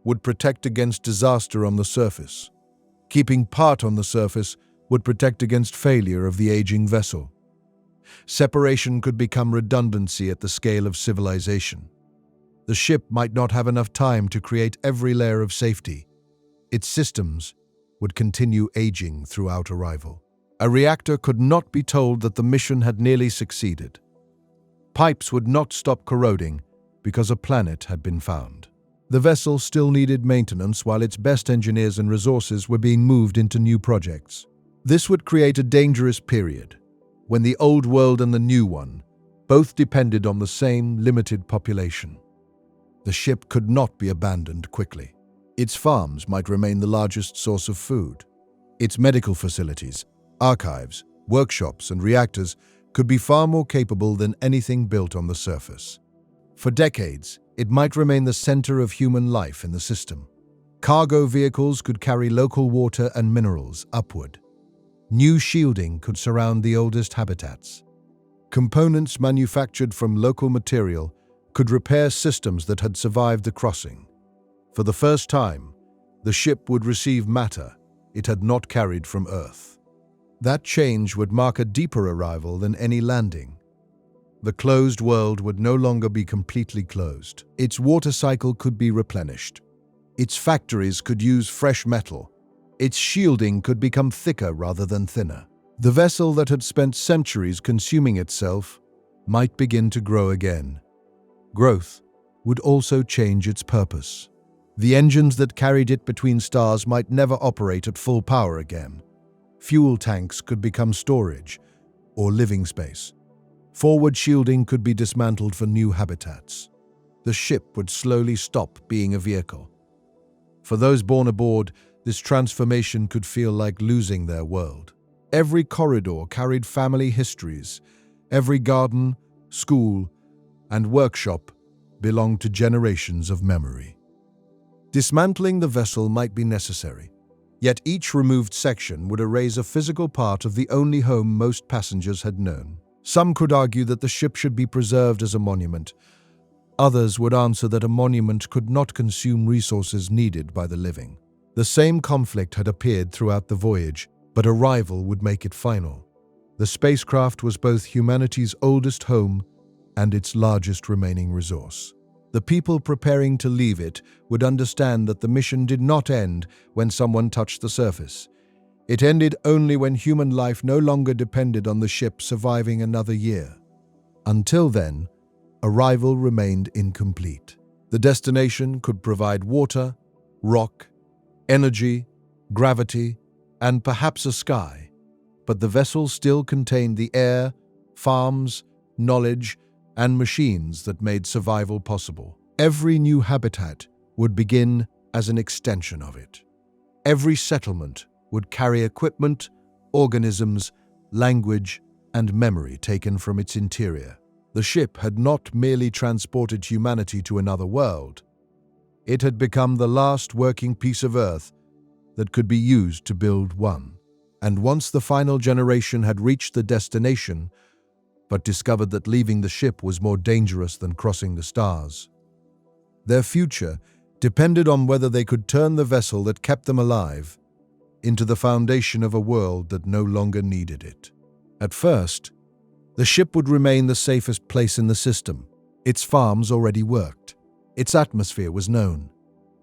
would protect against disaster on the surface. Keeping part on the surface would protect against failure of the aging vessel. Separation could become redundancy at the scale of civilization. The ship might not have enough time to create every layer of safety. Its systems would continue aging throughout arrival. A reactor could not be told that the mission had nearly succeeded. Pipes would not stop corroding because a planet had been found. The vessel still needed maintenance while its best engineers and resources were being moved into new projects. This would create a dangerous period, when the old world and the new one both depended on the same limited population. The ship could not be abandoned quickly. Its farms might remain the largest source of food. Its medical facilities, archives, workshops, and reactors could be far more capable than anything built on the surface. For decades, it might remain the center of human life in the system. Cargo vehicles could carry local water and minerals upward. New shielding could surround the oldest habitats. Components manufactured from local material could repair systems that had survived the crossing. For the first time, the ship would receive matter it had not carried from Earth. That change would mark a deeper arrival than any landing. The closed world would no longer be completely closed. Its water cycle could be replenished. Its factories could use fresh metal. Its shielding could become thicker rather than thinner. The vessel that had spent centuries consuming itself might begin to grow again. Growth would also change its purpose. The engines that carried it between stars might never operate at full power again. Fuel tanks could become storage or living space. Forward shielding could be dismantled for new habitats. The ship would slowly stop being a vehicle. For those born aboard, this transformation could feel like losing their world. Every corridor carried family histories. Every garden, school, and workshop belonged to generations of memory. Dismantling the vessel might be necessary, yet each removed section would erase a physical part of the only home most passengers had known. Some could argue that the ship should be preserved as a monument. Others would answer that a monument could not consume resources needed by the living. The same conflict had appeared throughout the voyage, but arrival would make it final. The spacecraft was both humanity's oldest home and its largest remaining resource. The people preparing to leave it would understand that the mission did not end when someone touched the surface. It ended only when human life no longer depended on the ship surviving another year. Until then, arrival remained incomplete. The destination could provide water, rock, energy, gravity, and perhaps a sky, but the vessel still contained the air, farms, knowledge, and machines that made survival possible. Every new habitat would begin as an extension of it. Every settlement would carry equipment, organisms, language, and memory taken from its interior. The ship had not merely transported humanity to another world. It had become the last working piece of Earth that could be used to build one. And once the final generation had reached the destination, but discovered that leaving the ship was more dangerous than crossing the stars, their future depended on whether they could turn the vessel that kept them alive into the foundation of a world that no longer needed it. At first, the ship would remain the safest place in the system. Its farms already worked. Its atmosphere was known.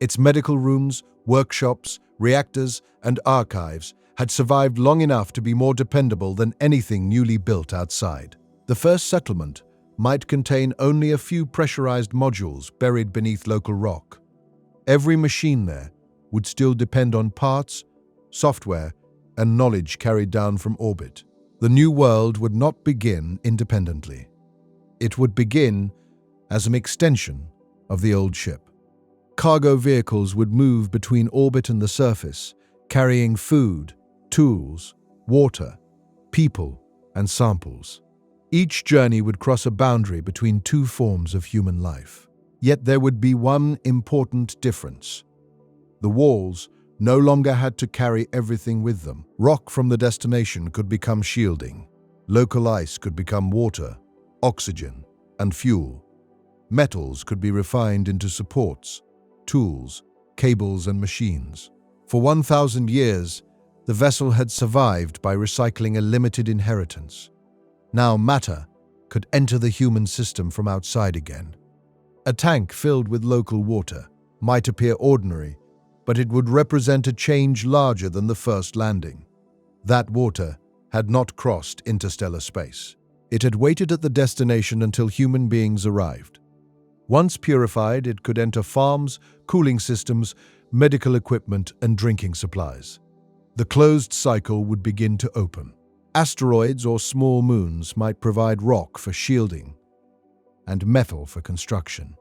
Its medical rooms workshops, reactors, and archives had survived long enough to be more dependable than anything newly built outside. The first settlement might contain only a few pressurized modules buried beneath local rock. Every machine there would still depend on parts, software, and knowledge carried down from orbit. The new world would not begin independently. It would begin as an extension of the old ship. Cargo vehicles would move between orbit and the surface, carrying food, tools, water, people, and samples. Each journey would cross a boundary between two forms of human life. Yet there would be one important difference. The walls no longer had to carry everything with them. Rock from the destination could become shielding. Local ice could become water, oxygen, and fuel. Metals could be refined into supports, tools, cables, and machines. For 1,000 years, the vessel had survived by recycling a limited inheritance. Now matter could enter the human system from outside again. A tank filled with local water might appear ordinary, but it would represent a change larger than the first landing. That water had not crossed interstellar space. It had waited at the destination until human beings arrived. Once purified, it could enter farms, cooling systems, medical equipment, and drinking supplies. The closed cycle would begin to open. Asteroids or small moons might provide rock for shielding and metal for construction.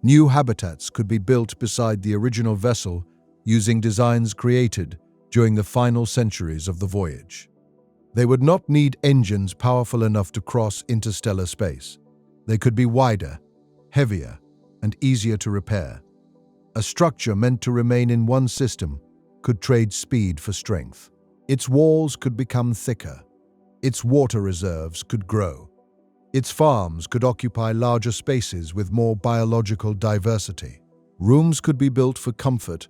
New habitats could be built beside the original vessel using designs created during the final centuries of the voyage. They would not need engines powerful enough to cross interstellar space. They could be wider, heavier, and easier to repair. A structure meant to remain in one system could trade speed for strength. Its walls could become thicker. Its water reserves could grow. Its farms could occupy larger spaces with more biological diversity. Rooms could be built for comfort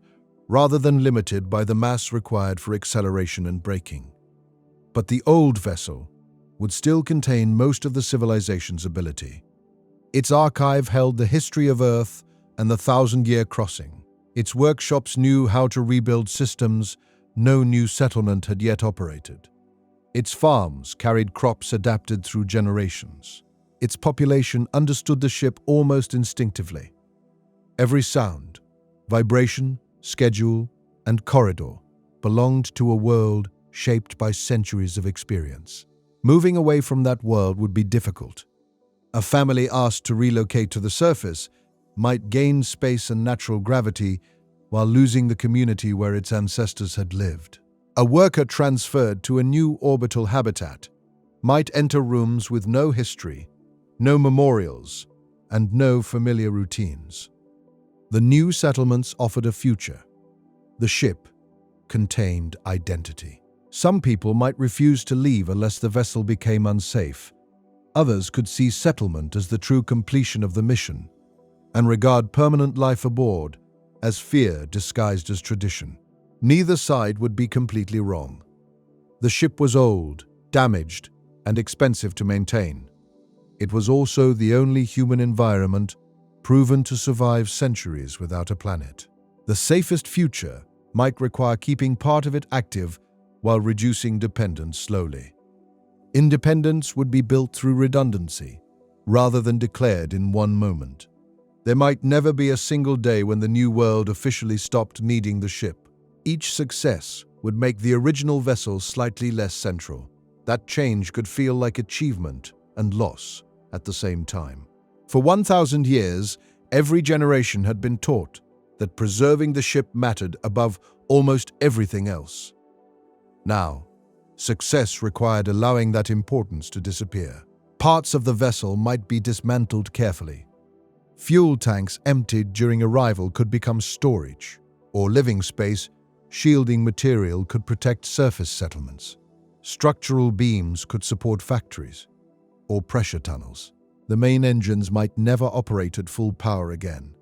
rather than limited by the mass required for acceleration and braking. But the old vessel would still contain most of the civilization's ability. Its archive held the history of Earth and the 1,000-year crossing. Its workshops knew how to rebuild systems no new settlement had yet operated. Its farms carried crops adapted through generations. Its population understood the ship almost instinctively. Every sound, vibration, schedule, and corridor belonged to a world shaped by centuries of experience. Moving away from that world would be difficult. A family asked to relocate to the surface might gain space and natural gravity while losing the community where its ancestors had lived. A worker transferred to a new orbital habitat might enter rooms with no history, no memorials, and no familiar routines. The new settlements offered a future. The ship contained identity. Some people might refuse to leave unless the vessel became unsafe. Others could see settlement as the true completion of the mission and regard permanent life aboard as fear disguised as tradition. Neither side would be completely wrong. The ship was old, damaged, and expensive to maintain. It was also the only human environment proven to survive centuries without a planet. The safest future might require keeping part of it active while reducing dependence slowly. Independence would be built through redundancy, rather than declared in one moment. There might never be a single day when the new world officially stopped needing the ship. Each success would make the original vessel slightly less central. That change could feel like achievement and loss at the same time. For 1,000 years, every generation had been taught that preserving the ship mattered above almost everything else. Now, success required allowing that importance to disappear. Parts of the vessel might be dismantled carefully. Fuel tanks emptied during arrival could become storage, or living space, shielding material could protect surface settlements. Structural beams could support factories, or pressure tunnels. The main engines might never operate at full power again.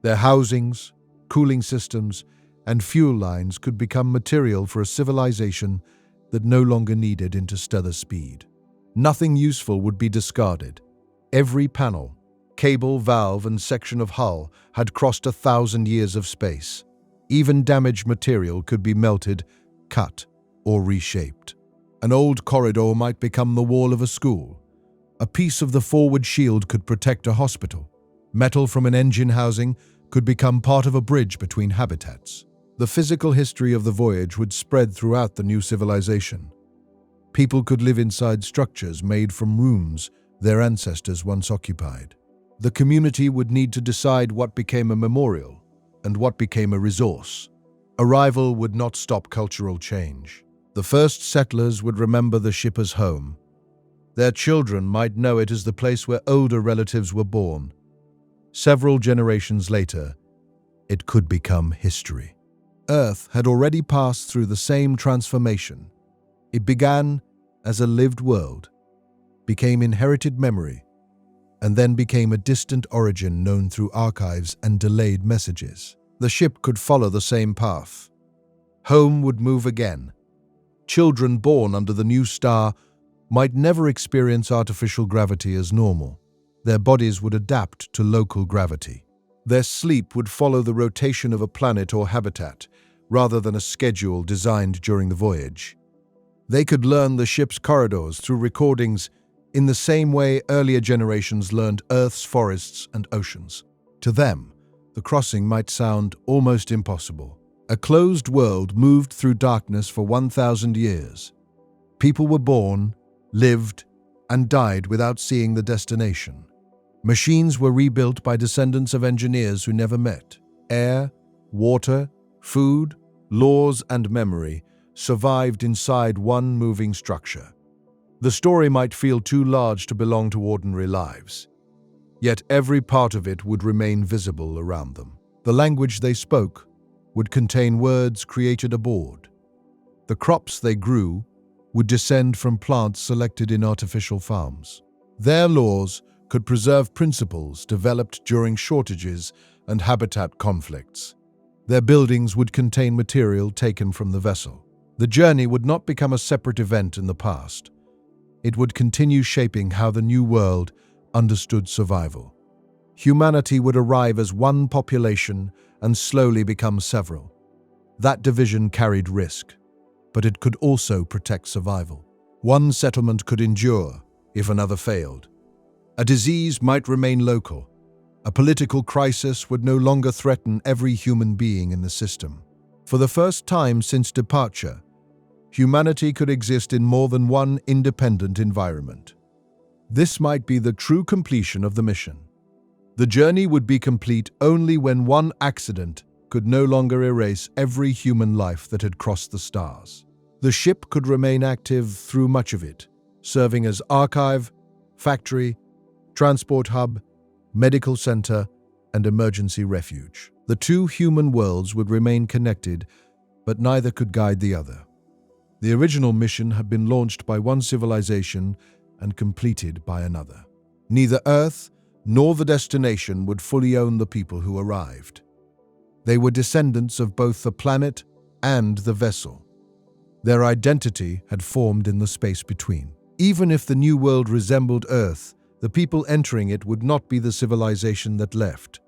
Their housings, cooling systems, and fuel lines could become material for a civilization that no longer needed interstellar speed. Nothing useful would be discarded. Every panel, cable, valve, and section of hull had crossed 1,000 years of space. Even damaged material could be melted, cut, or reshaped. An old corridor might become the wall of a school. A piece of the forward shield could protect a hospital. Metal from an engine housing could become part of a bridge between habitats. The physical history of the voyage would spread throughout the new civilization. People could live inside structures made from rooms their ancestors once occupied. The community would need to decide what became a memorial and what became a resource. Arrival would not stop cultural change. The first settlers would remember the ship as home. Their children might know it as the place where older relatives were born. Several generations later, it could become history. Earth had already passed through the same transformation. It began as a lived world, became inherited memory, and then became a distant origin known through archives and delayed messages. The ship could follow the same path. Home would move again. Children born under the new star might never experience artificial gravity as normal. Their bodies would adapt to local gravity. Their sleep would follow the rotation of a planet or habitat, rather than a schedule designed during the voyage. They could learn the ship's corridors through recordings in the same way earlier generations learned Earth's forests and oceans. To them, the crossing might sound almost impossible. A closed world moved through darkness for 1,000 years. People were born, lived, and died without seeing the destination. Machines were rebuilt by descendants of engineers who never met. Air, water, food, laws, and memory survived inside one moving structure. The story might feel too large to belong to ordinary lives, yet every part of it would remain visible around them. The language they spoke would contain words created aboard. The crops they grew would descend from plants selected in artificial farms. Their laws could preserve principles developed during shortages and habitat conflicts. Their buildings would contain material taken from the vessel. The journey would not become a separate event in the past. It would continue shaping how the new world understood survival. Humanity would arrive as one population and slowly become several. That division carried risk, but it could also protect survival. One settlement could endure if another failed. A disease might remain local. A political crisis would no longer threaten every human being in the system. For the first time since departure, humanity could exist in more than one independent environment. This might be the true completion of the mission. The journey would be complete only when one accident could no longer erase every human life that had crossed the stars. The ship could remain active through much of it, serving as archive, factory, transport hub, medical center, and emergency refuge. The two human worlds would remain connected, but neither could guide the other. The original mission had been launched by one civilization and completed by another. Neither Earth nor the destination would fully own the people who arrived. They were descendants of both the planet and the vessel. Their identity had formed in the space between. Even if the new world resembled Earth, the people entering it would not be the civilization that left.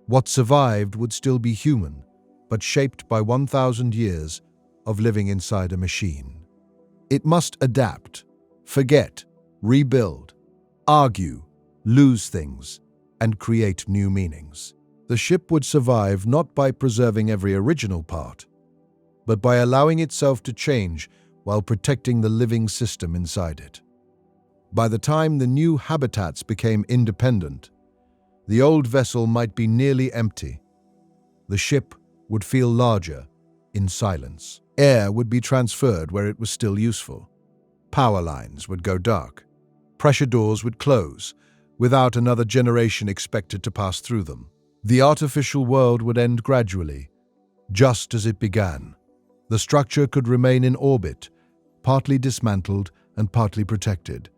What survived would still be human, but shaped by 1,000 years of living inside a machine. It must adapt, forget, rebuild, argue, lose things, and create new meanings. The ship would survive not by preserving every original part, but by allowing itself to change while protecting the living system inside it. By the time the new habitats became independent, the old vessel might be nearly empty. The ship would feel larger in silence. Air would be transferred where it was still useful. Power lines would go dark. Pressure doors would close, without another generation expected to pass through them. The artificial world would end gradually, just as it began. The structure could remain in orbit, partly dismantled and partly protected,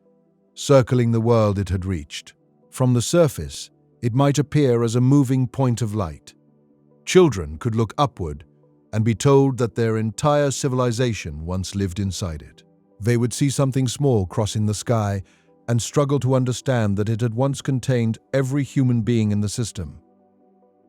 circling the world it had reached. From the surface, it might appear as a moving point of light. Children could look upward and be told that their entire civilization once lived inside it. They would see something small crossing the sky and struggle to understand that it had once contained every human being in the system.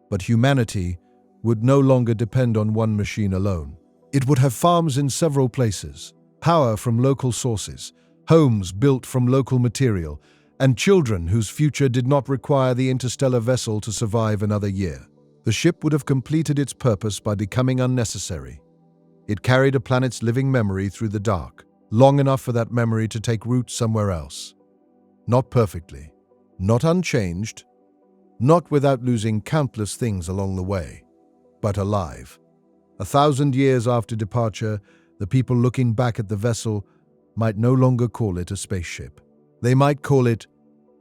But humanity would no longer depend on one machine alone. It would have farms in several places, power from local sources, homes built from local material, and children whose future did not require the interstellar vessel to survive another year. The ship would have completed its purpose by becoming unnecessary. It carried a planet's living memory through the dark, long enough for that memory to take root somewhere else. Not perfectly, not unchanged, not without losing countless things along the way, but alive. 1,000 years after departure, the people looking back at the vessel might no longer call it a spaceship. They might call it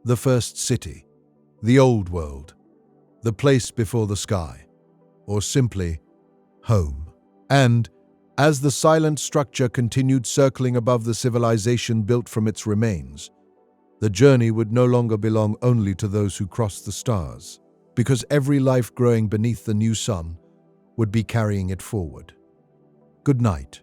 the first city, the old world, the place before the sky, or simply home. And as the silent structure continued circling above the civilization built from its remains, the journey would no longer belong only to those who crossed the stars, because every life growing beneath the new sun would be carrying it forward. Good night.